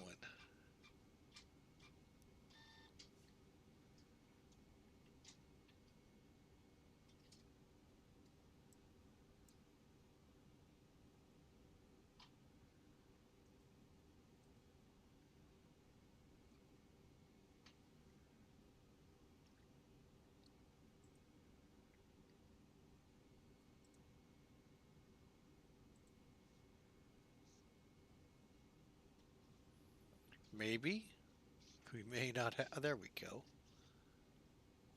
Maybe. We may not have. Oh, there we go.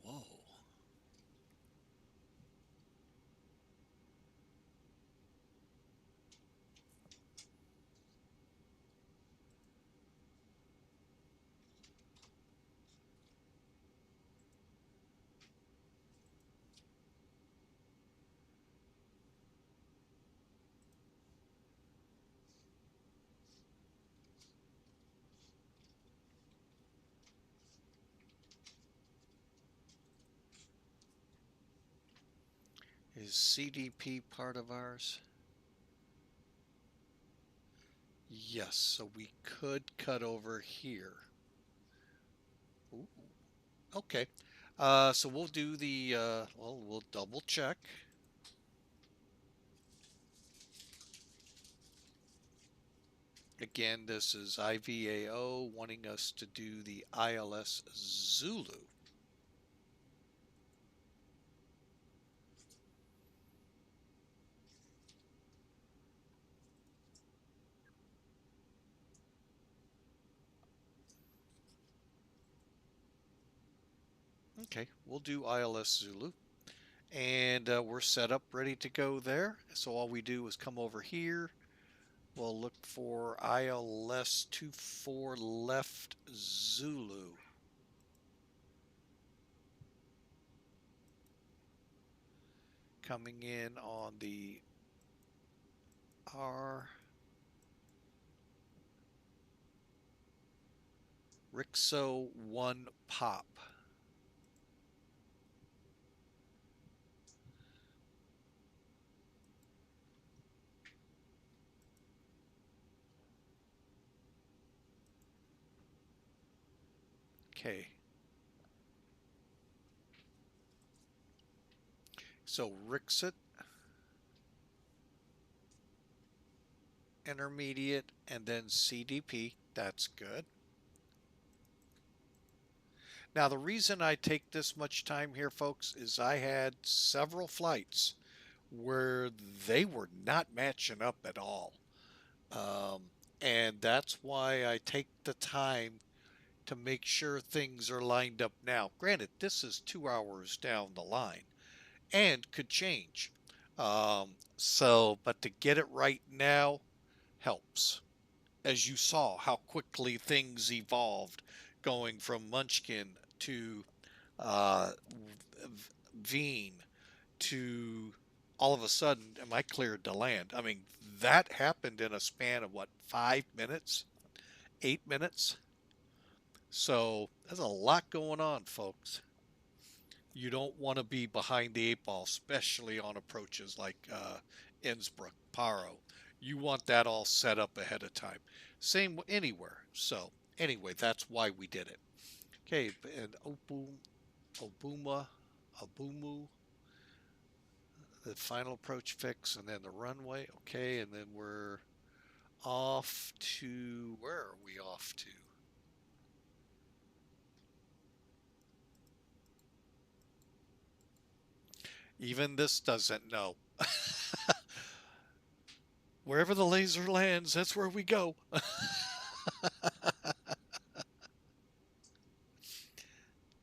Whoa. Is CDP part of ours? Yes, so we could cut over here. Ooh. Okay. So we'll do the, well, we'll double check. Again, this is IVAO wanting us to do the ILS Zulu. Okay, we'll do ILS Zulu. And we're set up, ready to go there. So all we do is come over here. We'll look for ILS 24 left Zulu. Coming in on the R. RIXOT 1 pop. Okay. So RIXOT, intermediate, and then CDP. That's good. Now the reason I take this much time here, folks, is I had several flights where they were not matching up at all. And that's why I take the time to make sure things are lined up now. Granted, this is 2 hours down the line and could change. But to get it right now helps. As you saw how quickly things evolved going from Munchkin to Veen to all of a sudden, am I cleared to land? I mean, that happened in a span of what, 5 minutes, 8 minutes? So there's a lot going on, folks. You don't want to be behind the 8 ball, especially on approaches like Innsbruck, Paro. You want that all set up ahead of time. Same anywhere. So anyway, that's why we did it. Okay, and Obumu, the final approach fix, and then the runway. Okay, and then we're off to, where are we off to? Even this doesn't know. Wherever the laser lands, that's where we go.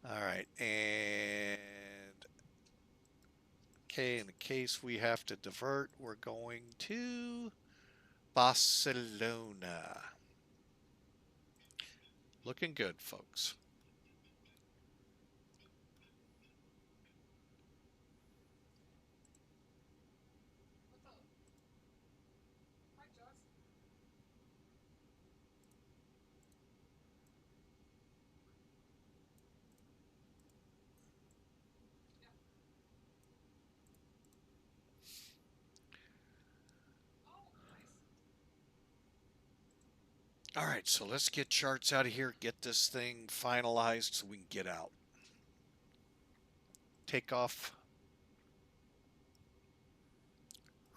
All right, and okay, in the case we have to divert, we're going to Barcelona. Looking good, folks. All right, so let's get charts out of here, get this thing finalized so we can get out. Takeoff.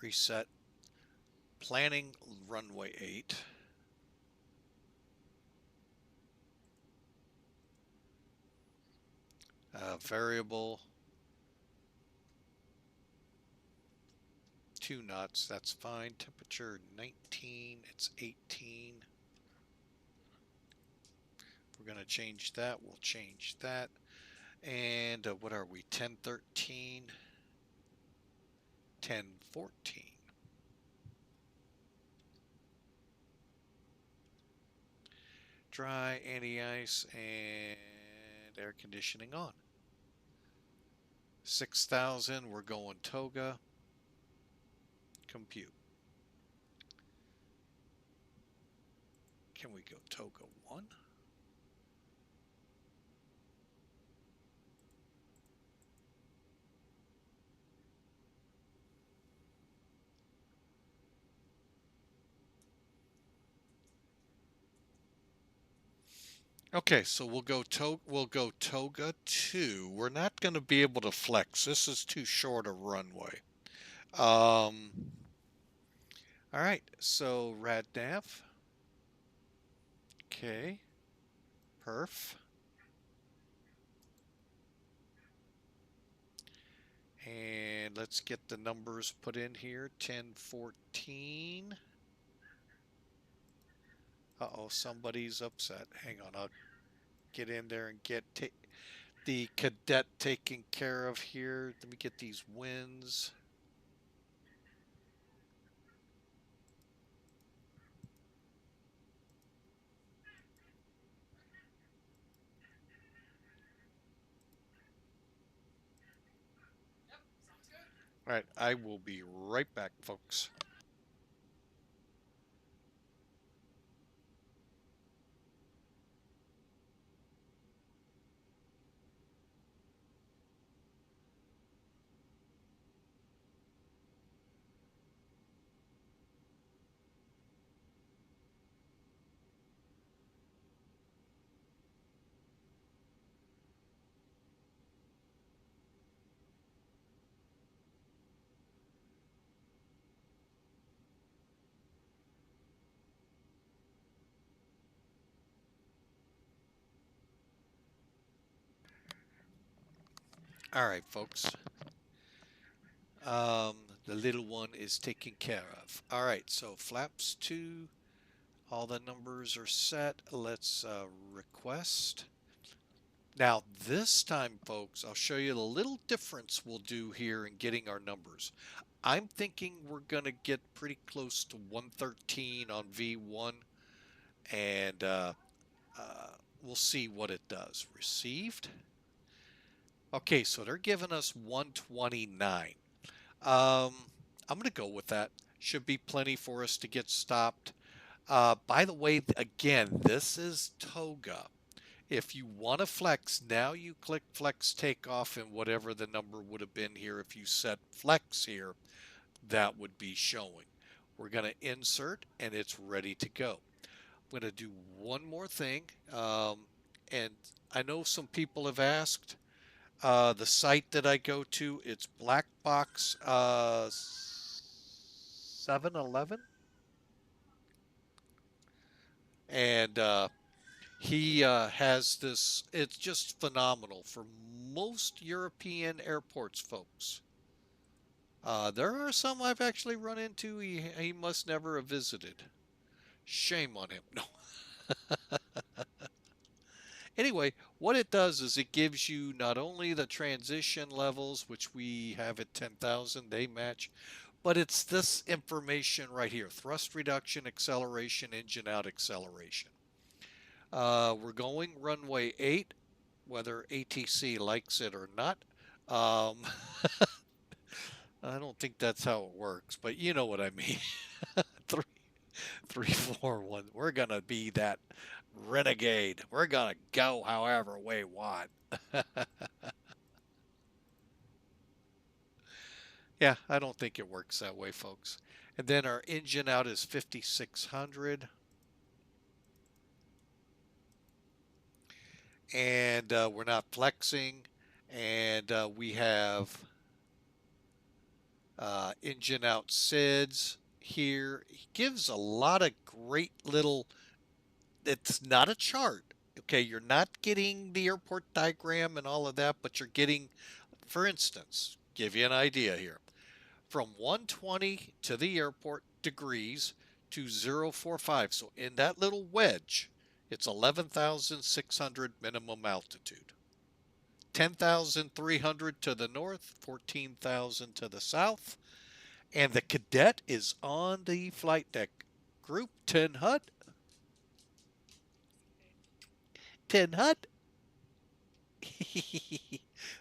Reset. Planning runway 8. Variable. 2 knots, that's fine. Temperature 19, it's 18. We're going to change that, we'll change that. And what are we, 1013, 1014. Dry, anti-ice, and air conditioning on. 6,000, we're going Toga. Compute. Can we go Toga 1? Okay, so we'll go Toga 2. We're not going to be able to flex. This is too short a runway. All right, so RadNav. Okay. Perf. And let's get the numbers put in here. 1014. Uh-oh, somebody's upset. Hang on, I'll get in there and get the cadet taken care of here. Let me get these winds. All right, I will be right back, folks. All right, folks. The little one is taken care of. All right, so flaps 2, all the numbers are set. Let's request. Now this time, folks, I'll show you the little difference we'll do here in getting our numbers. I'm thinking we're going to get pretty close to 113 on V1, and we'll see what it does. Received. Okay, so they're giving us 129. I'm going to go with that. Should be plenty for us to get stopped. By the way, again, this is toga. If you want to flex, now you click flex takeoff, and whatever the number would have been here, if you set flex here, that would be showing. We're going to insert, and it's ready to go. I'm going to do one more thing, and I know some people have asked. The site that I go to, it's Blackbox 711, and he has this. It's just phenomenal for most European airports, folks. There are some I've actually run into. He must never have visited. Shame on him. No. Anyway, what it does is it gives you not only the transition levels, which we have at 10,000, they match, but it's this information right here: thrust reduction, acceleration, engine out acceleration. We're going runway 8, whether ATC likes it or not. I don't think that's how it works, but you know what I mean. 3, 4, 1. We're going to be that renegade. We're going to go however we want. Yeah, I don't think it works that way, folks. And then our engine out is 5,600. And we're not flexing. And we have engine out SIDS here. He gives a lot of great little, it's not a chart. Okay, you're not getting the airport diagram and all of that, but you're getting, for instance, give you an idea here. From 120 to the airport degrees to 045. So in that little wedge, it's 11,600 minimum altitude. 10,300 to the north, 14,000 to the south. And the cadet is on the flight deck. Group 10 HUD. 10 HUD.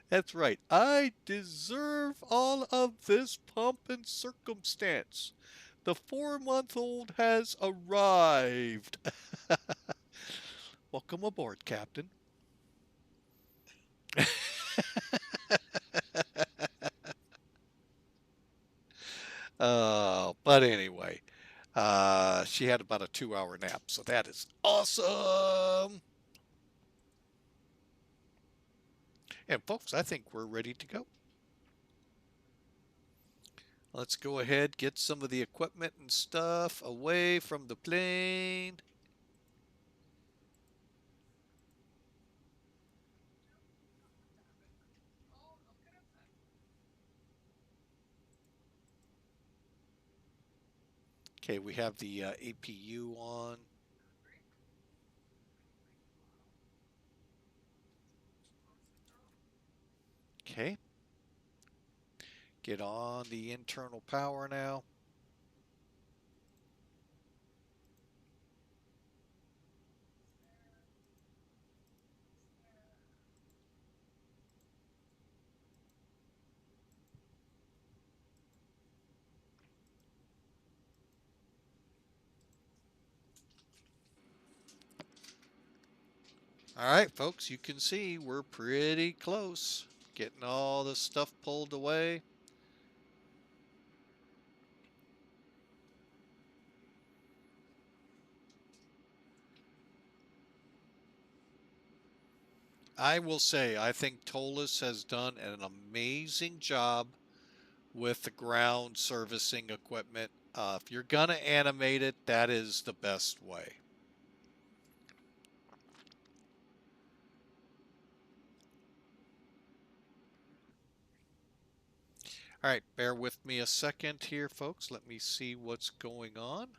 That's right. I deserve all of this pomp and circumstance. The 4-month-old has arrived. Welcome aboard, Captain. But anyway, she had about a 2-hour nap, so that is awesome. And folks, I think we're ready to go. Let's go ahead, get some of the equipment and stuff away from the plane. Okay, we have the APU on. Okay. Get on the internal power now. All right, folks, you can see we're pretty close. Getting all this stuff pulled away. I will say, I think Toliss has done an amazing job with the ground servicing equipment. If you're going to animate it, that is the best way. All right, bear with me a second here, folks. Let me see what's going on.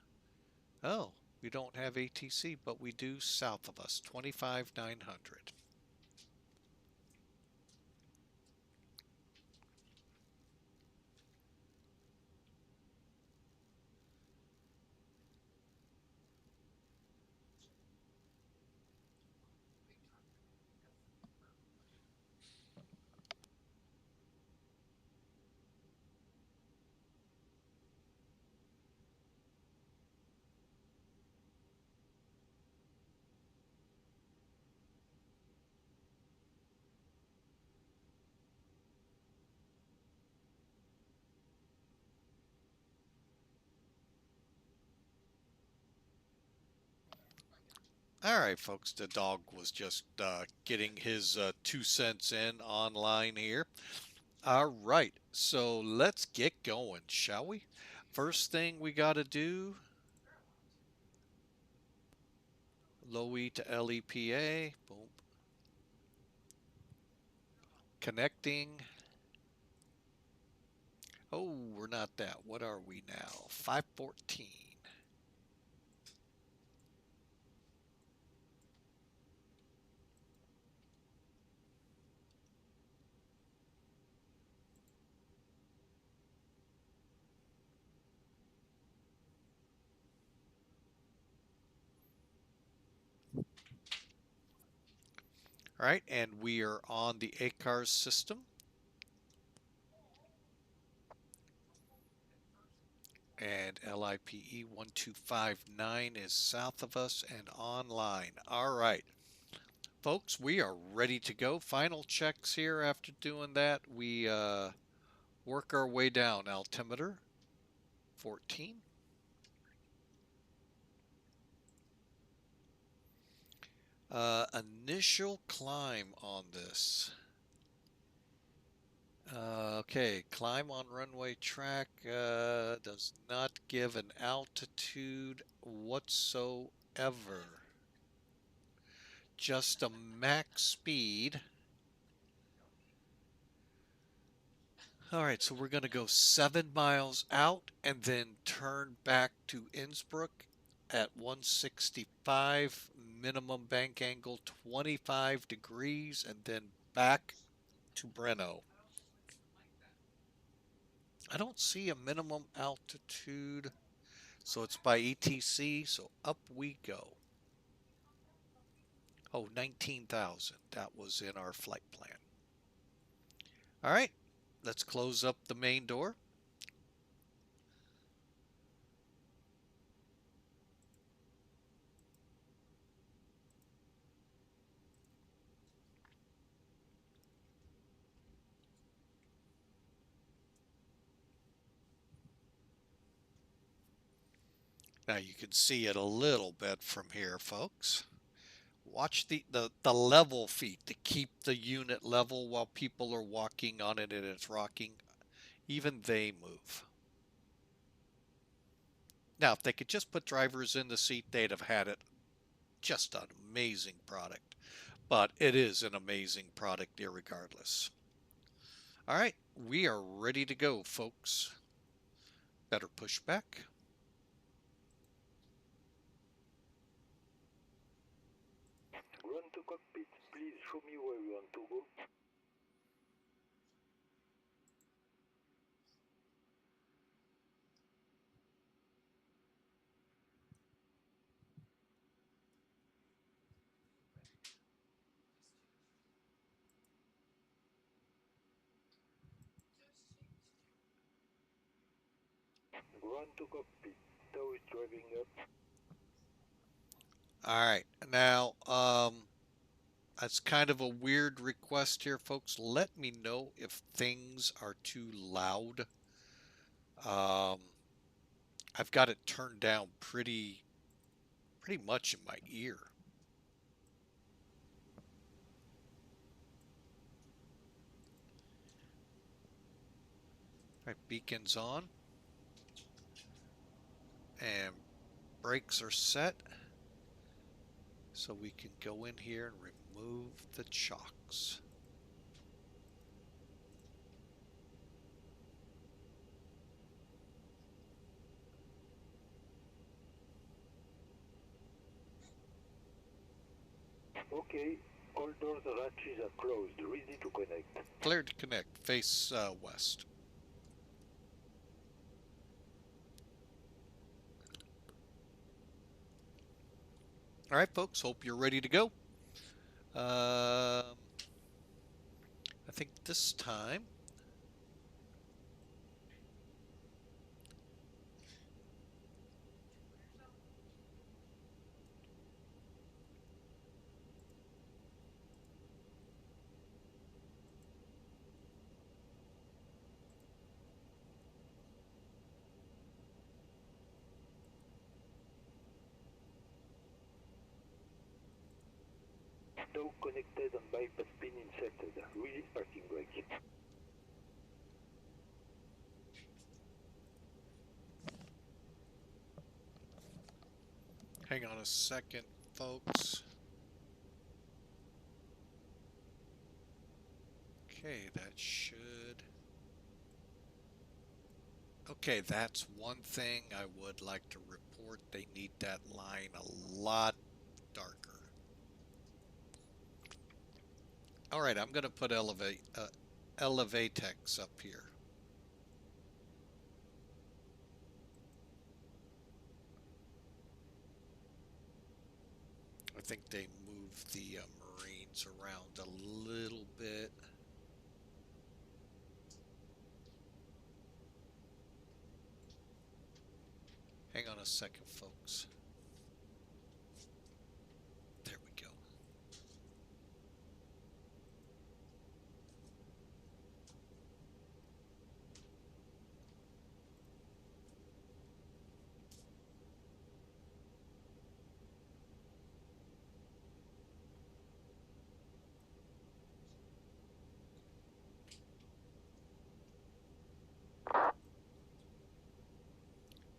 Oh, we don't have ATC, but we do south of us, 25,900. All right, folks, the dog was just getting his 2 cents in online here. All right, so let's get going, shall we? First thing we got to do, LOWI to LEPA, boom. Connecting. Oh, we're not that. What are we now? 514. All right, and we are on the ACARS system. And LIPE 1259 is south of us and online. All right, folks, we are ready to go. Final checks here after doing that. We work our way down. Altimeter 14. Initial climb on this. Okay, climb on runway track does not give an altitude whatsoever. Just a max speed. All right, so we're going to go 7 miles out and then turn back to Innsbruck at 165, minimum bank angle 25 degrees, and then back to BRENO. I don't see a minimum altitude, so it's by ETC, so up we go. Oh, 19,000. That was in our flight plan. All right, let's close up the main door. Now you can see it a little bit from here, folks. Watch the level feet to keep the unit level while people are walking on it and it's rocking. Even they move. Now, if they could just put drivers in the seat, they'd have had it. Just an amazing product. But it is an amazing product irregardless. All right, we are ready to go, folks. Better push back. Run to cockpit. Please show me where you want to go. Ground to cockpit. Tow is driving up. All right, now that's kind of a weird request here, folks. Let me know if things are too loud. I've got it turned down pretty much in my ear. All right, beacons on. And brakes are set. So we can go in here and remove the chocks. Okay, all doors and hatches are closed, ready to connect. Cleared to connect. Face west. All right, folks. Hope you're ready to go. I think this time Tow connected and bypass pin inserted. Release parking brake. hang on a second, folks. Okay, that should... Okay, that's one thing I would like to report. They need that line a lot darker. All right, I'm going to put Elevatex up here. I think they moved the Marines around a little bit. Hang on a second, folks. There we go.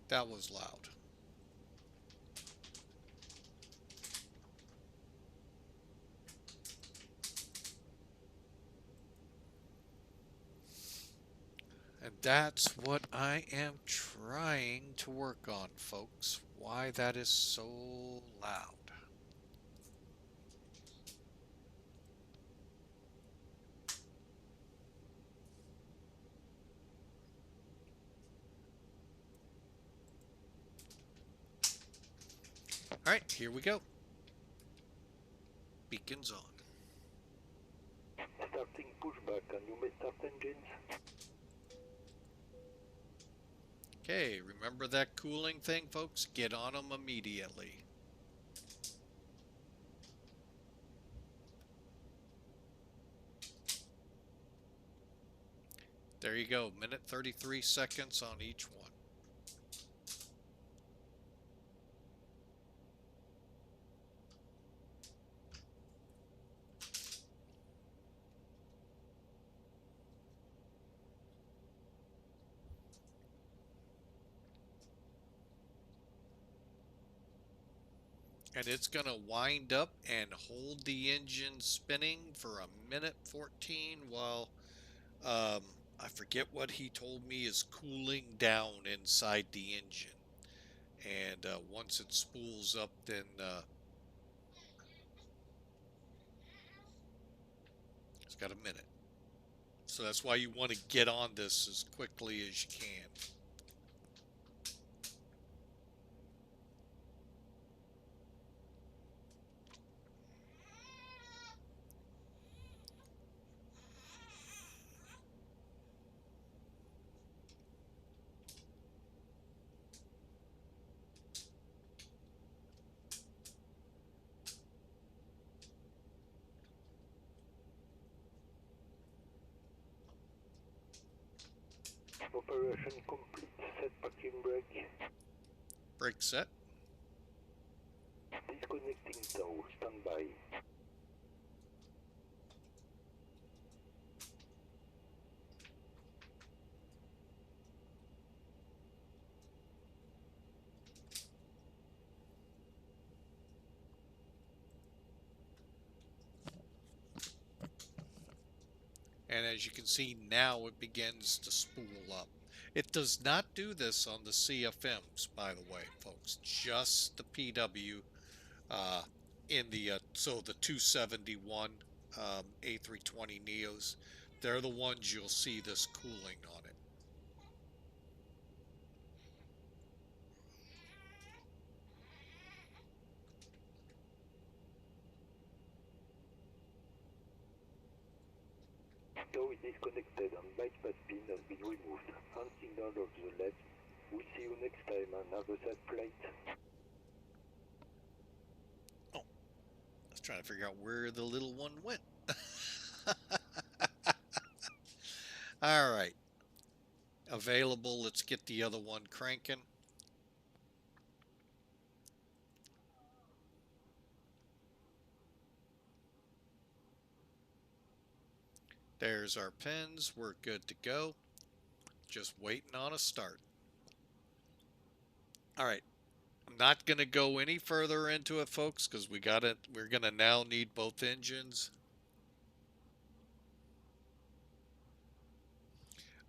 That was loud. And that's what I am trying to work on, folks. Why that is so loud. All right, here we go. Beacons on. Starting pushback, and you may start engines. Okay, remember that cooling thing, folks? Get on them immediately. There you go, minute 33 seconds on each one. And it's going to wind up and hold the engine spinning for a minute 14 while I forget what he told me is cooling down inside the engine. And once it spools up, then it's got a minute. So that's why you want to get on this as quickly as you can. Operation complete. Set parking brake. Brake set. Disconnecting tow. Standby. And as you can see, now it begins to spool up. It does not do this on the CFMs, by the way, folks. Just the PW in the so the 271 A320 NEOs. They're the ones you'll see this cooling on it. Tow is disconnected and bypass pin has been removed. Hand signal of the left. We'll see you next time and have a set flight. Oh, I was trying to figure out where the little one went. All right. Available. Let's get the other one cranking. There's our pins. We're good to go. Just waiting on a start. All right. I'm not going to go any further into it, folks, because we're going to now need both engines.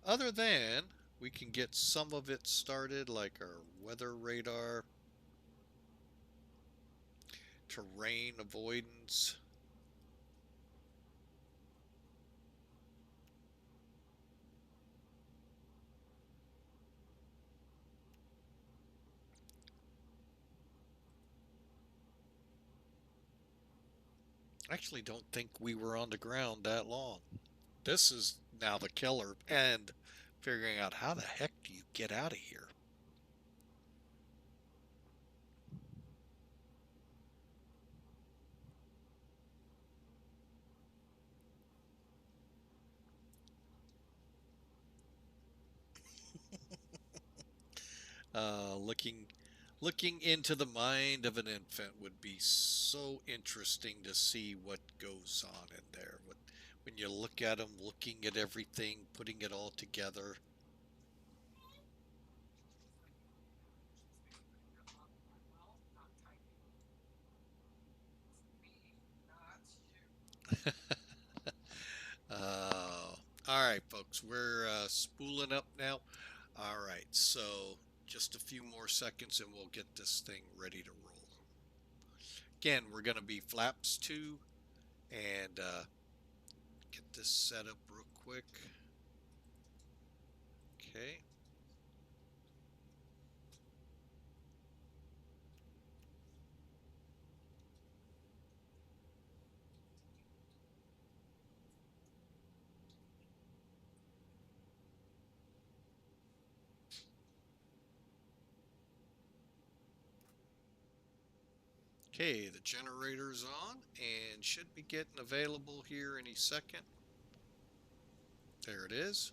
Other than we can get some of it started, like our weather radar, terrain avoidance. I actually don't think we were on the ground that long. This is now the killer, and figuring out how the heck do you get out of here. Looking into the mind of an infant would be so interesting to see what goes on in there. When you look at them, looking at everything, putting it all together. All right, folks, we're spooling up now. All right, so just a few more seconds and we'll get this thing ready to roll. Again, we're going to be flaps 2 and get this set up real quick. Okay. Okay, the generator's on and should be getting available here any second. There it is.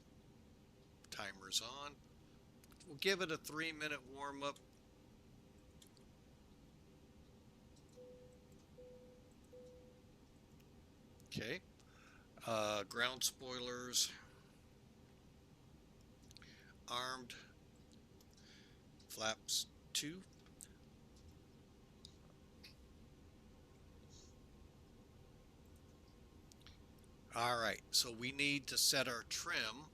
Timer's on. We'll give it a 3-minute warm-up. Okay. Ground spoilers armed. Flaps 2. All right, so we need to set our trim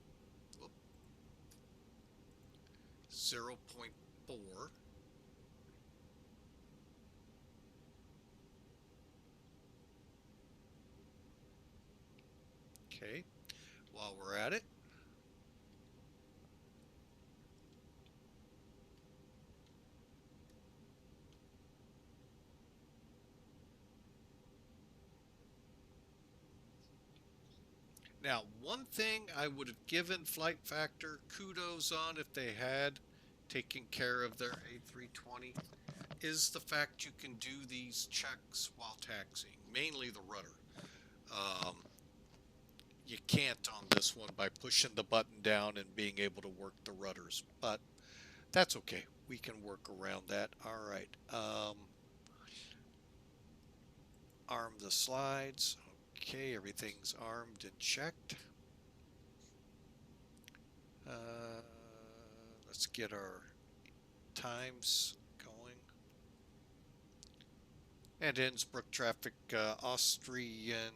0.4. Okay, while we're at it, now, one thing I would have given Flight Factor kudos on if they had taken care of their A320 is the fact you can do these checks while taxiing, mainly the rudder. you can't on this one by pushing the button down and being able to work the rudders, but that's okay. We can work around that. All right. Arm the slides. Okay, everything's armed and checked. Let's get our times going. And Innsbruck traffic, Austrian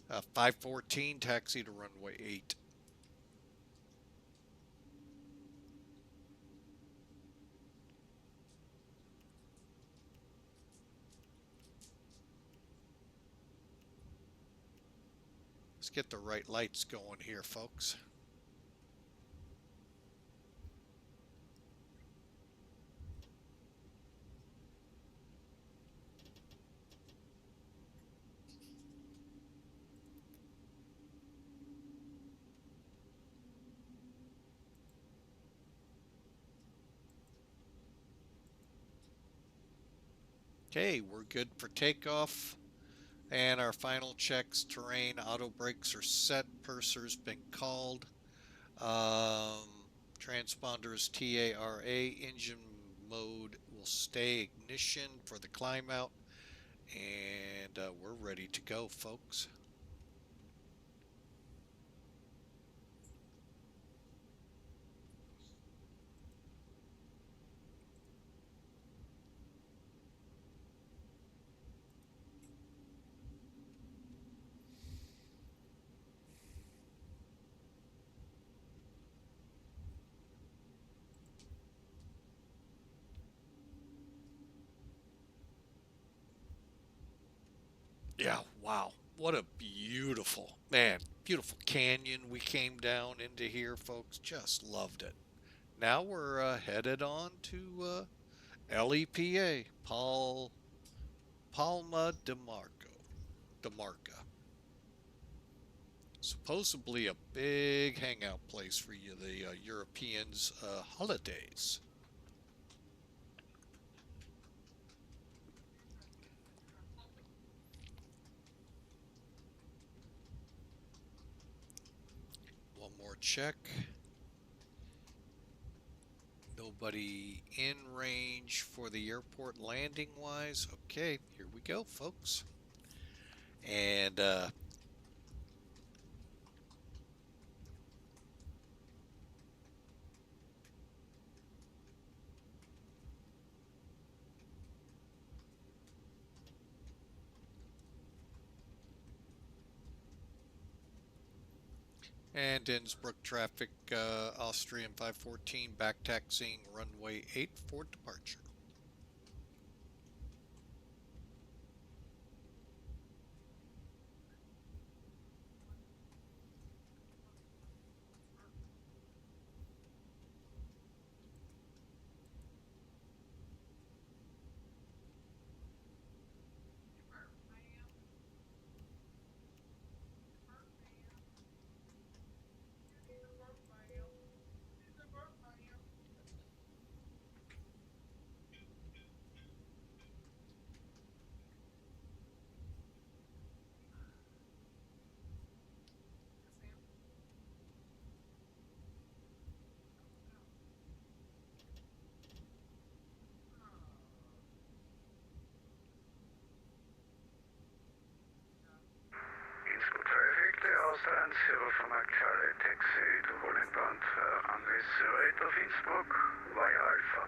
514, taxi to runway 8. Let's get the right lights going here, folks. Okay, we're good for takeoff. And our final checks, terrain, auto brakes are set, purser's been called. Transponders TARA, engine mode will stay ignition for the climb out. And we're ready to go, folks. Yeah, wow. What a beautiful, man, beautiful canyon we came down into here, folks. Just loved it. Now we're headed on to LEPA, Palma de Mallorca. Supposedly a big hangout place for you, the Europeans' holidays. One more check. Nobody in range for the airport landing wise. Okay, here we go, folks. And Innsbruck traffic, Austrian 514 back taxiing runway 8 for departure. Innsbruck traffic, the Austrian 05 Charlie taxi to rolling bound runway 08 of Innsbruck via Alpha.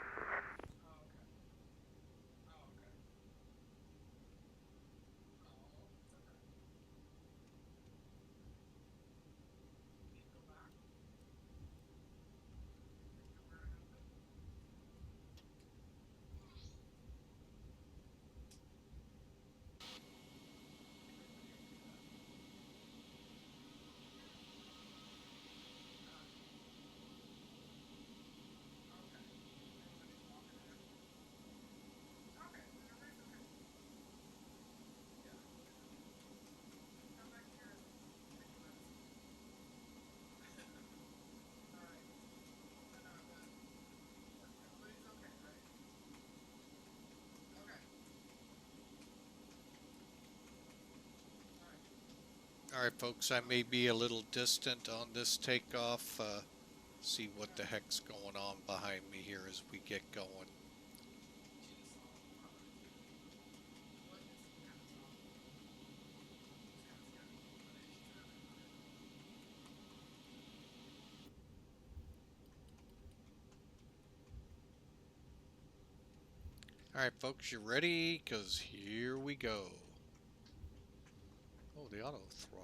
Alright folks, I may be a little distant on this takeoff. See what the heck's going on behind me here as we get going. Alright folks, you ready? Because here we go. Oh, the auto throttle.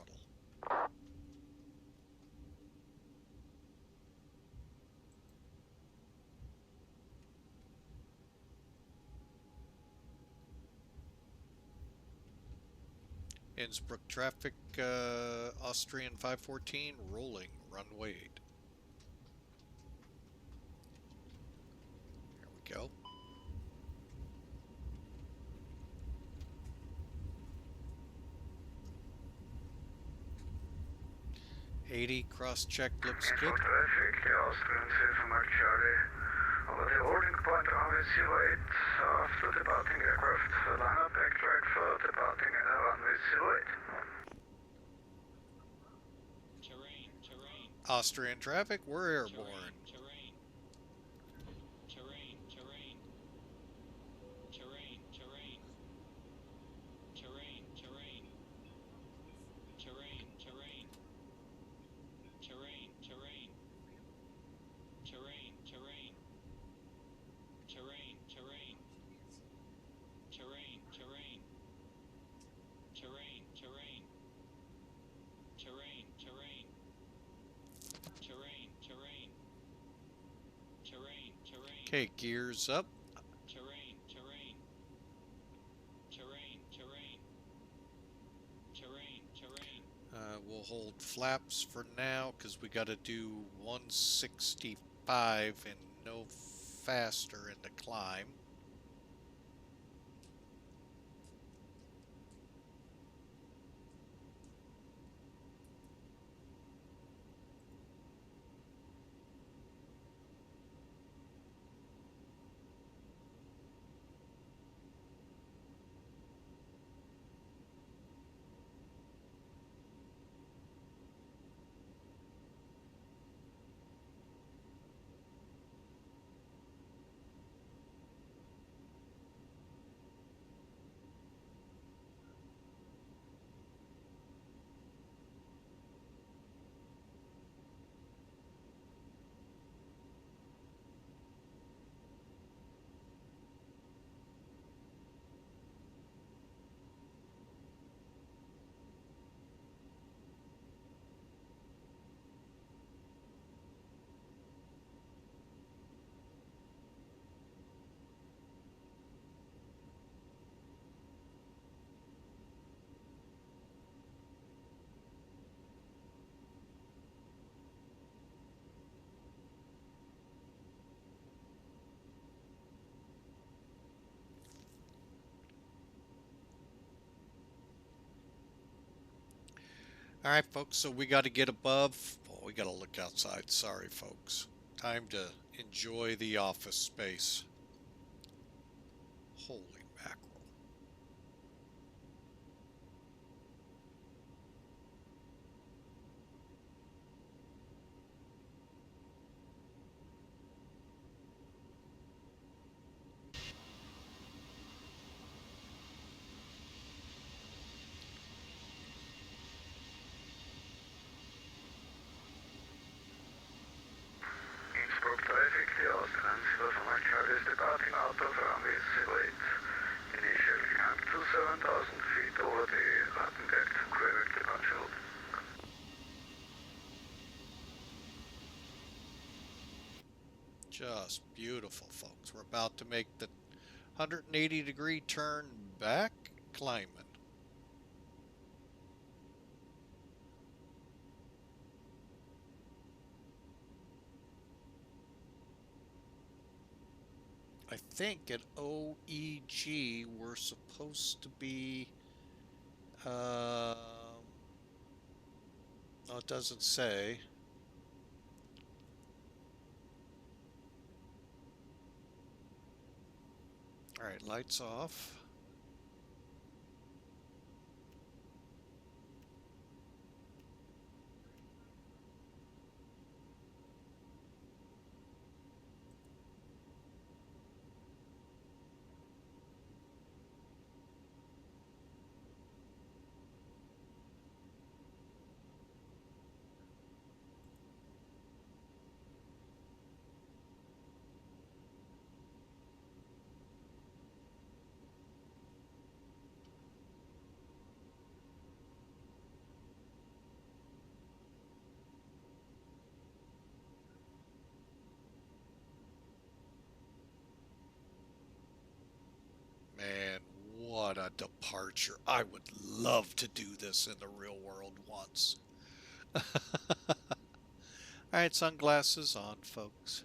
Innsbruck traffic, Austrian 514, rolling, runway 8. Here we go. '80 cross-check looks good. Traffic, the Austrian 7 Mark Charlie. Over the holding point runway 08, after departing aircraft, line up backtrack for departing runway 08. Terrain. Austrian traffic, we're airborne. Terrain. Okay, gears up. Terrain. We'll hold flaps for now because we got to do 165 and no faster in the climb. Alright folks, so we got to get above. Oh, we got to look outside. Sorry folks. Time to enjoy the office space. Holy mackerel. Innsbruck traffic, the Austrian 7 Mark Charlie is departing out of runway 08. Initial climb to 7,000 feet over the Rattenberg to Quebec departure route. Just beautiful, folks. We're about to make the 180-degree turn back climbing. I think at OEG we're supposed to be, oh, it doesn't say. All right, lights off. departure. I would love to do this in the real world once. Alright, sunglasses on, folks.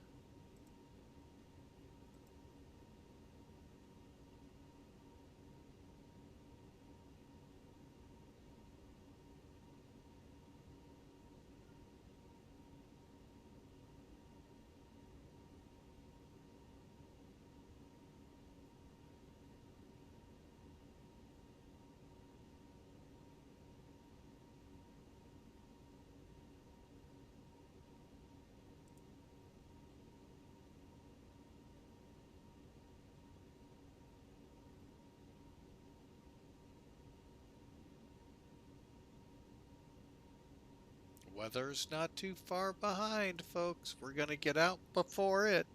Weather's not too far behind, folks. We're going to get out before it.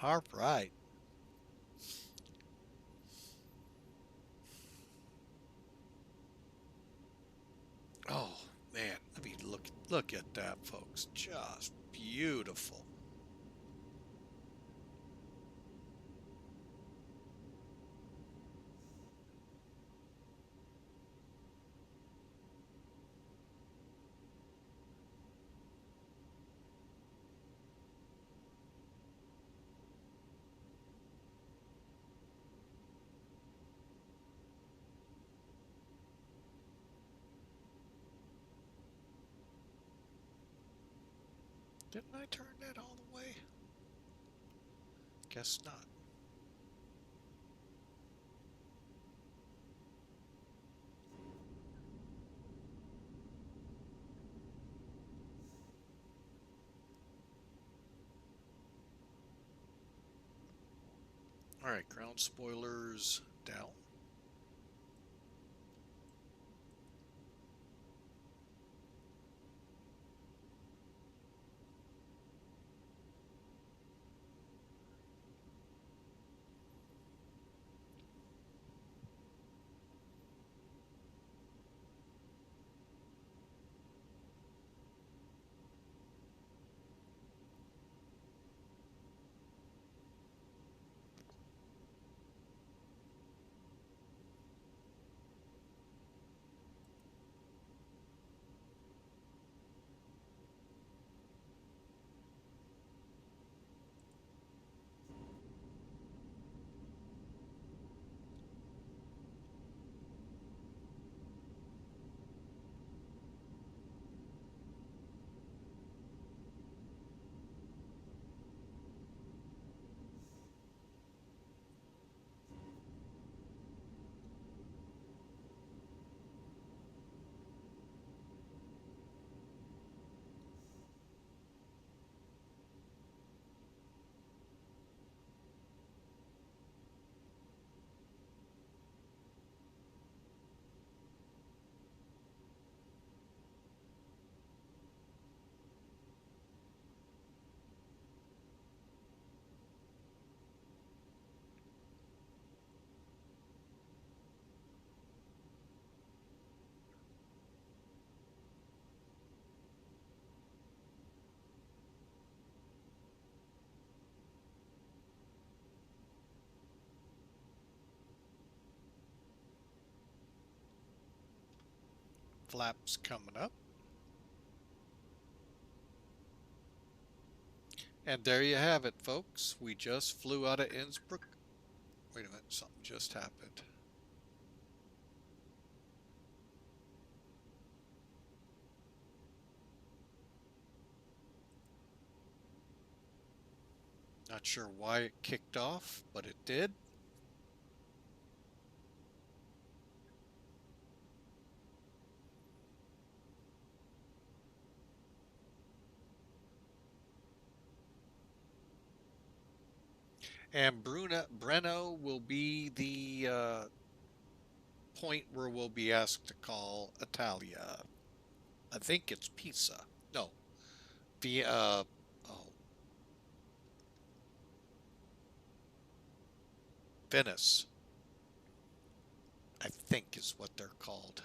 All right. Oh, man. I mean, look at that, folks. Just beautiful. Didn't I turn that all the way? Guess not. All right, ground spoilers down. Flaps coming up. And there you have it, folks. We just flew out of Innsbruck. Wait a minute, something just happened. Not sure why it kicked off, but it did. And BRENO will be the point where we'll be asked to call Italia. I think it's Pisa. No. Venice, I think is what they're called.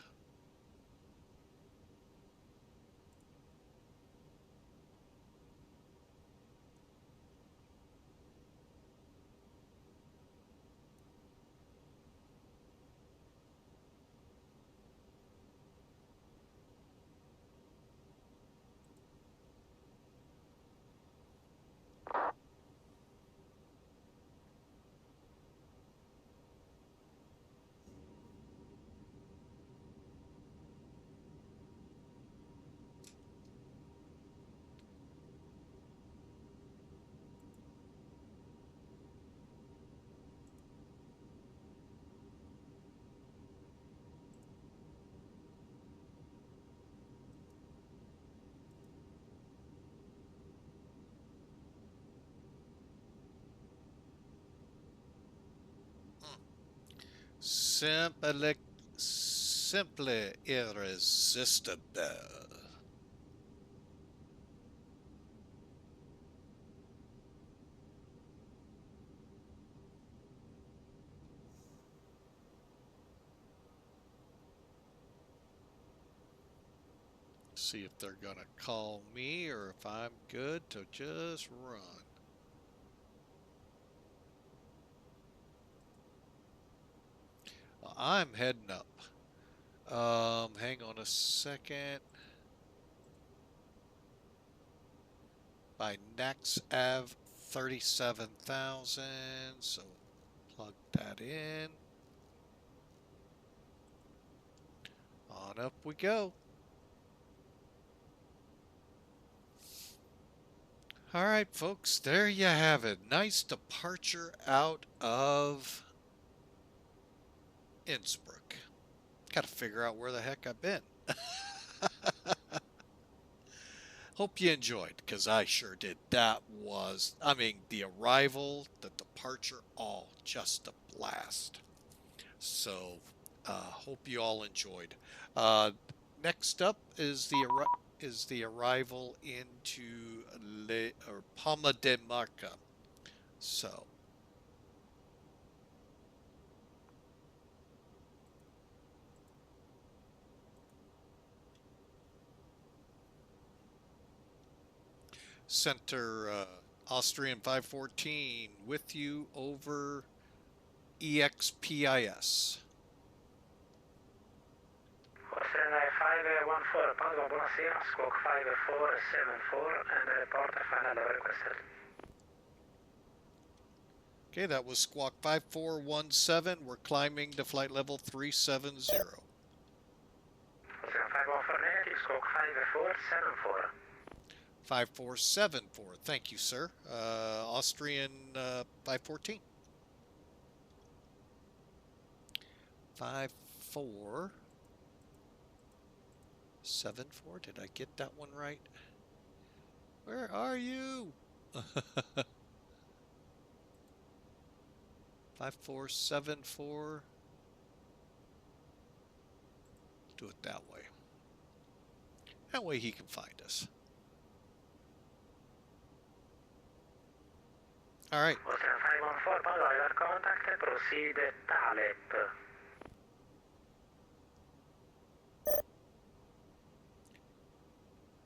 Simple irresistible. See if they're gonna call me or if I'm good to just run. I'm heading up. Hang on a second. By NAXAV 37,000, so plug that in. On up we go. All right, folks, there you have it. Nice departure out of Innsbruck. Got to figure out where the heck I've been. Hope you enjoyed, because I sure did. That was, I mean, the arrival, the departure, all just a blast. So, hope you all enjoyed. Next up is the arrival into Palma de Mallorca. So, Center Austrian 514 with you over EXPIS. Austrian 514, Palma, buonasera, squawk 5474 and report final level requested. Okay, that was squawk 5417. We're climbing to flight level 370. Austrian 514 negative, squawk 5474. 5474. Thank you, sir. Austrian 514. 5474. Did I get that one right? Where are you? 5474. Do it that way. That way he can find us. All right. Austrian 514, Palma, radar contact, proceed TALEP.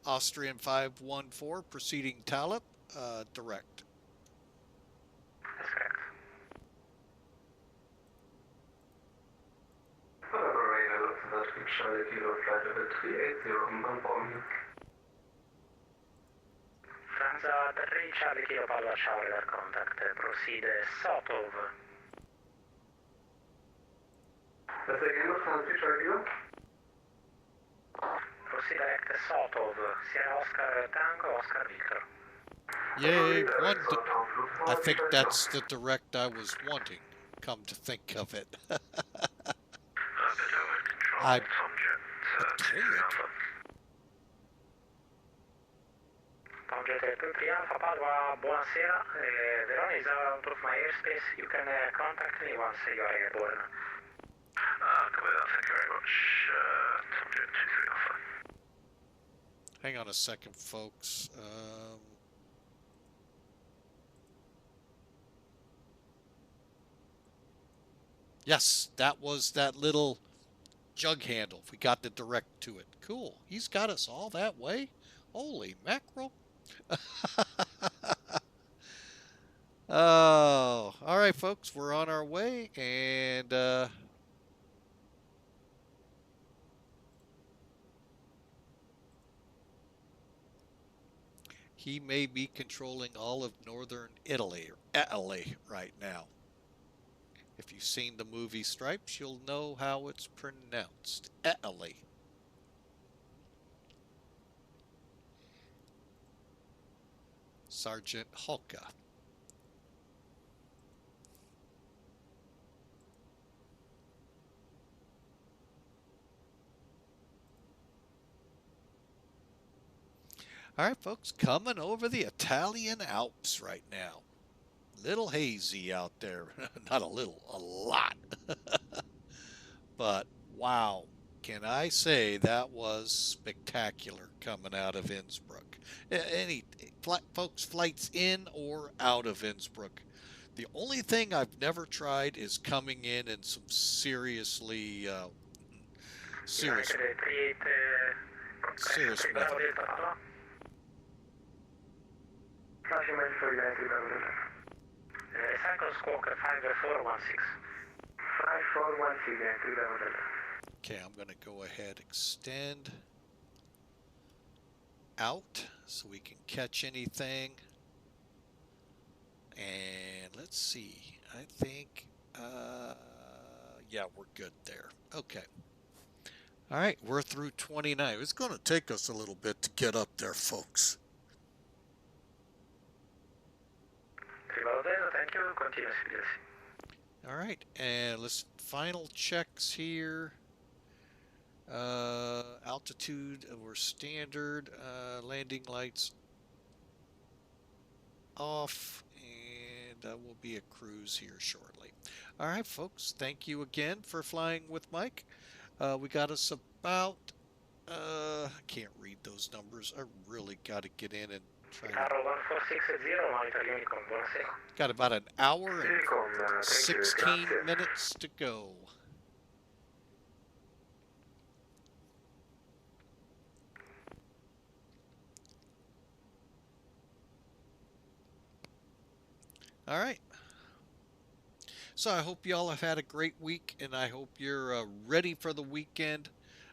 Austrian 514, proceeding TALEP, direct. That's correct. Charlie Kilo Flight Level 380 Palma. Franza 3 Charlie Kilo Palma, radar contact, proceed Sotov. That's again, Lufthansa 3 Charlie Kilo. Proceed direct Sotov, Sierra Oscar Tango, Oscar Victor. Yay, I think that's the direct I was wanting, come to think of it. I Tomjet 23 Alpha Padua, buonasera. Verona is out of my airspace. You can contact me once you are airborne. Copy that, thank you very much. Tomjet 23 Alpha. Hang on a second, folks. Yes, that was that little jug handle. We got the direct to it. Cool. He's got us all that way. Holy mackerel. Oh, all right, folks. We're on our way, and he may be controlling all of northern Italy right now. If you've seen the movie Stripes, you'll know how it's pronounced. Italy. Sergeant Holka. All right, folks, coming over the Italian Alps right now. Little hazy out there. Not a little, a lot. but wow, can I say that was spectacular coming out of Innsbruck. Any folks, flights in or out of Innsbruck. The only thing I've never tried is coming in some seriously serious weather. Okay, I'm going to go ahead, extend out so we can catch anything. And let's see, I think, yeah, we're good there. Okay. All right, we're through 29. It's going to take us a little bit to get up there, folks. Thank you. Continue. All right, and let's final checks here. Altitude, we're standard. Landing lights off, and we'll be at cruise here shortly. All right, folks, thank you again for flying with Mike. We got us about, I can't read those numbers. I really got to get in and try to. Got about an hour and 16 minutes to go. All right. So I hope y'all have had a great week, and I hope you're ready for the weekend.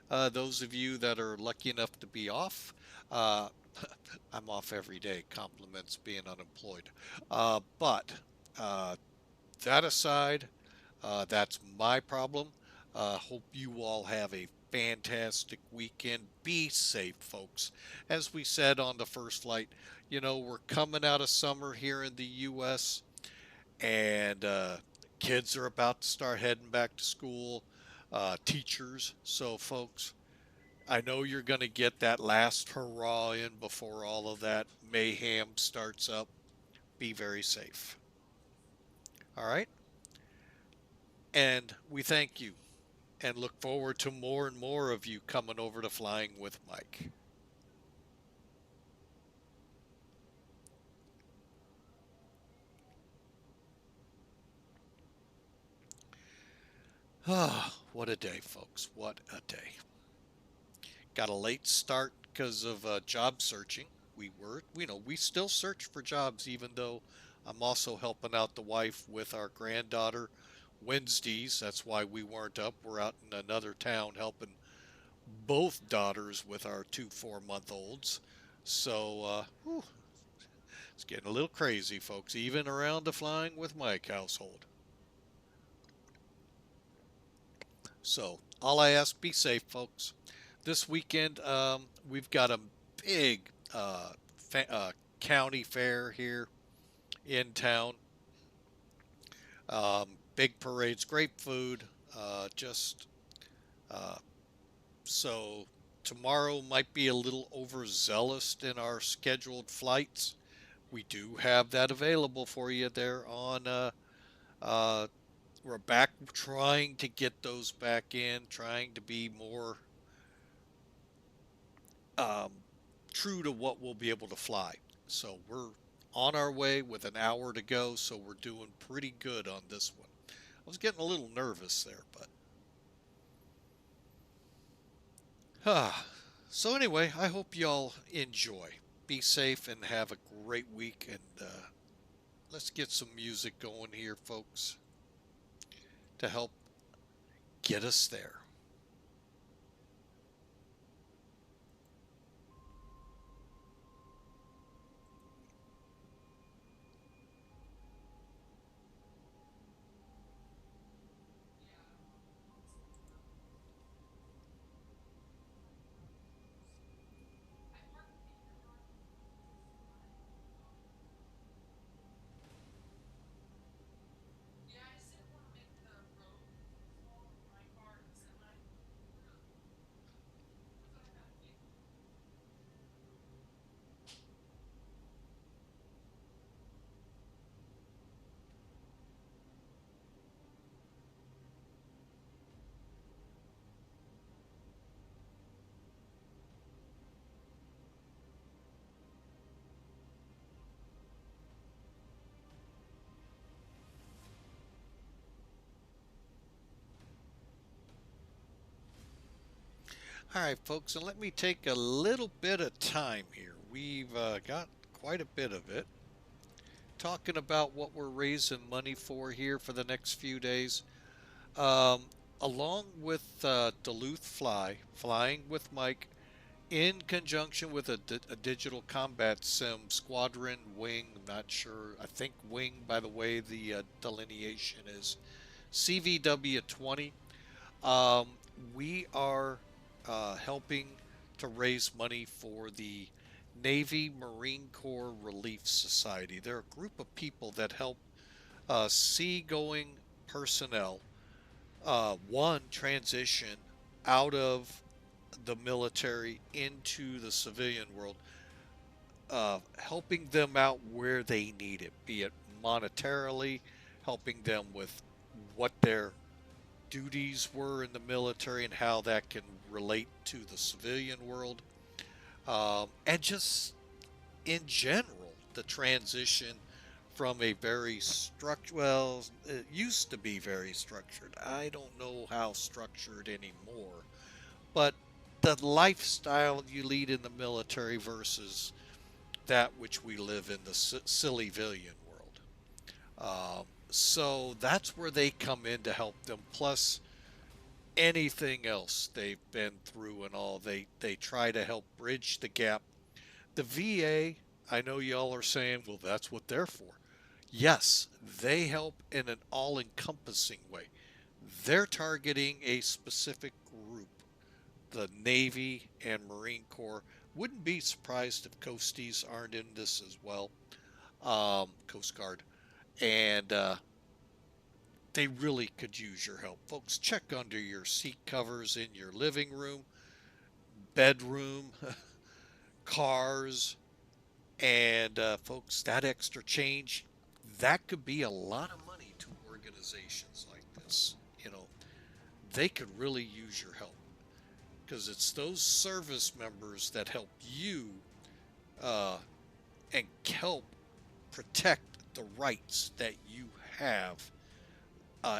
Those of you that are lucky enough to be off, I'm off every day, compliments being unemployed. But that aside, that's my problem. Hope you all have a fantastic weekend. Be safe, folks. As we said on the first flight, you know, we're coming out of summer here in the U.S., and kids are about to start heading back to school, teachers. So, folks, I know you're going to get that last hurrah in before all of that mayhem starts up. Be very safe. All right? And we thank you and look forward to more and more of you coming over to Flying with Mike. Ah, what a day, folks. What a day. Got a late start because of job searching. We still search for jobs, even though I'm also helping out the wife with our granddaughter Wednesdays. That's why we weren't up. We're out in another town helping both daughters with our 2 4-month-olds. So, it's getting a little crazy, folks, even around the Flying with Mike household. So, all I ask, be safe, folks. This weekend, we've got a big county fair here in town. Big parades, great food. So tomorrow might be a little overzealous in our scheduled flights. We do have that available for you there on. We're back trying to get those back in, trying to be more true to what we'll be able to fly. So we're on our way with an hour to go, so we're doing pretty good on this one. I was getting a little nervous there, but so anyway, I hope y'all enjoy. Be safe and have a great week, and let's get some music going here, folks, to help get us there. All right, folks, and let me take a little bit of time here. We've got quite a bit of it. Talking about what we're raising money for here for the next few days. Along with Duluth Flying with Mike, in conjunction with a digital combat sim, Squadron Wing, I'm not sure, I think Wing, by the way, the delineation is CVW20. We are helping to raise money for the Navy Marine Corps Relief Society. They're a group of people that help seagoing personnel, one, transition out of the military into the civilian world, helping them out where they need it, be it monetarily, helping them with what their duties were in the military and how that can relate to the civilian world, and just in general, the transition from a very structured, well, it used to be very structured. I don't know how structured anymore, but the lifestyle you lead in the military versus that which we live in the civilian world. So that's where they come in to help them. Plus anything else they've been through and all, they try to help bridge the gap. The VA, I know y'all are saying, well, that's what they're for. Yes, they help in an all-encompassing way. They're targeting a specific group, the Navy and Marine Corps. Wouldn't be surprised if Coasties aren't in this as well, Coast Guard. And they really could use your help. Folks, check under your seat covers in your living room, bedroom, cars, and folks, that extra change, that could be a lot of money to organizations like this. You know, they could really use your help, because it's those service members that help you and help protect the rights that you have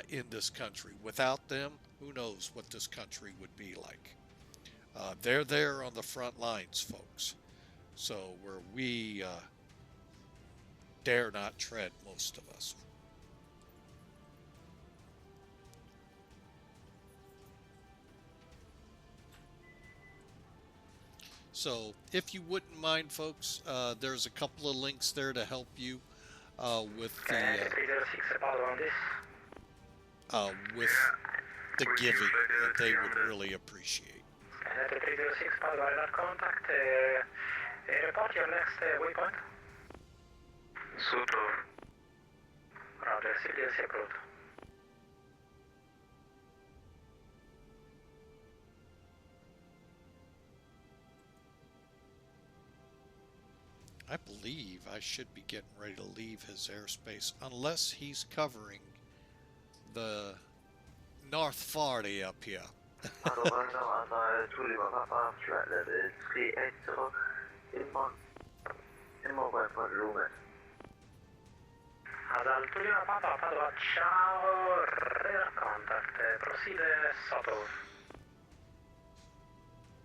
in this country. Without them, who knows what this country would be like. They're there on the front lines, folks. So where we dare not tread, most of us. So if you wouldn't mind, folks, there's a couple of links there to help you with the giving that they would really appreciate. Contact, report your next waypoint. Suto. Roger, CDS approved. I believe I should be getting ready to leave his airspace, unless he's covering the North 40 up here. Ad Altoria Papa Padova, ciao, radar contact, proceed Soto.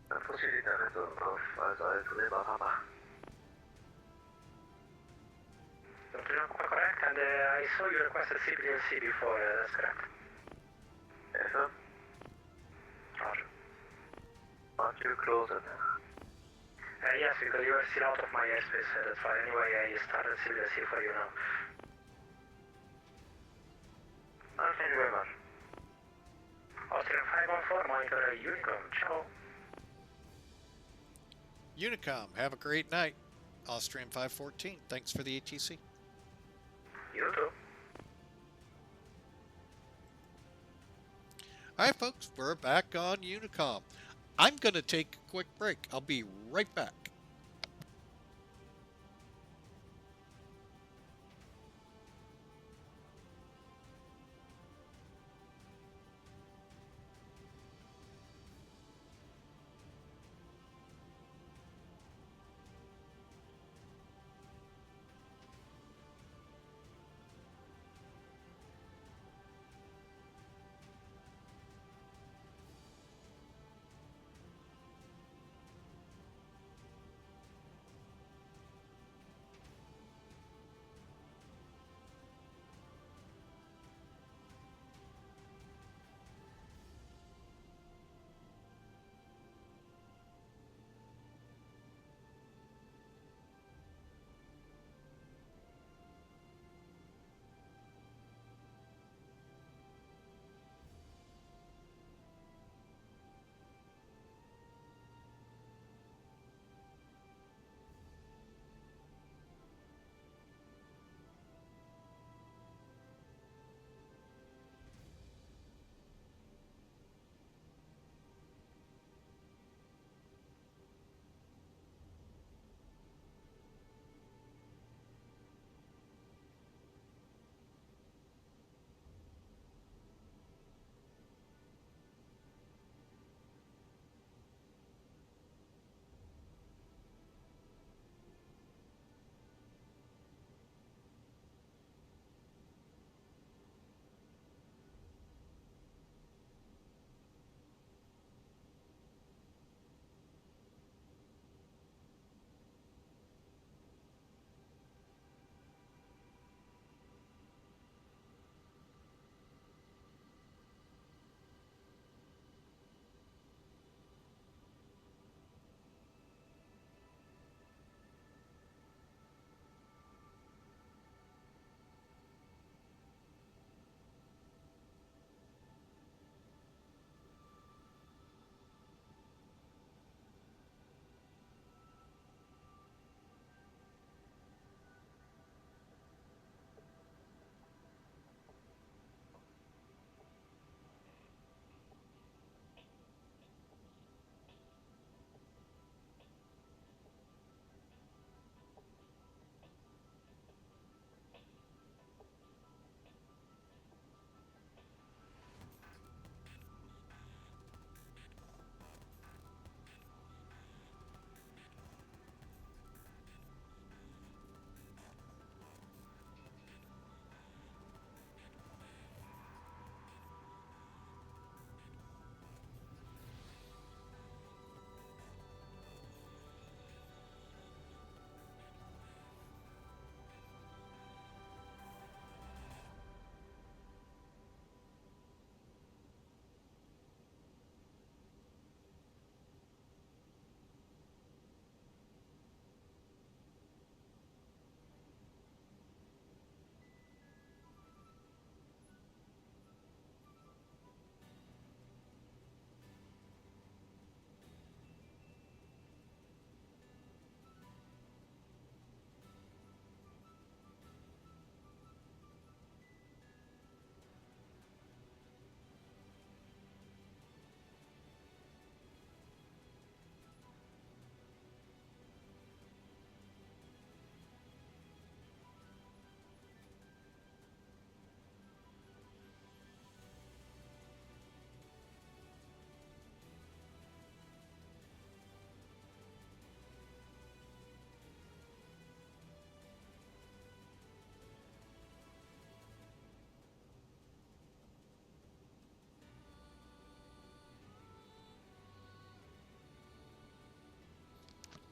Proceed of LEPA Palma. Correct, and I saw you requested CPLC before, that's correct. Yes, sir. Roger. Aren't you closer? Yes, because you are still out of my airspace, that's why. Anyway, I started CPLC for you now. Thank you very much. Austrian 514, monitor Unicom, ciao. Unicom, have a great night. Austrian 514, thanks for the ATC. You too. Alright folks, we're back on Unicom. I'm going to take a quick break. I'll be right back.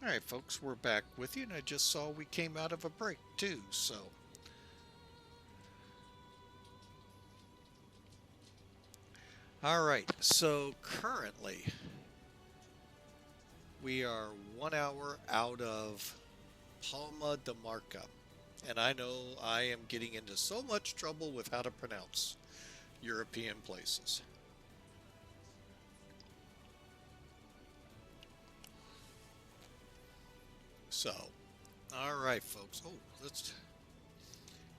Alright folks, we're back with you, and I just saw we came out of a break too, so. Alright, so currently we are 1 hour out of Palma de Mallorca. And I know I am getting into so much trouble with how to pronounce European places. So, alright folks. Oh,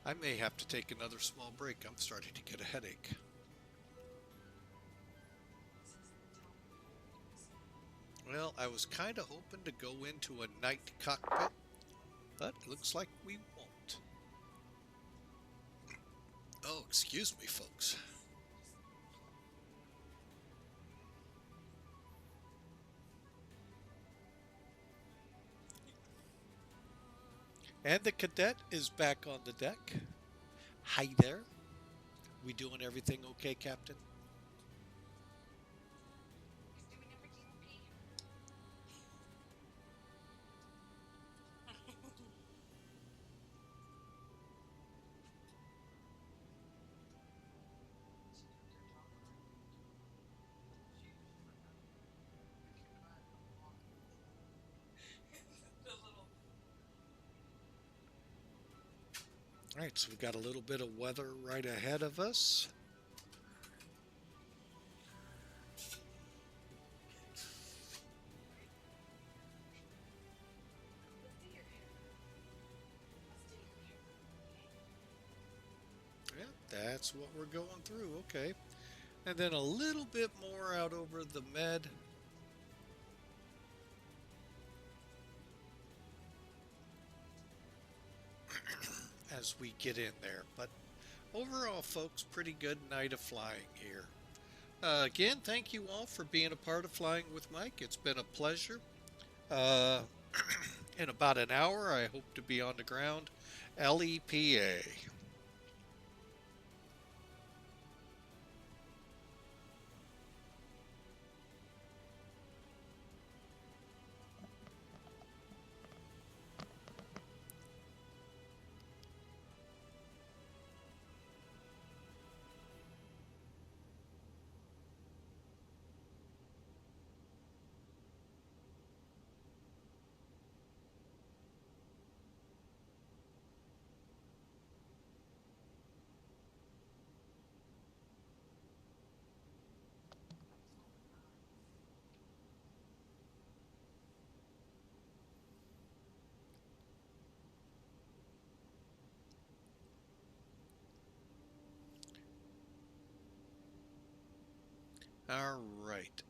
I may have to take another small break. I'm starting to get a headache. Well, I was kind of hoping to go into a night cockpit, but looks like we won't. Oh, excuse me, folks. And the cadet is back on the deck. Hi there. We doing everything okay, Captain? All right, so we've got a little bit of weather right ahead of us. Yeah, that's what we're going through, okay. And then a little bit more out over the Med. As we get in there, but overall folks, pretty good night of flying here. Again, thank you all for being a part of Flying with Mike. It's been a pleasure. In about an hour I hope to be on the ground. LEPA. All right.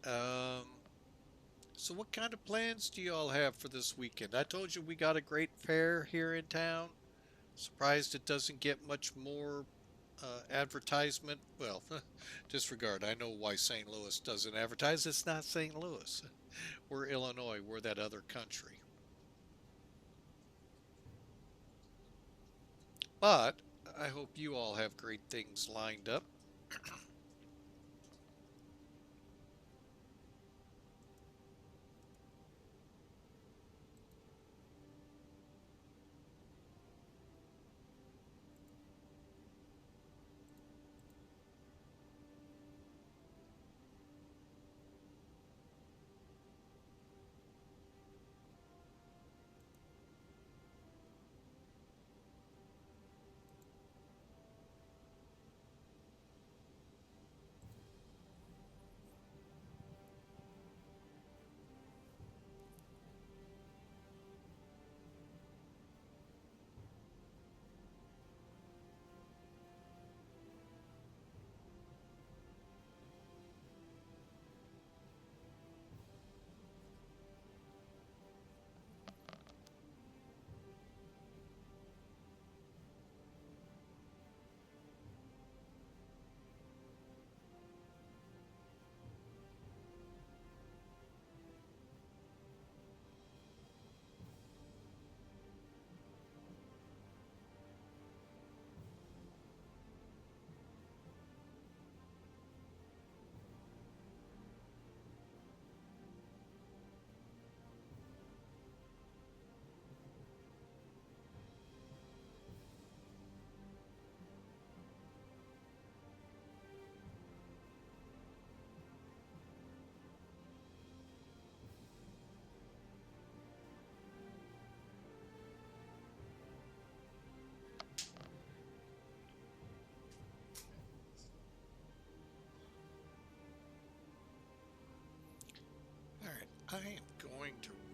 So what kind of plans do you all have for this weekend? I told you we got a great fair here in town. Surprised it doesn't get much more advertisement. Well, disregard. I know why St. Louis doesn't advertise. It's not St. Louis. We're Illinois. We're that other country. But I hope you all have great things lined up.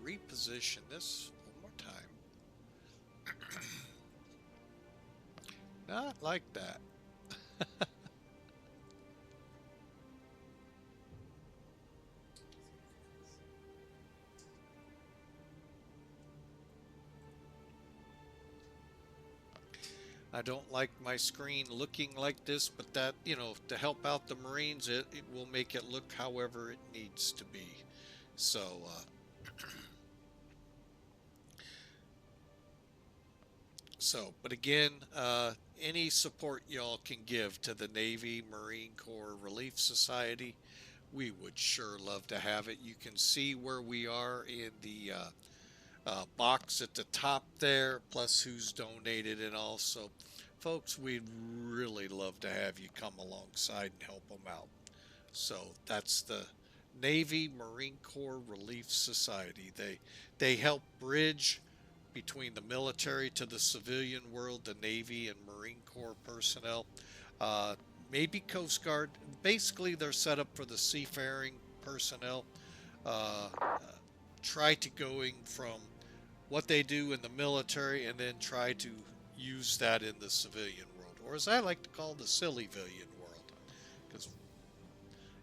reposition this one more time. Not like that. I don't like my screen looking like this, but that, you know, to help out the Marines, it will make it look however it needs to be. So, but again, any support y'all can give to the Navy Marine Corps Relief Society, we would sure love to have it. You can see where we are in the box at the top there, plus who's donated and all. So, folks, we'd really love to have you come alongside and help them out. So that's the Navy Marine Corps Relief Society. They help bridge between the military to the civilian world, the Navy and Marine Corps personnel, maybe Coast Guard. Basically, they're set up for the seafaring personnel. Try to going from what they do in the military and then try to use that in the civilian world, or as I like to call the sillyvillian world, because,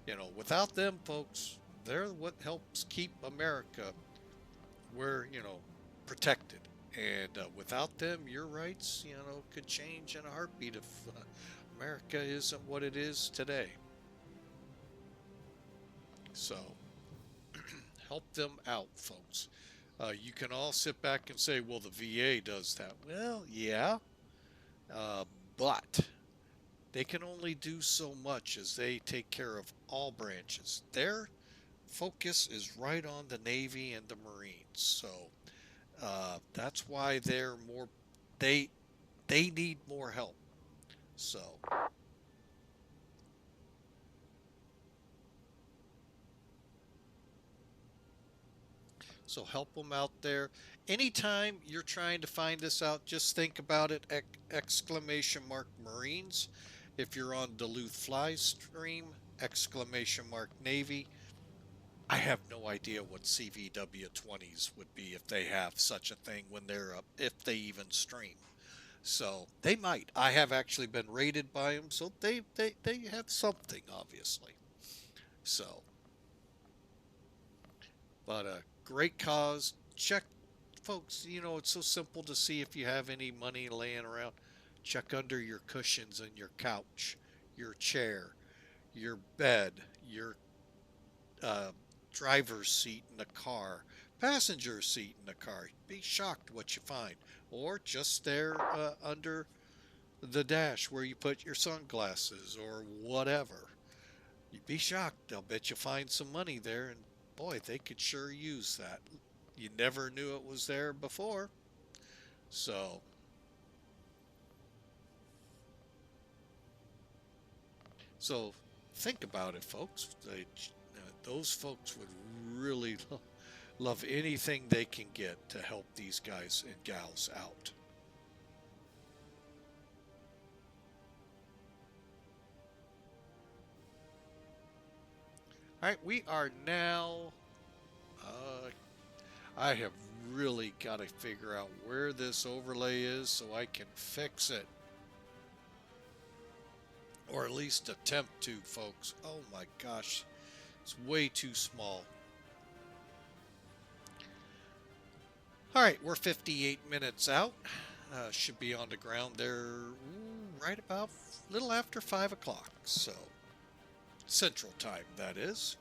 you know, without them folks, they're what helps keep America where, you know, protected. And without them, your rights, you know, could change in a heartbeat if America isn't what it is today. So help them out, folks. You can all sit back and say, well, the VA does that. Well, yeah, but they can only do so much as they take care of all branches. Their focus is right on the Navy and the Marines. So that's why they're more, they need more help. So help them out there. Anytime you're trying to find this out, just think about it, exclamation mark Marines. If you're on Duluth Fly Stream, exclamation mark Navy. I have no idea what CVW-20s would be if they have such a thing when they're up, if they even stream. So they might. I have actually been rated by them, so they have something, obviously. So, but a great cause. Check, folks, you know, it's so simple to see if you have any money laying around. Check under your cushions in your couch, your chair, your bed, your driver's seat in the car, passenger seat in the car. Be shocked what you find. Or just there under the dash where you put your sunglasses or whatever. You'd be shocked. I'll bet you find some money there, and boy, they could sure use that. You never knew it was there before. So think about it, folks. Those folks would really love anything they can get to help these guys and gals out. All right, we are now, I have really got to figure out where this overlay is so I can fix it. Or at least attempt to, folks. Oh my gosh, it's way too small. All right, we're 58 minutes out. Should be on the ground there right about a little after 5 o'clock. So, Central Time, that is.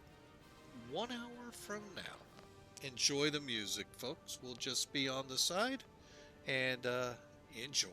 1 hour from now. Enjoy the music, folks. We'll just be on the side and enjoy.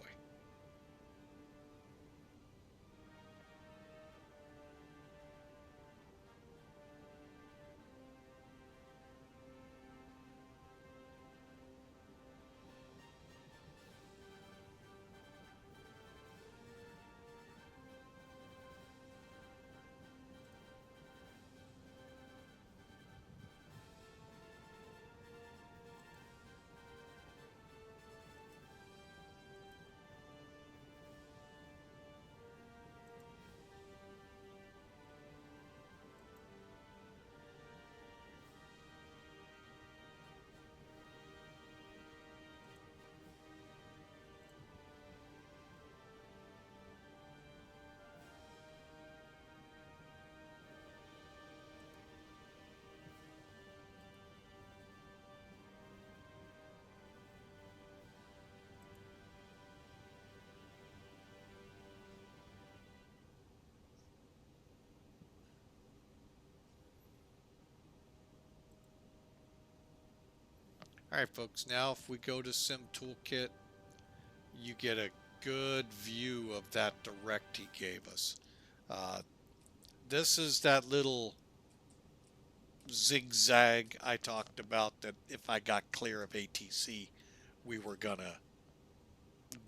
Alright folks, now if we go to Sim Toolkit, you get a good view of that direct he gave us. This is that little zigzag I talked about, that if I got clear of ATC, we were gonna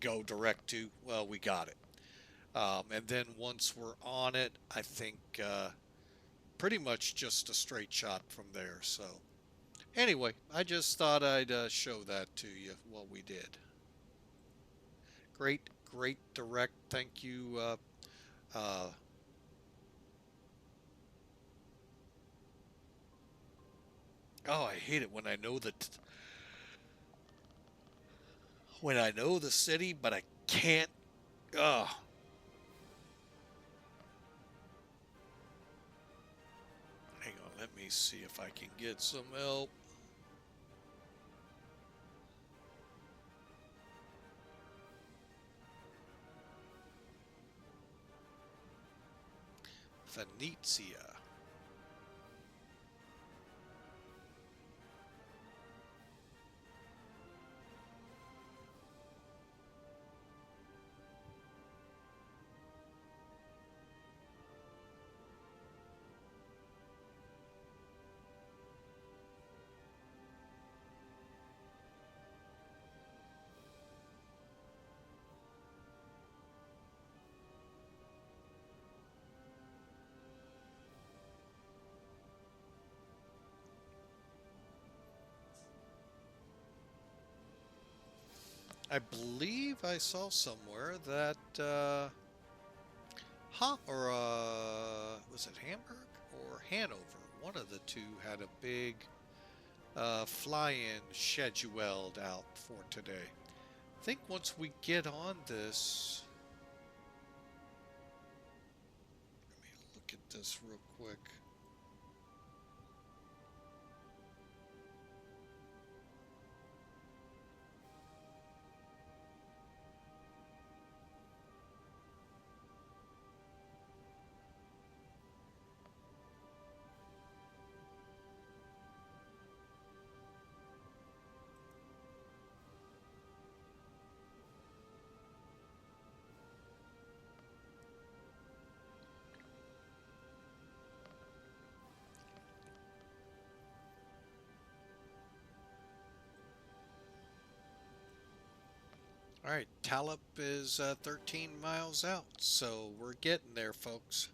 go direct to. Well, we got it. And then once we're on it, I think pretty much just a straight shot from there. So anyway, I just thought I'd show that to you, what we did. Great direct. Thank you. Oh, I hate it when I know the city, but I can't. Oh. Hang on, let me see if I can get some help. Venezia. I believe I saw somewhere that was it Hamburg or Hanover? One of the two had a big fly-in scheduled out for today. I think once we get on this, let me look at this real quick. All right, TALEP is 13 miles out, so we're getting there, folks.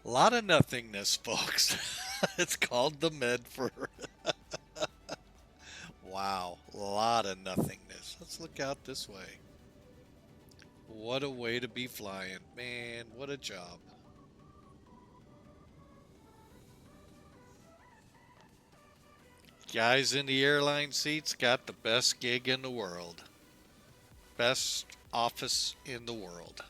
A lot of nothingness, folks. It's called the Medford. Wow, a lot of nothingness. Let's look out this way. What a way to be flying. Man, what a job. Guys in the airline seats got the best gig in the world. Best office in the world.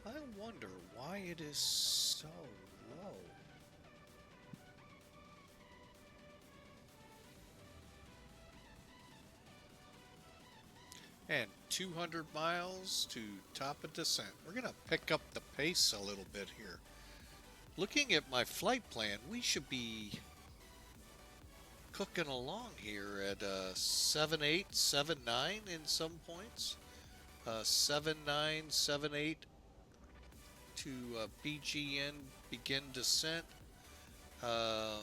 I wonder why it is so low. And 200 miles to top of descent. We're going to pick up the pace a little bit here. Looking at my flight plan, we should be cooking along here at 7.8, 7.9 in some points. 7.9, 7.8 to BGN, begin descent. How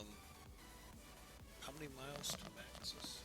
many miles to Maxis?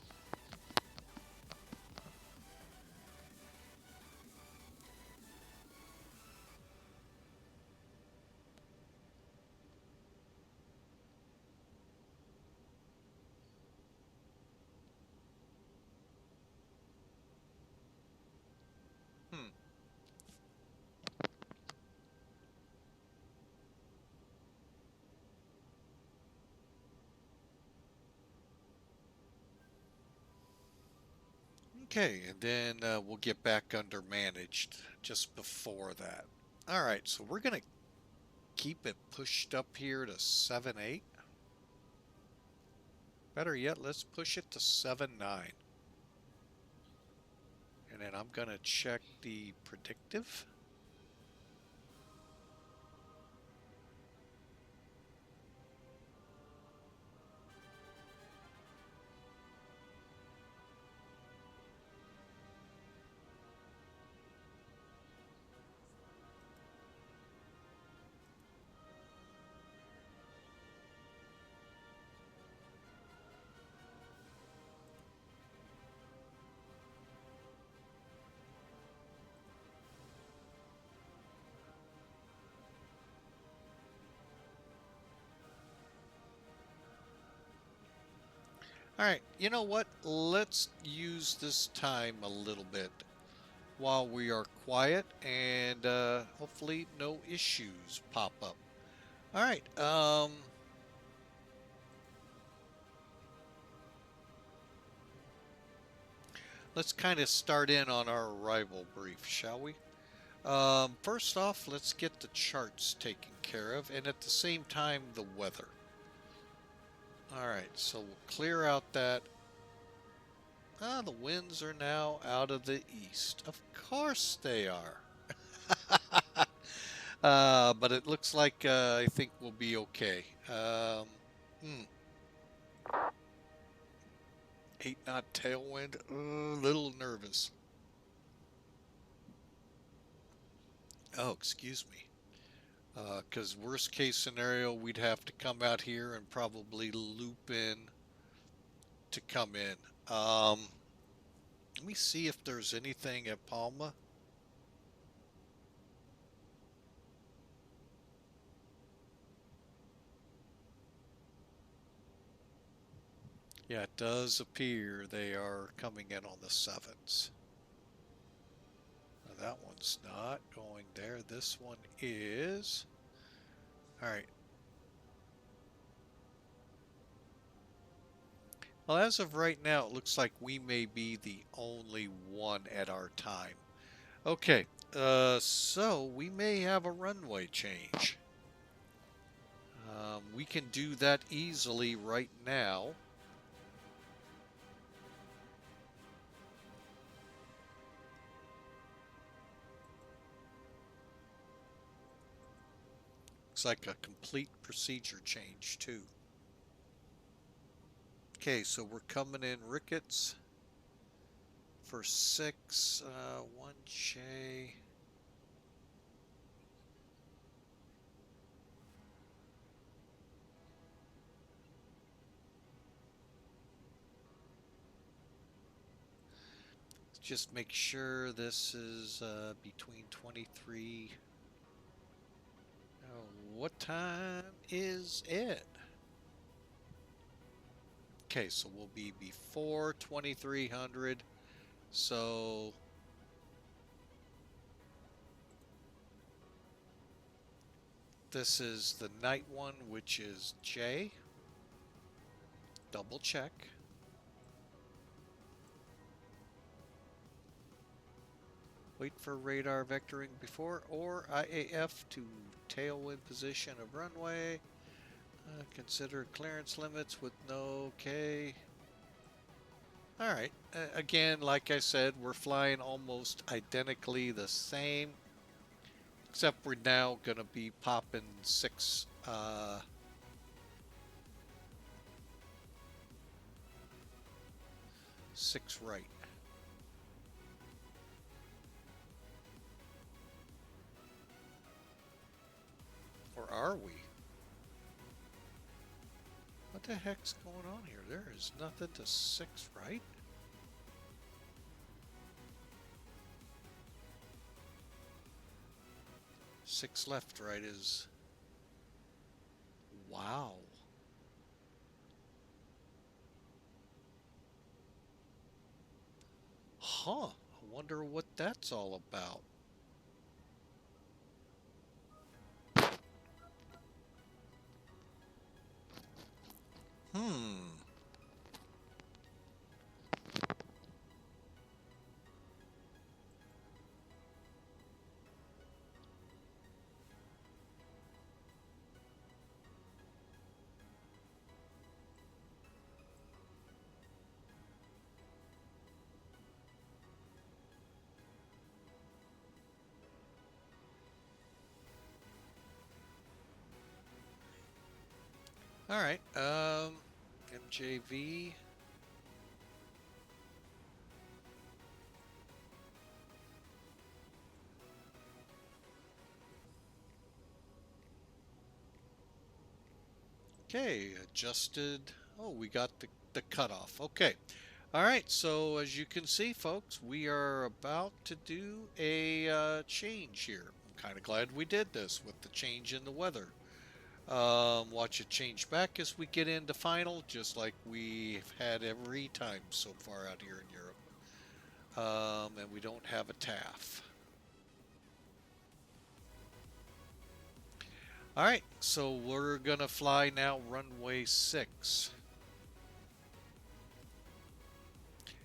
Okay, and then we'll get back under managed just before that. All right, so we're going to keep it pushed up here to 7.8. Better yet, let's push it to 7.9. And then I'm going to check the predictive. All right, you know what? Let's use this time a little bit while we are quiet and hopefully no issues pop up. All right. Let's kind of start in on our arrival brief, shall we? First off, let's get the charts taken care of, and at the same time, the weather. Alright, so we'll clear out that. The winds are now out of the east. Of course they are. But it looks like I think we'll be okay. 8-knot tailwind. A little nervous. Oh, excuse me. Because worst case scenario, we'd have to come out here and probably loop in to come in. Let me see if there's anything at Palma. Yeah, it does appear they are coming in on the 7s. Now, that one's not going there. This one is. All right. Well, as of right now, it looks like we may be the only one at our time. Okay, so we may have a runway change. We can do that easily right now. Looks like a complete procedure change too. Okay, so we're coming in Ricketts for 6, 1J. Just make sure this is between 23. Oh, what time is it? Okay, so we'll be before 2300. So this is the night one, which is J. Double check. Wait for radar vectoring before or IAF to tailwind position of runway. Consider clearance limits with no K. Alright, again, like I said, we're flying almost identically the same, except we're now going to be popping 6 right. Or are we? What the heck's going on here? There is nothing to 6 right. Six left right is... Wow. Huh. I wonder what that's all about. Alright, MJV. Okay, adjusted. Oh, we got the cutoff. Okay. Alright, so as you can see, folks, we are about to do a change here. I'm kind of glad we did this with the change in the weather. Watch it change back as we get into final, just like we've had every time so far out here in Europe. And we don't have a TAF. Alright, so we're going to fly now runway 6.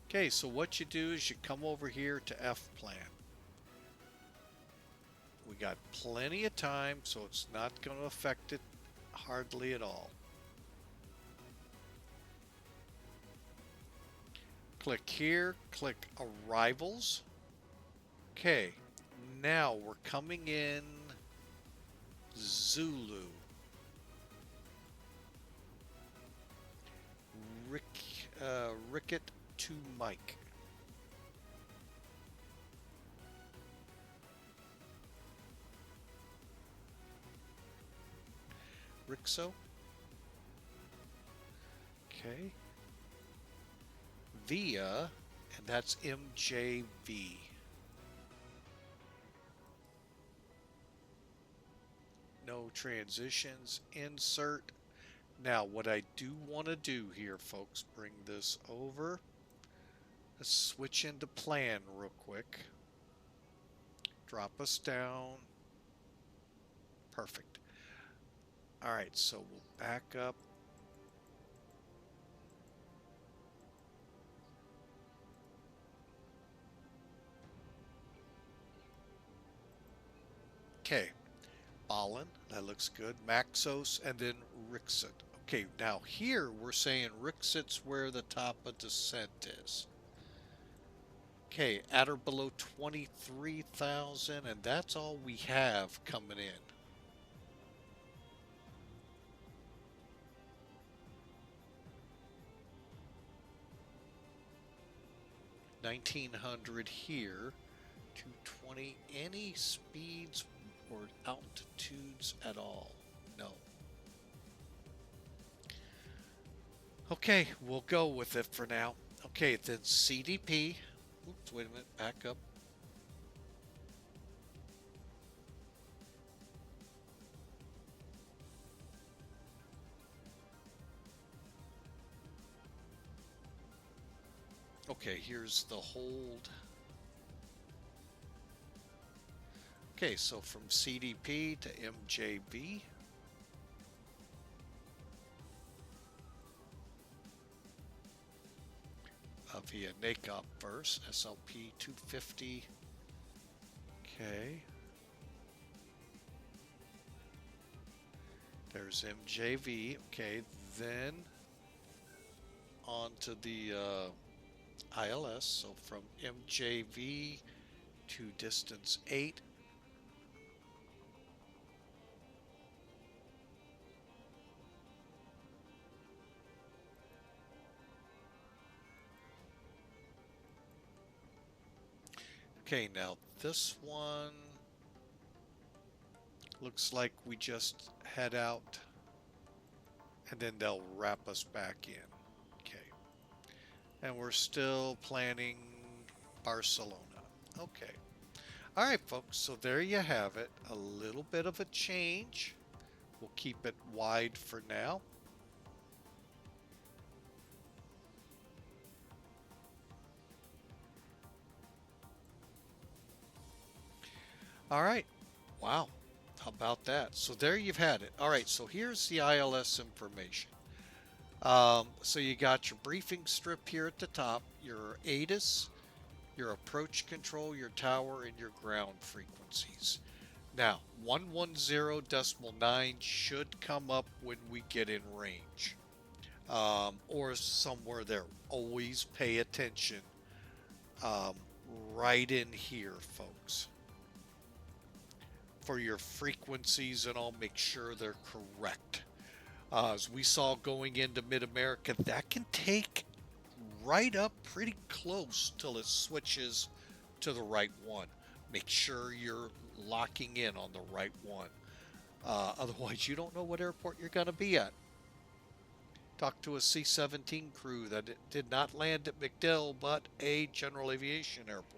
Okay, so what you do is you come over here to F plan. We got plenty of time, so it's not going to affect it hardly at all. Click here, click arrivals. Okay, now we're coming in Zulu. RIXOT to Mike. RIXO. Okay. Via, and that's MJV. No transitions. Insert. Now, what I do want to do here, folks, bring this over. Let's switch into plan real quick. Drop us down. Perfect. All right, so we'll back up. Okay, BALEN, that looks good. Maxos, and then RIXOT. Okay, now here we're saying RIXOT's where the top of descent is. Okay, at or below 23,000, and that's all we have coming in. $1,900 here, 220. Any speeds or altitudes at all? No. Okay, we'll go with it for now. Okay, then CDP. Oops, wait a minute, back up. Okay, here's the hold. Okay, so from CDP to MJV. Via NACOP first, SLP 250 Okay. There's MJV. Okay, then on to the ILS. So from MJV to distance 8. Okay, now this one looks like we just head out and then they'll wrap us back in. Okay. And we're still planning Barcelona. Okay. All right, folks. So there you have it. A little bit of a change. We'll keep it wide for now. All right. Wow. How about that? So there you've had it. All right. So here's the ILS information. So you got your briefing strip here at the top, your ATIS, your approach control, your tower, and your ground frequencies. Now, 110.9 should come up when we get in range, or somewhere there. Always pay attention right in here, folks. For your frequencies and all, make sure they're correct. As we saw going into Mid-America, that can take right up pretty close till it switches to the right one. Make sure you're locking in on the right one. Otherwise, you don't know what airport you're going to be at. Talked to a C-17 crew that did not land at MacDill, but a general aviation airport.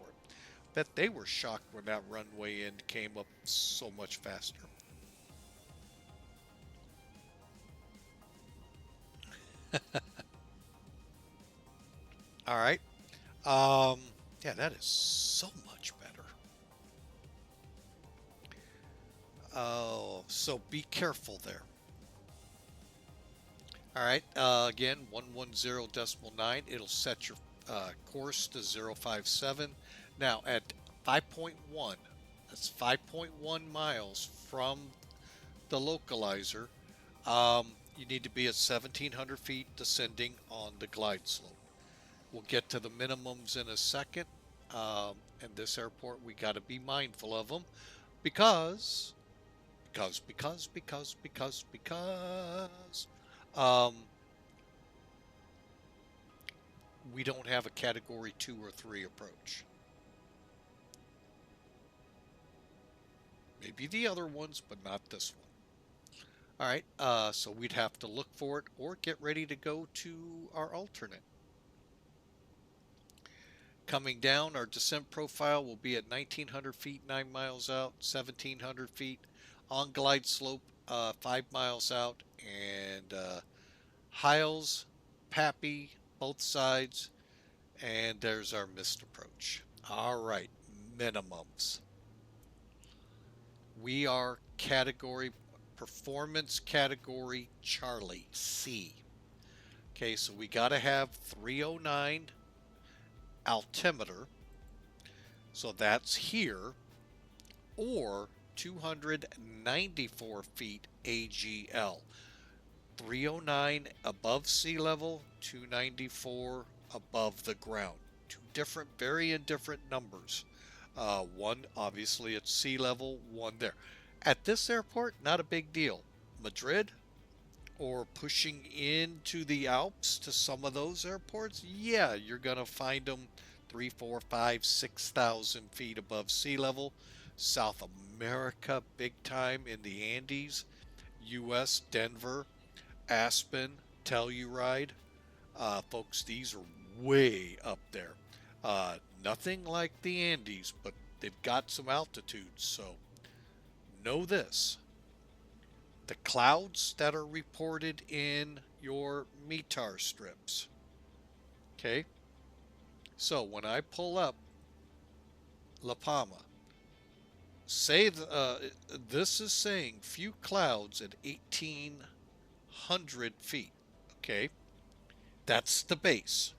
Bet they were shocked when that runway end came up so much faster. All right. Yeah, that is so much better. Oh, so be careful there. All right. Again, 110.9. It'll set your course to 057. Now at 5.1, that's 5.1 miles from the localizer. You need to be at 1,700 feet descending on the glide slope. We'll get to the minimums in a second. And this airport, we got to be mindful of them because we don't have a category 2 or 3 approach. Maybe the other ones, but not this one. All right, so we'd have to look for it or get ready to go to our alternate. Coming down, our descent profile will be at 1,900 feet, 9 miles out, 1,700 feet on glide slope, 5 miles out, and Hiles, Pappy, both sides, and there's our missed approach. All right, minimums. We are performance category Charlie, C. Okay, so we got to have 309 altimeter, so that's here, or 294 feet AGL. 309 above sea level, 294 above the ground. Two different, very indifferent numbers. One obviously at sea level, one there. At this airport, not a big deal. Madrid or pushing into the Alps to some of those airports, yeah, you're going to find them 3, 4, 5, 6,000 feet above sea level. South America, big time in the Andes. U.S., Denver, Aspen, Telluride. Folks, these are way up there. Nothing like the Andes, but they've got some altitude, so know this. The clouds that are reported in your METAR strips. Okay? So when I pull up La Palma, say this is saying few clouds at 1,800 feet. Okay? That's the base.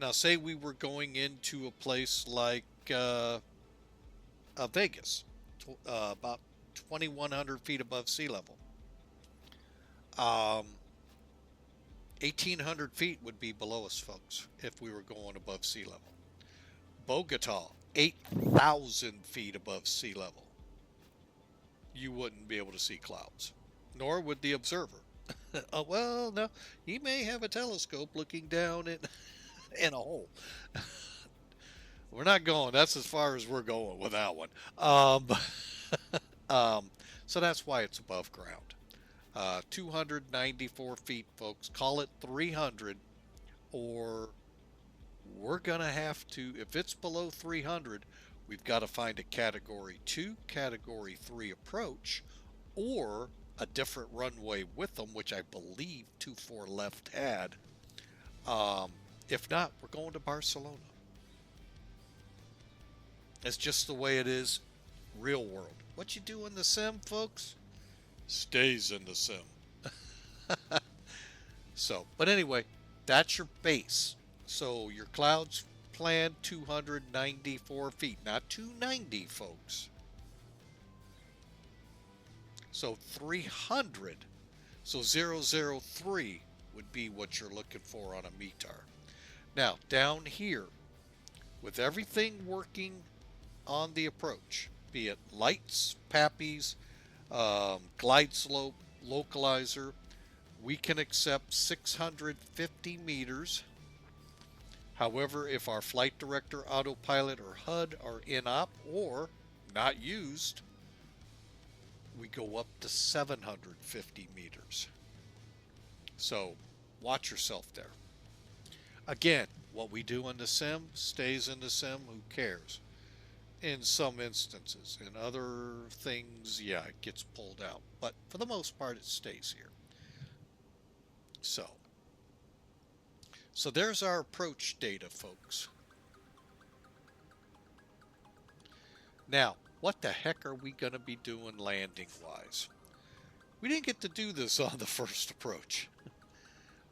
Now say we were going into a place like Vegas, about 2,100 feet above sea level. 1,800 feet would be below us, folks, if we were going above sea level. Bogota, 8,000 feet above sea level. You wouldn't be able to see clouds, nor would the observer. Oh, well, no, he may have a telescope looking down in a hole. We're not going. That's as far as we're going with that one. So that's why it's above ground. 294 feet, folks. Call it 300, or we're going to have to, if it's below 300, we've got to find a Category 2, Category 3 approach, or a different runway with them, which I believe 24 Left had. If not, we're going to Barcelona. It's just the way it is, real world. What you do in the sim, folks, stays in the sim. So, but anyway, that's your base. So your clouds planned 294 feet, not 290, folks. So 300, so 003 would be what you're looking for on a METAR. Now, down here, with everything working on the approach, be it lights, PAPIs, glide slope, localizer, we can accept 650 meters. However, if our flight director, autopilot, or HUD are in-op or not used, we go up to 750 meters. So watch yourself there. Again, what we do in the sim stays in the sim. Who cares? In some instances. In other things, yeah, it gets pulled out. But for the most part, it stays here. So there's our approach data, folks. Now, what the heck are we going to be doing landing-wise? We didn't get to do this on the first approach.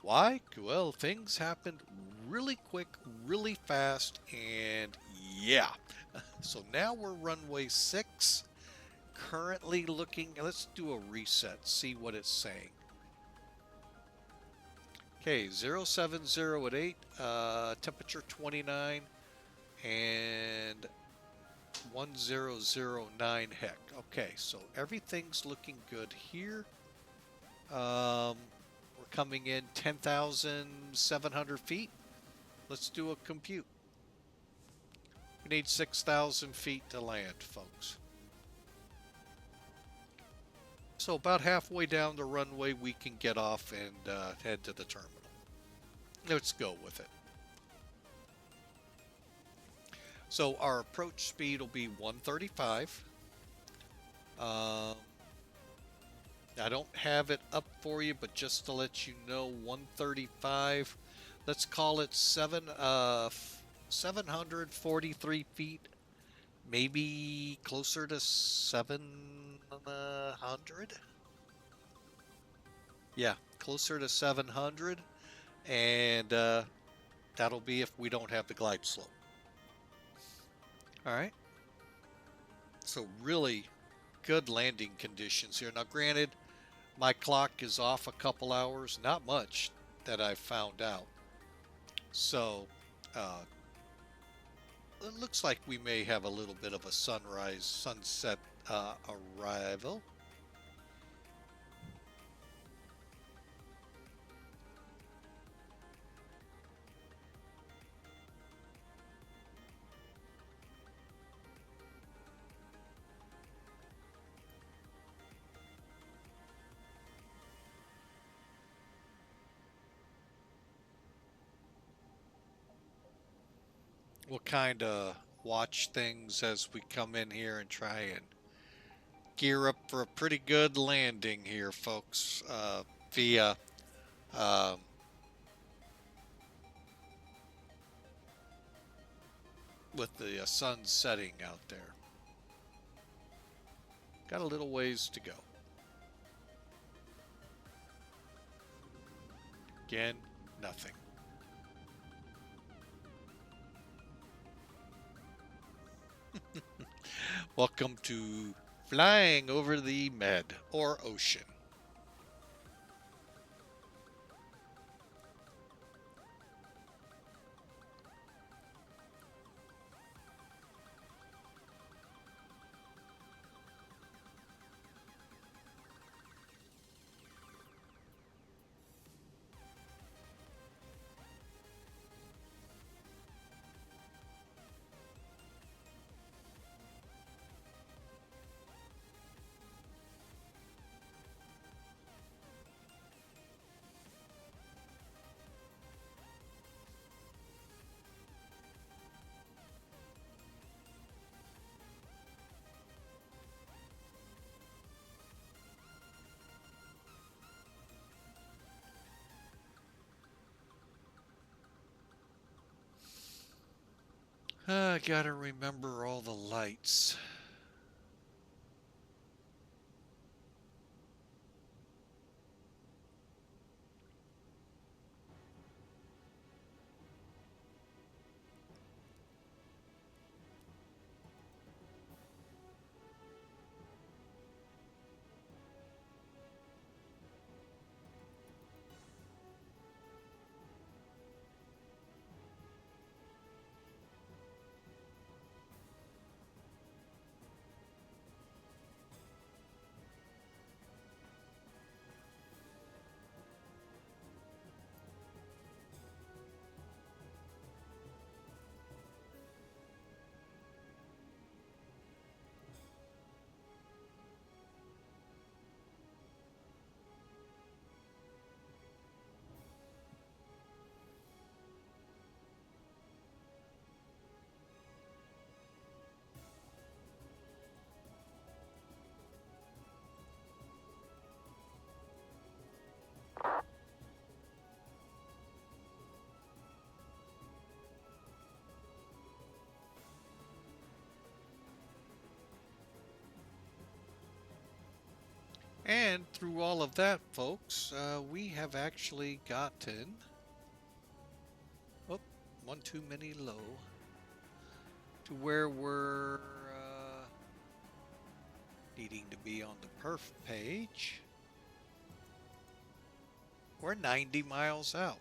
Why? Well, things happened really quick, really fast, and yeah. So now we're runway 6. Currently looking, let's do a reset, see what it's saying. Okay, 070 at 8, temperature 29, and 1009 heck. Okay, so everything's looking good here. We're coming in 10,700 feet. Let's do a compute. We need 6,000 feet to land, folks. So about halfway down the runway, we can get off and head to the terminal. Let's go with it. So our approach speed will be 135. I don't have it up for you, but just to let you know, 135. Let's call it 743 feet. Maybe closer to 700. Yeah, closer to 700. And that'll be if we don't have the glide slope. All right. So really good landing conditions here. Now, granted, my clock is off a couple hours, not much that I found out. So it looks like we may have a little bit of a sunset arrival. We'll kind of watch things as we come in here and try and gear up for a pretty good landing here, folks, via with the sun setting out there. Got a little ways to go. Again, nothing. Welcome to flying over the Med or ocean. I gotta remember all the lights. And through all of that, folks, we have actually gotten, oh, one too many low, to where we're needing to be on the perf page. We're 90 miles out.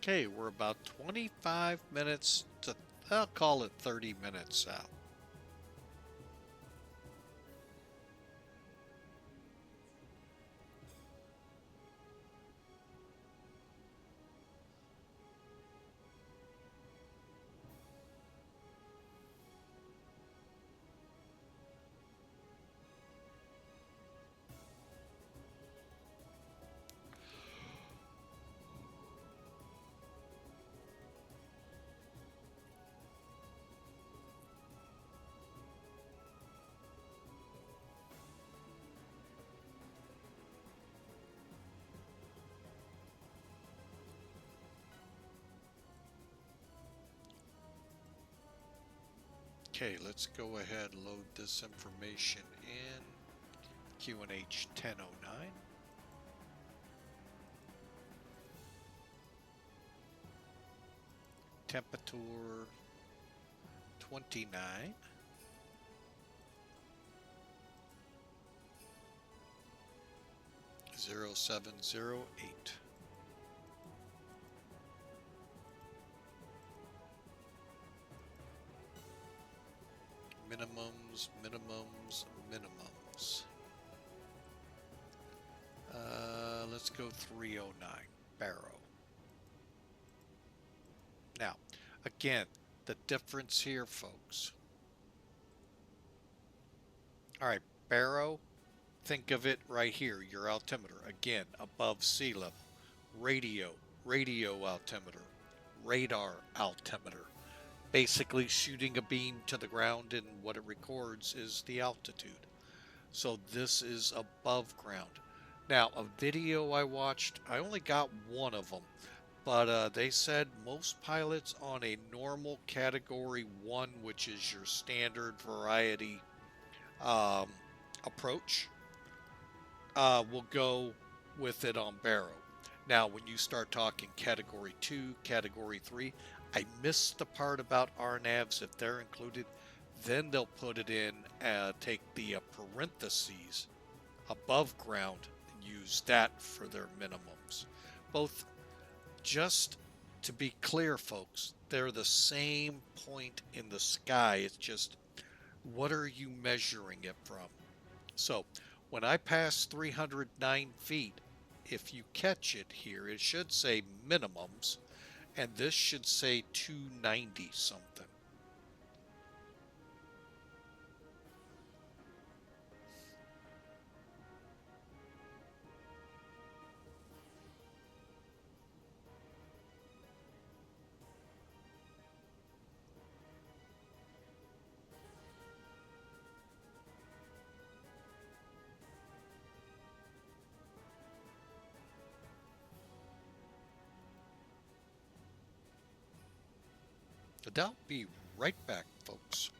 Okay, we're about 25 minutes to, I'll call it 30 minutes out. Okay, let's go ahead and load this information in QNH 1009. Temperature 29. Zero 0708. Minimums, minimums, minimums. Let's go 309, Barrow. Now, Again, the difference here, folks. All right, baro, think of it right here, your altimeter. Again, above sea level. Radio altimeter. Radar altimeter. Basically shooting a beam to the ground, and what it records is the altitude. So this is above ground. Now, a video I watched, I only got one of them, but they said most pilots on a normal category 1, which is your standard variety approach, will go with it on baro. Now, when you start talking category 2, category 3, I missed the part about RNAVs. If they're included, then they'll put it in, take the parentheses above ground and use that for their minimums. Both, just to be clear, folks, they're the same point in the sky. It's just, what are you measuring it from? So, when I pass 309 feet, if you catch it here, it should say minimums, and this should say 290 something. But I'll be right back, folks.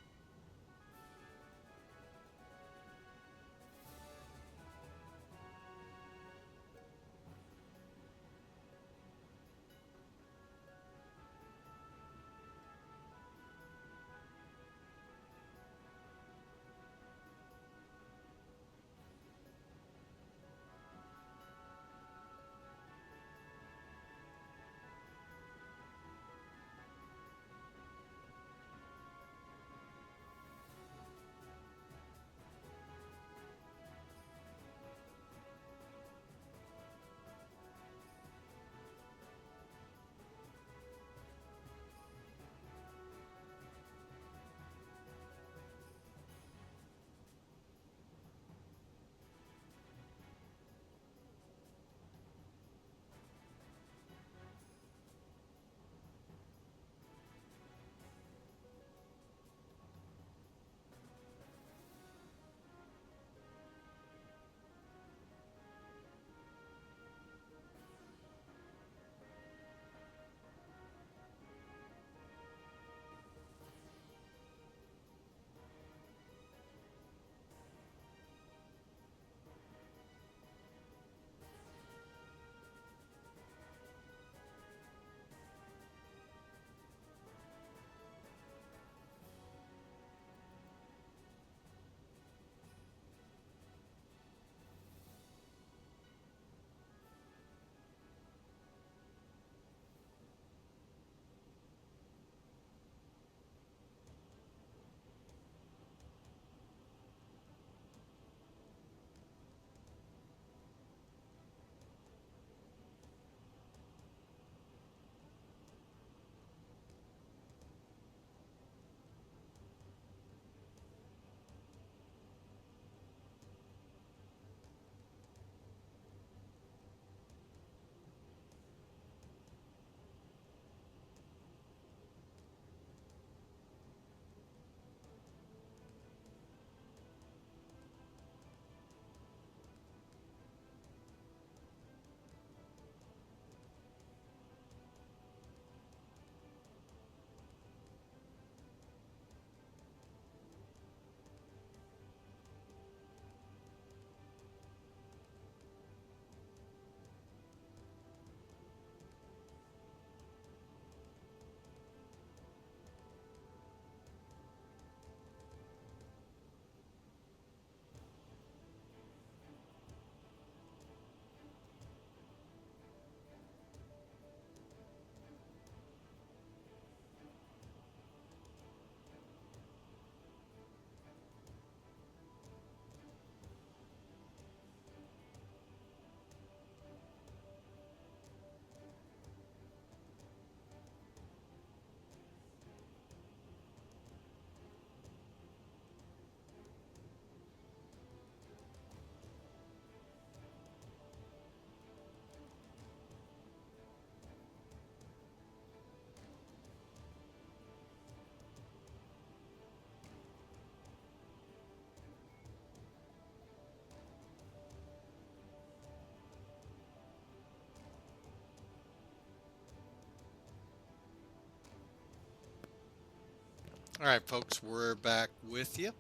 All right, folks, we're back with you.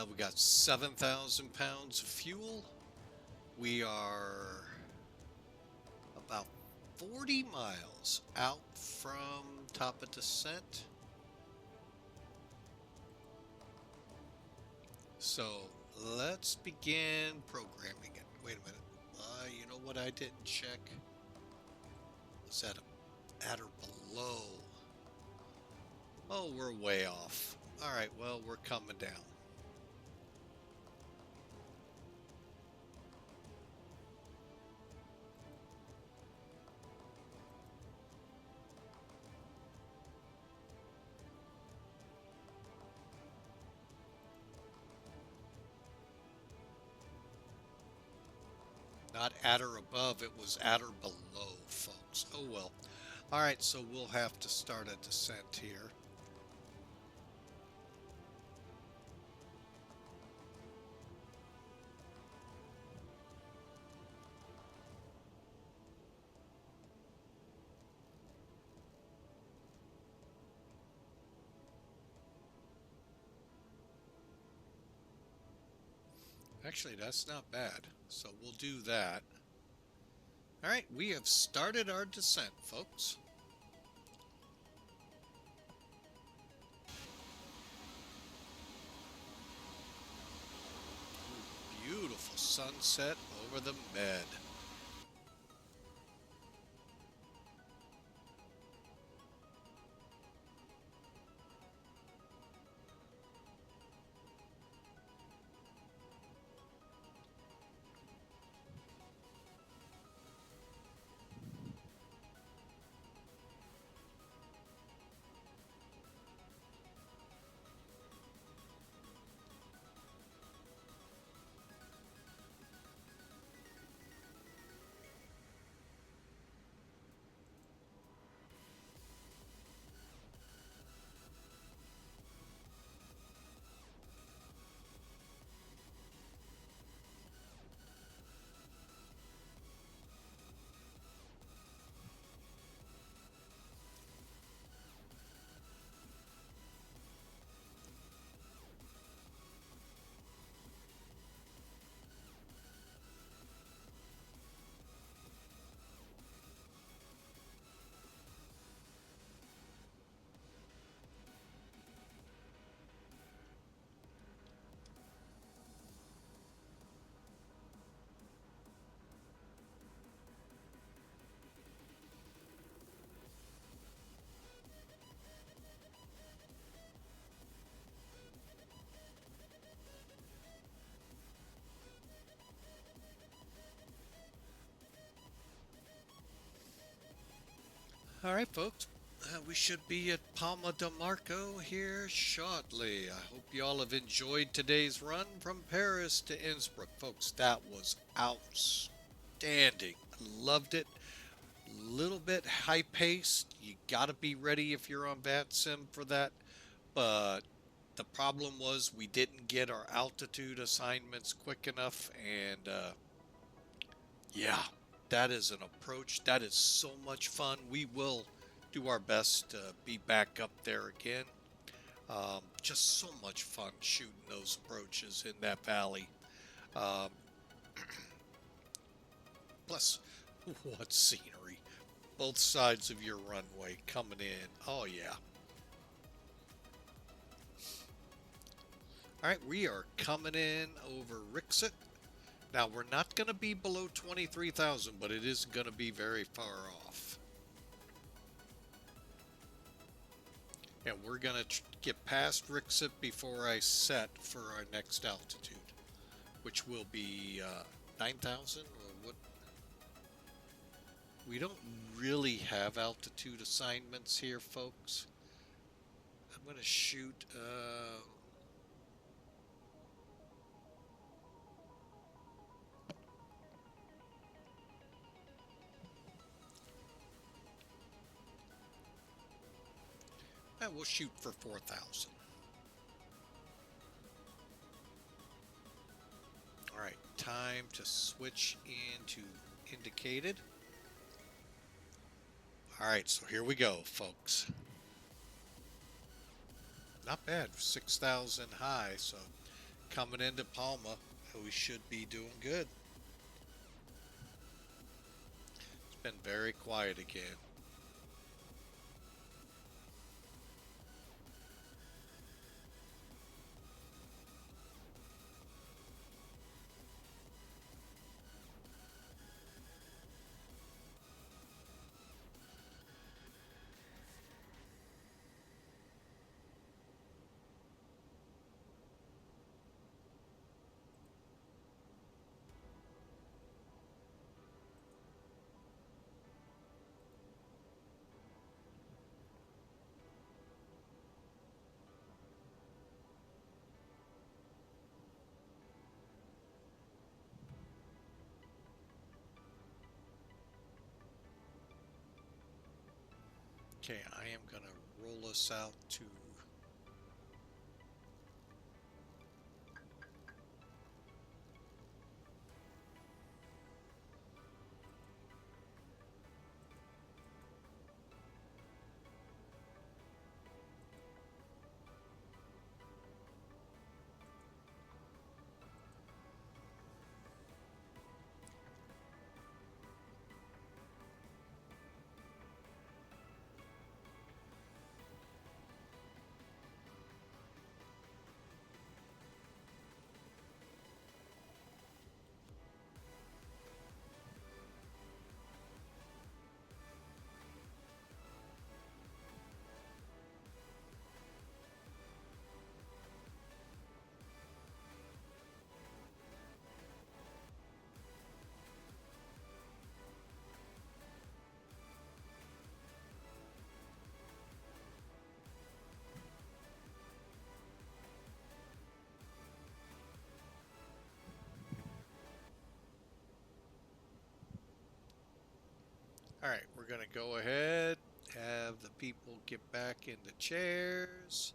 We got 7,000 pounds of fuel. We are about 40 miles out from top of descent. So let's begin programming it. Wait a minute. You know what I didn't check? Was that at or below? Oh, we're way off. All right, well, we're coming down. Not at or above, it was at or below, folks. Oh well. All right, so we'll have to start a descent here. Actually, that's not bad. So we'll do that. All right, we have started our descent, folks. Beautiful sunset over the Med. All right, folks. We should be at Palma de Mallorca here shortly. I hope you all have enjoyed today's run from Paris to Innsbruck. Folks, that was outstanding. I loved it. A little bit high-paced. You got to be ready if you're on VATSIM for that. But the problem was we didn't get our altitude assignments quick enough. And, yeah, that is an approach. That is so much fun. We will do our best to be back up there again. Just so much fun shooting those approaches in that valley. Plus, what scenery. Both sides of your runway coming in. Oh, yeah. All right, we are coming in over RIXOT. Now, we're not going to be below 23,000, but it isn't going to be very far off. And we're going to get past RIXOT before I set for our next altitude, which will be 9,000 or what? We don't really have altitude assignments here, folks. I'm going to shoot... we'll shoot for 4,000. All right, time to switch into indicated. All right, so here we go, folks. not bad, 6,000 high, so coming into Palma, we should be doing good. It's been very quiet again. Okay, I am going to roll us out to all right, we're going to go ahead, have the people get back in the chairs.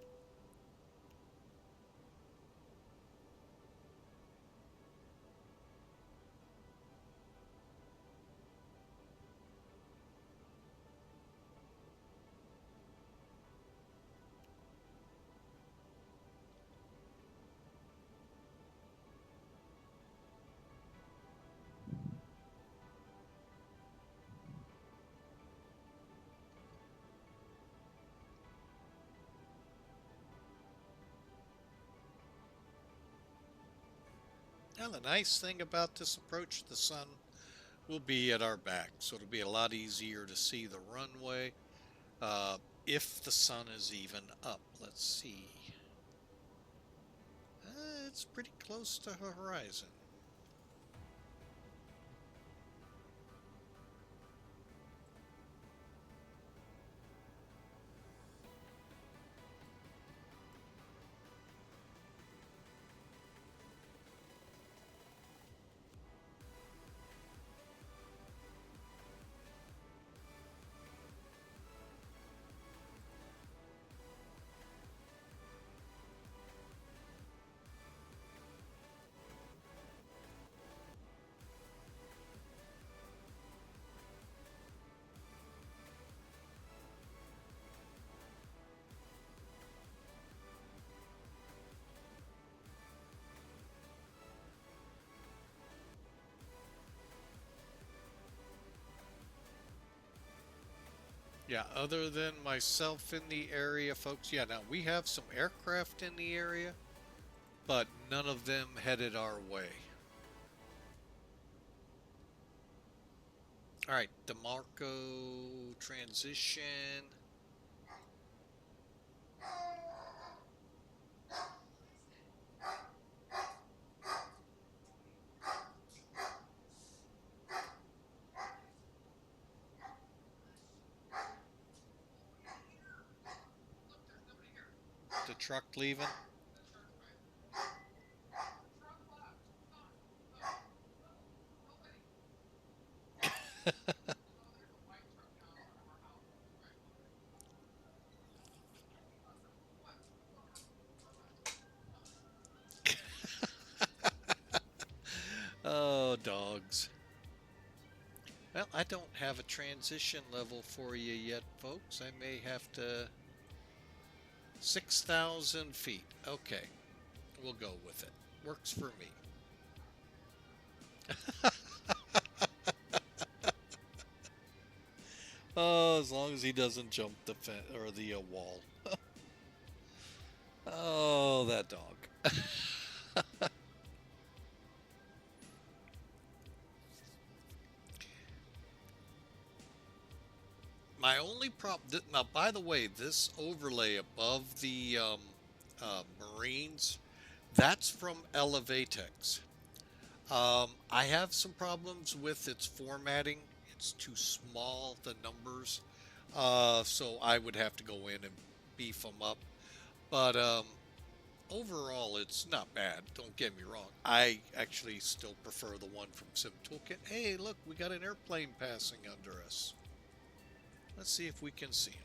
Now, the nice thing about this approach, the sun will be at our back, so it'll be a lot easier to see the runway if the sun is even up. Let's see. It's pretty close to the horizon. Yeah, other than myself in the area, folks, yeah, now we have some aircraft in the area, but none of them headed our way. All right, DeMarco transition. The truck leaving. Oh, dogs. Well, I don't have a transition level for you yet, folks. I may have to 6,000 feet. Okay, we'll go with it. Works for me. Oh, as long as he doesn't jump the fence or the wall. Oh, that dog. My only problem now, by the way, this overlay above the Marines, that's from Elevatex. I have some problems with its formatting. It's too small, the numbers. So I would have to go in and beef them up. But overall, it's not bad. Don't get me wrong. I actually still prefer the one from Sim Toolkit. Hey, look, we got an airplane passing under us. Let's see if we can see him.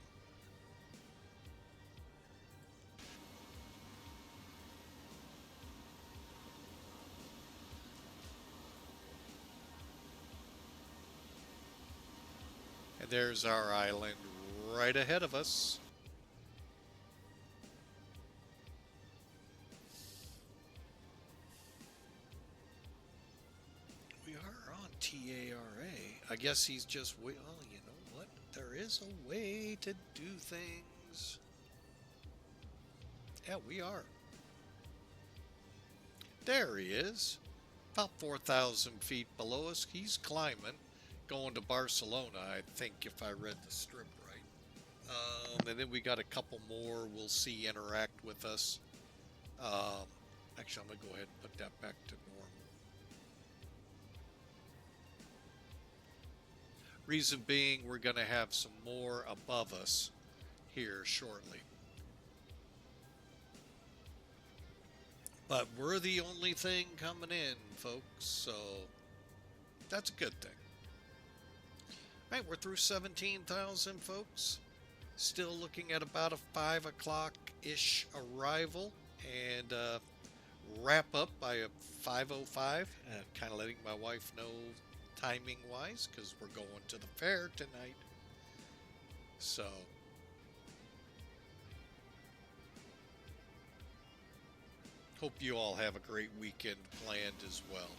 And there's our island right ahead of us. We are on TARA. I guess he's just, well, you know what? There is a way to do things. Yeah, we are. There he is. About 4,000 feet below us. He's climbing. Going to Barcelona, I think, if I read the strip right. And then we got a couple more we'll see interact with us. Actually, I'm going to go ahead and put that back to normal. Reason being, we're going to have some more above us here shortly. But we're the only thing coming in, folks, so that's a good thing. All right, we're through 17,000, folks. Still looking at about a 5 o'clock-ish arrival, and wrap up by a 5:05. Kind of letting my wife know timing-wise, because we're going to the fair tonight. So hope you all have a great weekend planned as well.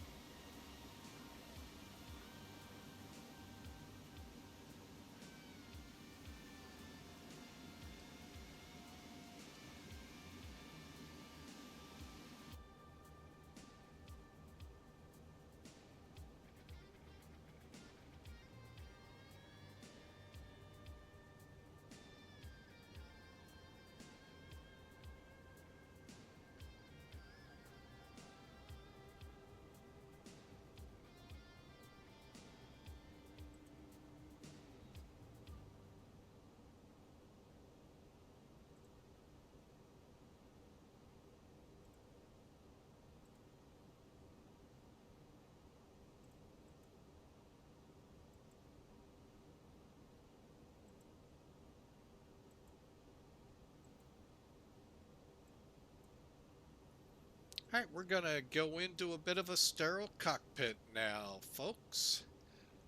All right, we're going to go into a bit of a sterile cockpit now, folks,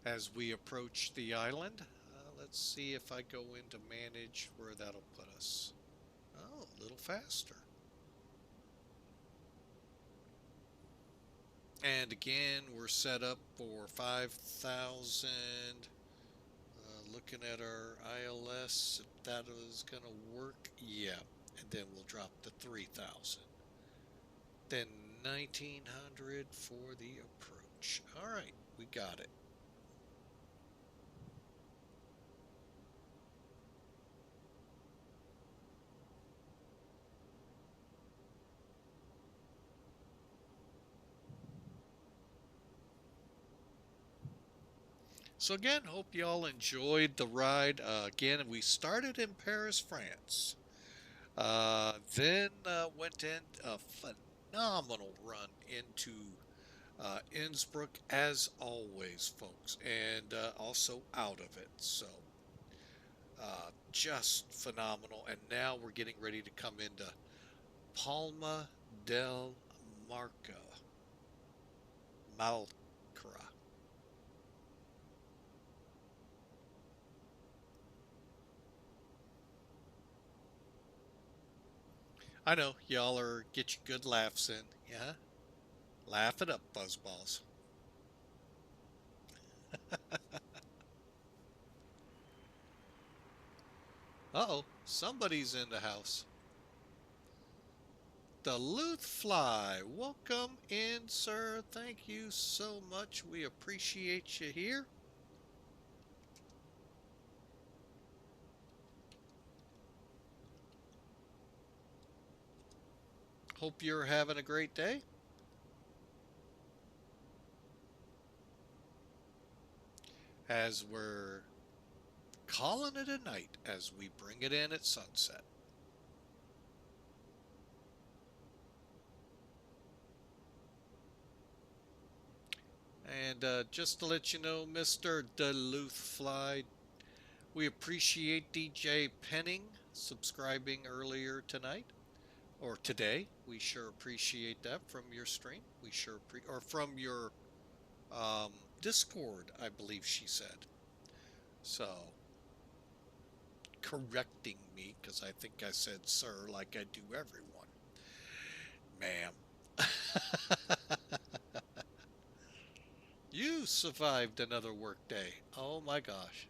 as we approach the island. Let's see if I go into manage where that'll put us. Oh, a little faster. And again, we're set up for 5,000. Looking at our ILS, if that is going to work, yeah. And then we'll drop to 3,000. Then 1,900 for the approach. All right, we got it. So again, hope you all enjoyed the ride. Again, we started in Paris, France. Then went in a phenomenal run into Innsbruck, as always, folks, and also out of it. So just phenomenal. And now we're getting ready to come into Palma de Mallorca. I know, y'all are get your good laughs in. Yeah? Laugh it up, buzzballs. Uh-oh, somebody's in the house. Duluth Fly, welcome in, sir. Thank you so much. We appreciate you here. Hope you're having a great day. As we're calling it a night as we bring it in at sunset. And just to let you know, Mr. Duluth Fly, we appreciate DJ Penning subscribing earlier tonight or today. We sure appreciate that from your stream. We sure or from your Discord, I believe she said. So, correcting me because I think I said sir like I do everyone. Ma'am. You survived another work day. Oh my gosh.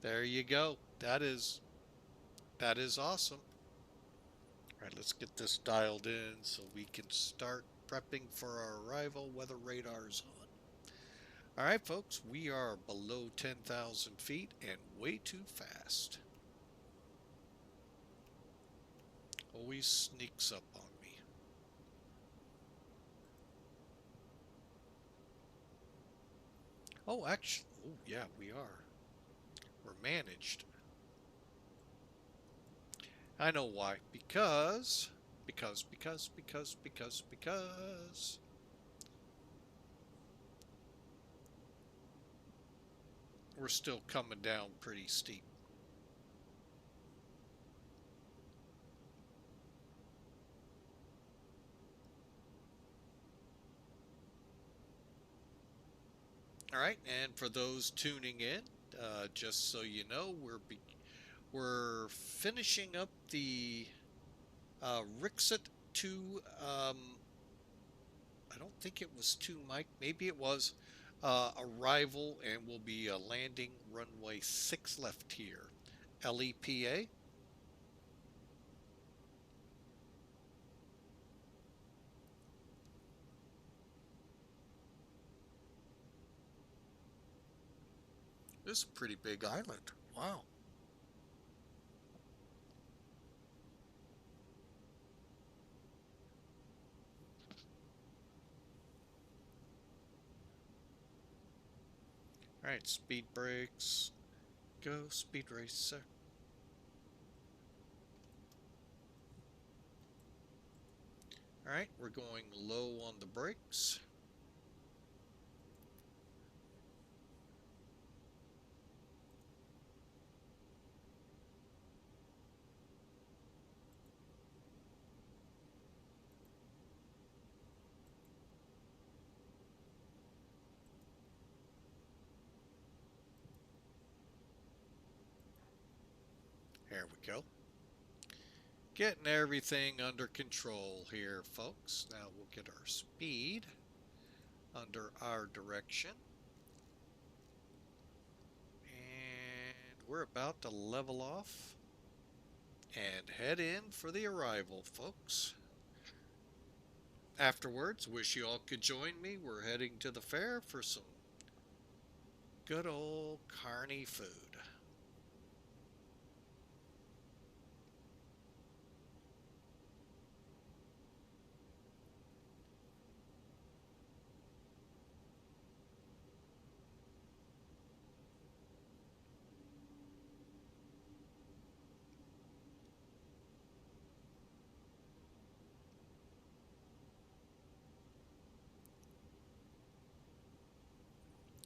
There you go. That is awesome. All right, let's get this dialed in so we can start prepping for our arrival. Weather radar's on. All right, folks, we are below 10,000 feet and way too fast. Always sneaks up on me. Oh, actually, oh yeah, we are. We're managed. I know why. Because we're still coming down pretty steep. All right, and for those tuning in, just so you know, we're finishing up the RIXOT 2. I don't think it was 2, Mike. Maybe it was arrival, and we'll be landing runway 6 left here. LEPA. This is a pretty big island. Wow. All right, speed brakes. Go, speed racer. All right, we're going low on the brakes. There we go. Getting everything under control here, folks. Now we'll get our speed under our direction. And we're about to level off and head in for the arrival, folks. Afterwards, wish you all could join me. We're heading to the fair for some good old carny food.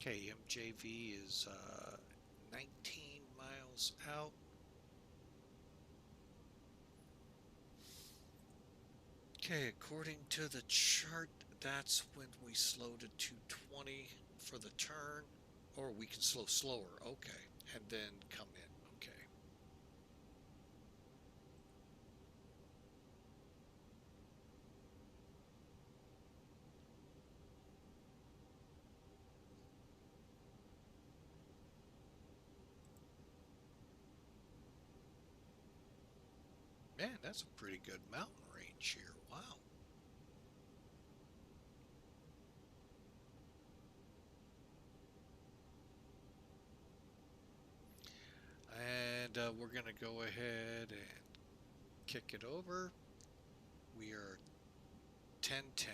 Okay, MJV is 19 miles out. Okay, according to the chart, that's when we slow to 220 for the turn, or we can slow slower, okay, and then come in, okay. Man, that's a pretty good mountain range here. Wow. And we're going to go ahead and kick it over. We are 10-10.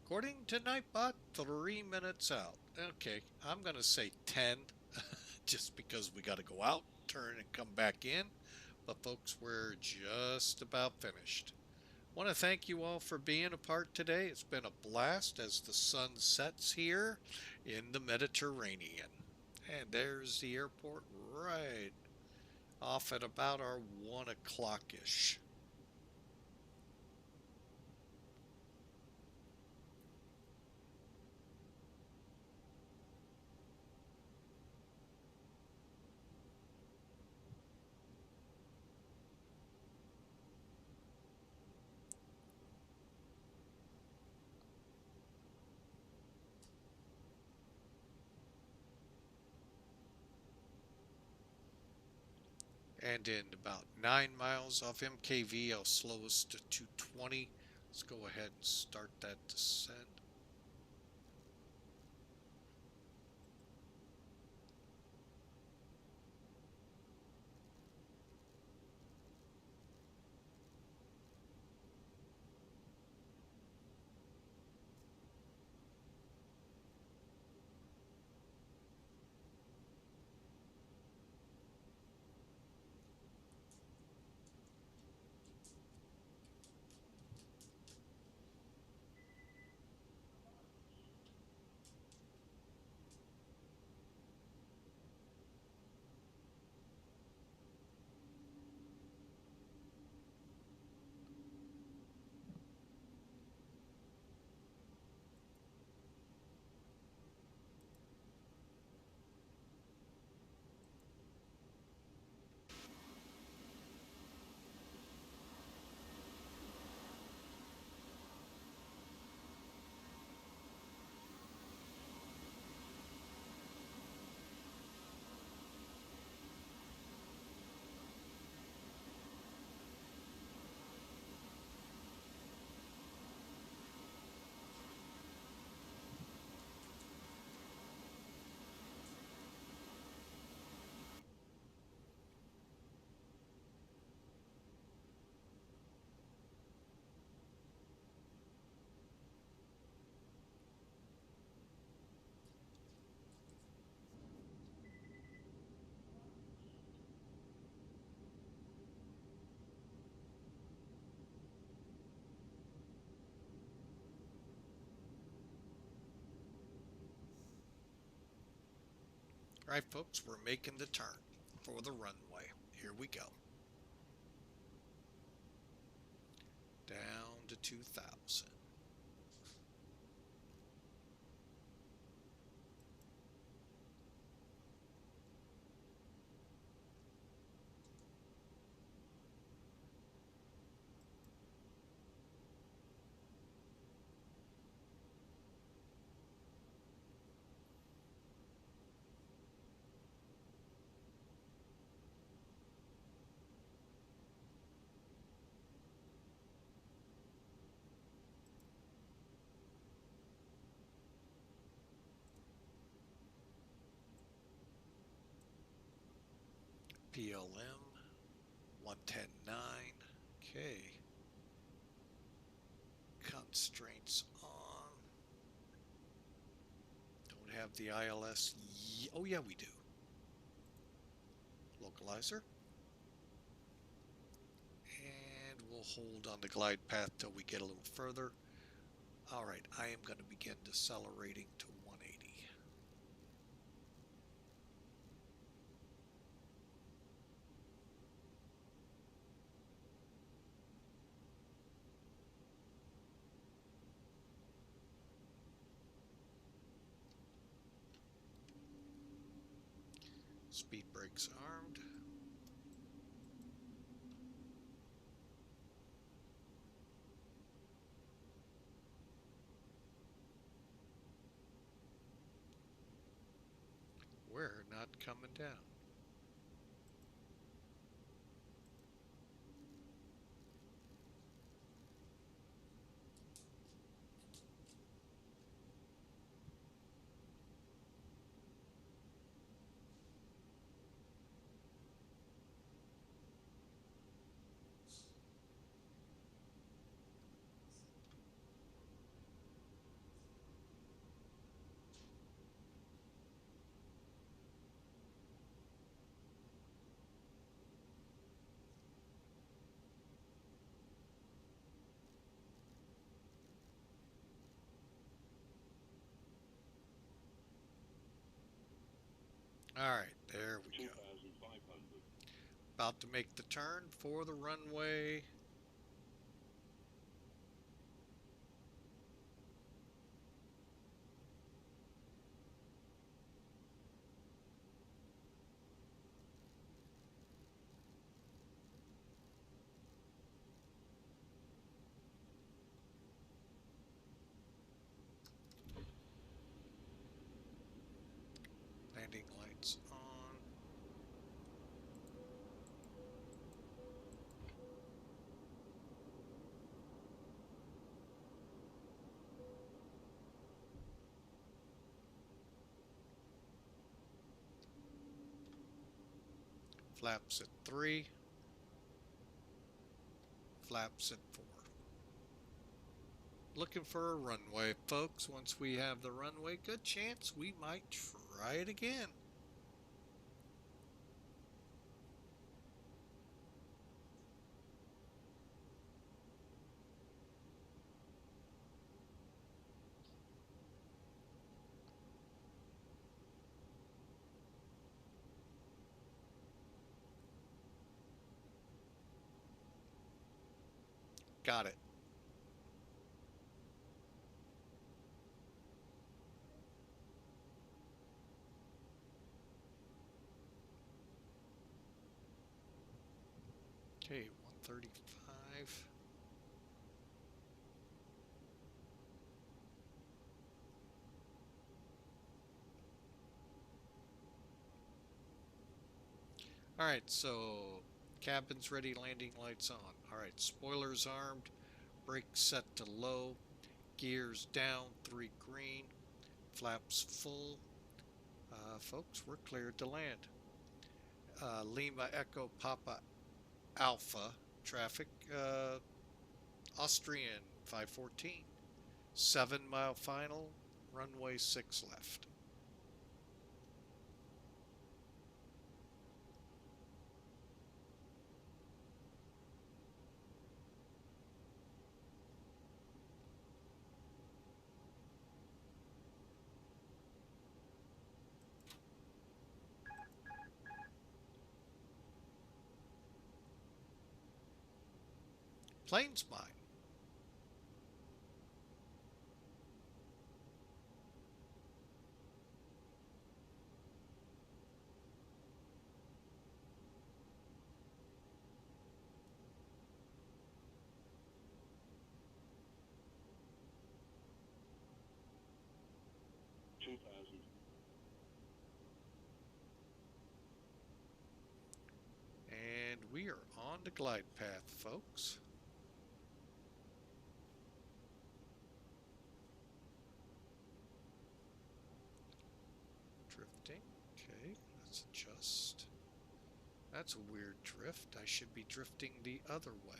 According to Nightbot, 3 minutes out. Okay, I'm going to say 10, just because we got to go out, turn, and come back in. But folks, we're just about finished. I want to thank you all for being a part today. It's been a blast as the sun sets here in the Mediterranean. And there's the airport right off at about our 1 o'clock-ish. And in about 9 miles off MKV, I'll slow us to 220. Let's go ahead and start that descent. All right, folks, we're making the turn for the runway. Here we go. Down to 2,000. PLM 110.9. Okay. Constraints on. Don't have the ILS. Oh, yeah, we do. Localizer. And we'll hold on the glide path till we get a little further. All right, I am going to begin decelerating to 180. Speed brakes armed. We're not coming down. Alright, there we go. About to make the turn for the runway. Landing lights on. Flaps at 3. Flaps at 4. Looking for a runway, folks. Once we have the runway, good chance we might try it again. Got it. Okay, 135. Alright, so cabin's ready, landing lights on. Alright, spoilers armed, brakes set to low, gears down, 3 green, flaps full. Folks, we're cleared to land. Lima Echo Papa Alpha traffic, Austrian 514, 7-mile final, runway 6 left. Plane's mine. And we are on the glide path, folks. Drifting. Okay, let's adjust. That's a weird drift. I should be drifting the other way.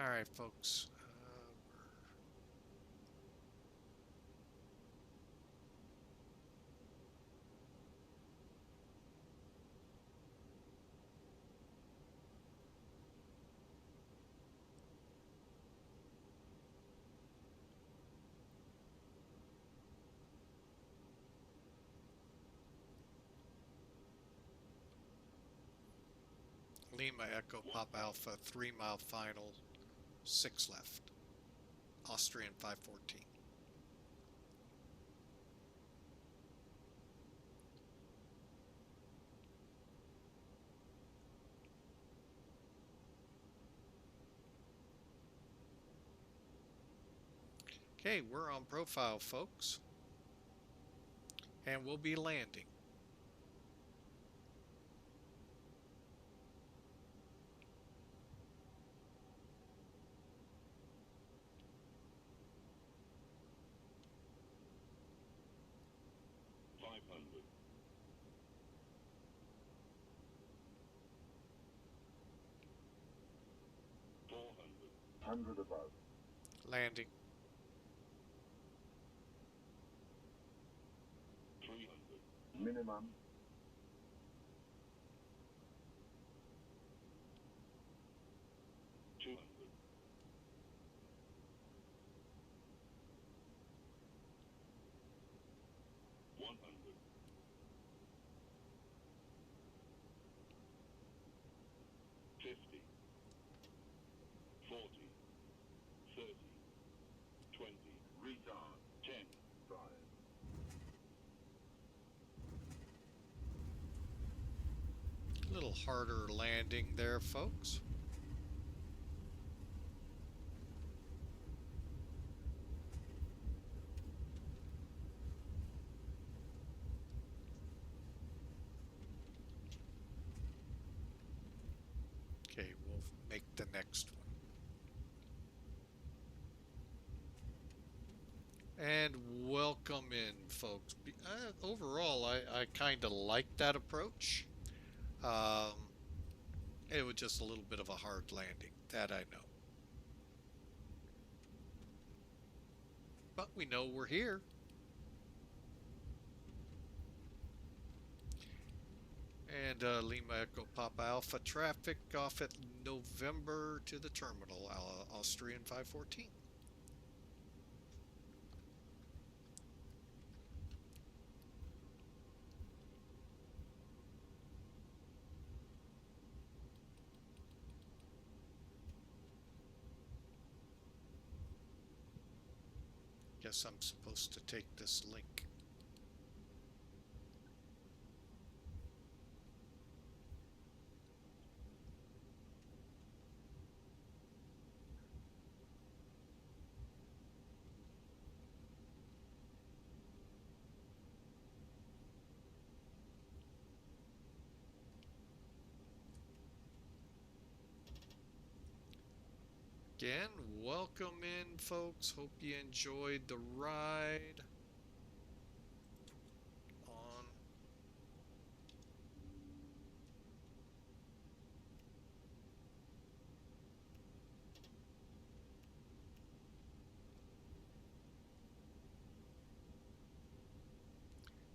All right, folks. Lima Echo Papa Alpha, 3 mile final, 6 left. Austrian 514. Okay, we're on profile, folks. And we'll be landing. Above. Landing. 300. Minimum. 200. 100. 50. 40. 30. 20. Retard. 10. 5. A little harder landing there, folks. Okay, we'll make the next one. And welcome in, folks. Overall, I kind of like that approach. It was just a little bit of a hard landing, that I know. But we know we're here. And Lima Echo Papa Alpha traffic off at November to the terminal, Austrian 514. Guess I'm supposed to take this link. Again, welcome in, folks. Hope you enjoyed the ride on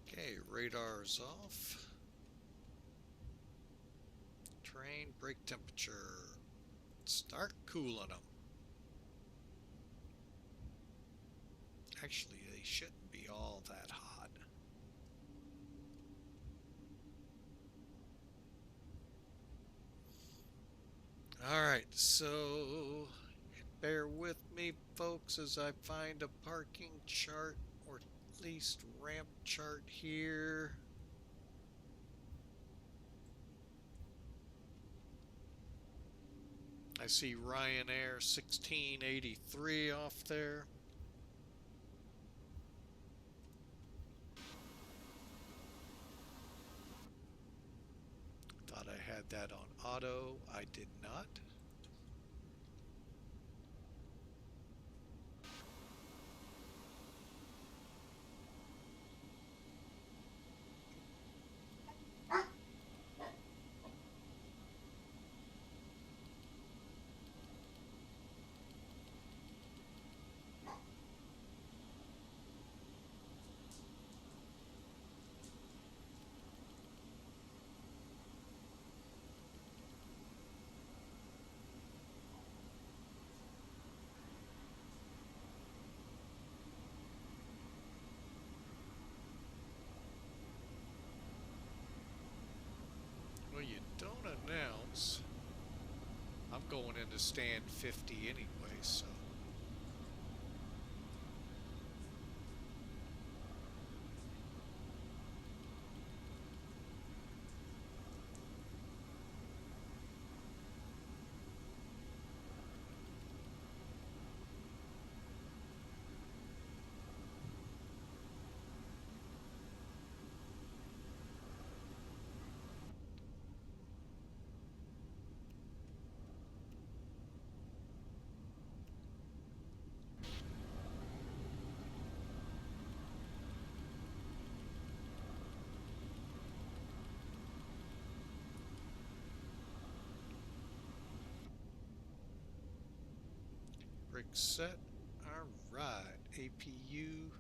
Okay, radar's off. Train brake temperature. Start cooling them. Actually, they shouldn't be all that hot. Alright, so bear with me, folks, as I find a parking chart, or at least ramp chart here. I see Ryanair 1683 off there. Thought I had that on auto. I did not. planning to stand 50 anyway, so. RIXOT, all right, APU.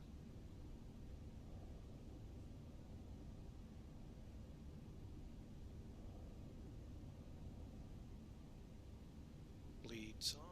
Bleeds on.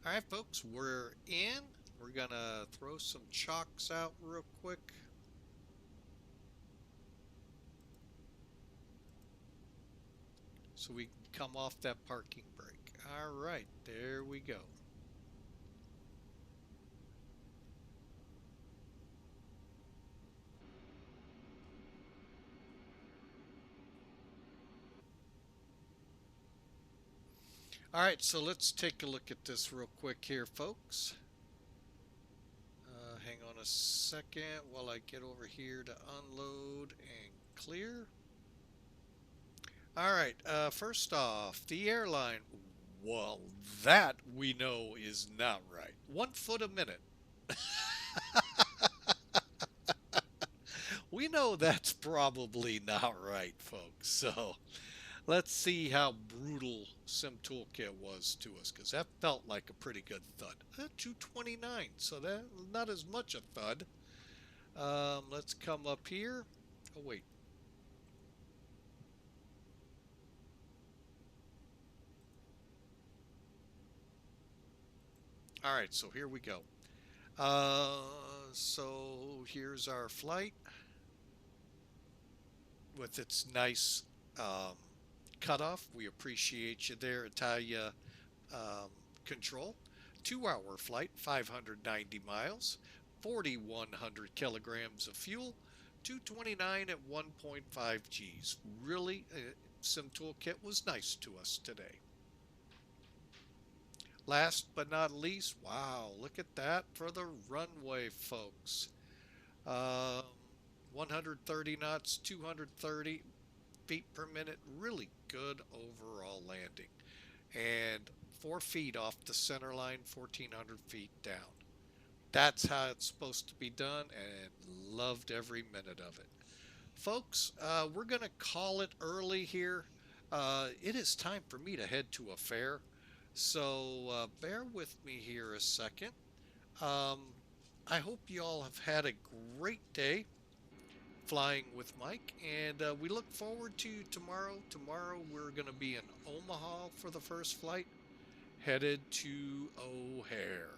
All right, folks, we're in. We're going to throw some chocks out real quick. So we can come off that parking brake. All right, there we go. All right, so let's take a look at this real quick here, folks. Hang on a second while I get over here to unload and clear. All right, first off, the airline. Well, that we know is not right. 1 foot a minute. We know that's probably not right, folks. So let's see how brutal Sim Toolkit was to us, because that felt like a pretty good thud. 229, so that not as much a thud. Let's come up here. Oh, wait. All right, so here we go. So here's our flight with its nice cutoff. We appreciate you there, Italia Control. 2-hour flight, 590 miles, 4,100 kilograms of fuel, 229 at 1.5 Gs. Really, Sim Toolkit was nice to us today. Last but not least, wow, look at that for the runway, folks. 130 knots, 230 feet per minute, really good overall landing. And 4 feet off the center line, 1,400 feet down. That's how it's supposed to be done, and loved every minute of it. Folks, we're going to call it early here. It is time for me to head to a fair. So bear with me here a second. I hope you all have had a great day flying with Mike, and we look forward to tomorrow. Tomorrow we're going to be in Omaha for the first flight, headed to O'Hare.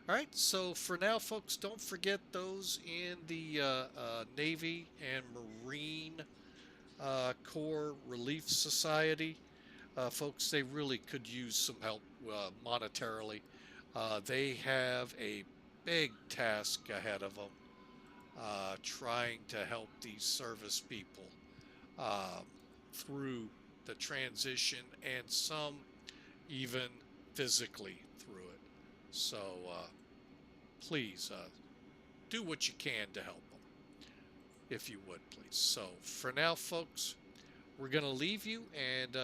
All right, so for now, folks, don't forget those in the Navy and Marine Corps Relief Society. Folks, they really could use some help monetarily. They have a big task ahead of them, trying to help these service people through the transition, and some even physically through it. So please do what you can to help them, if you would, please. So for now, folks, we're going to leave you and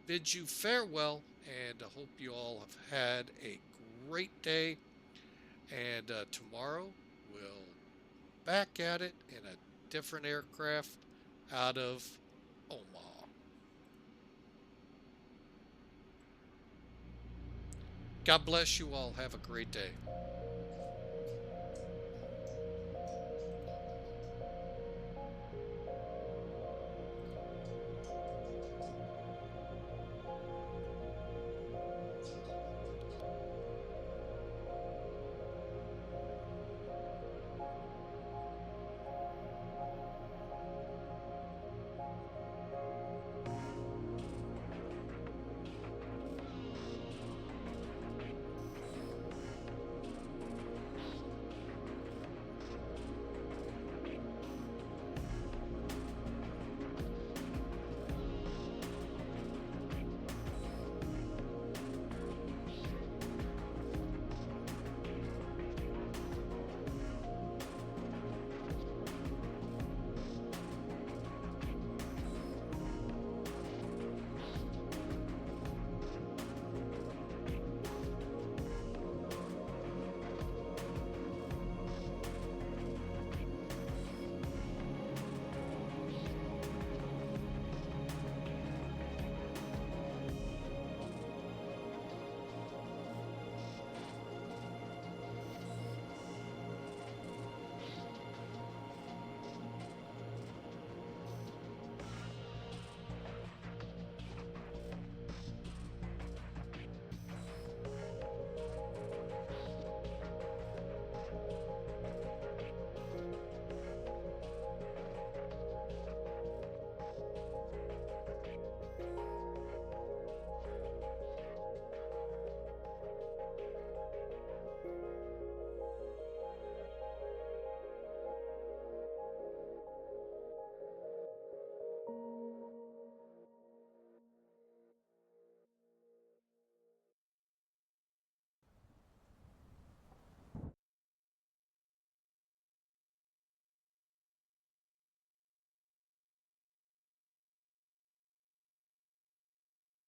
bid you farewell, and I hope you all have had a great day. And tomorrow we'll back at it in a different aircraft out of Omaha. God bless you all. Have a great day.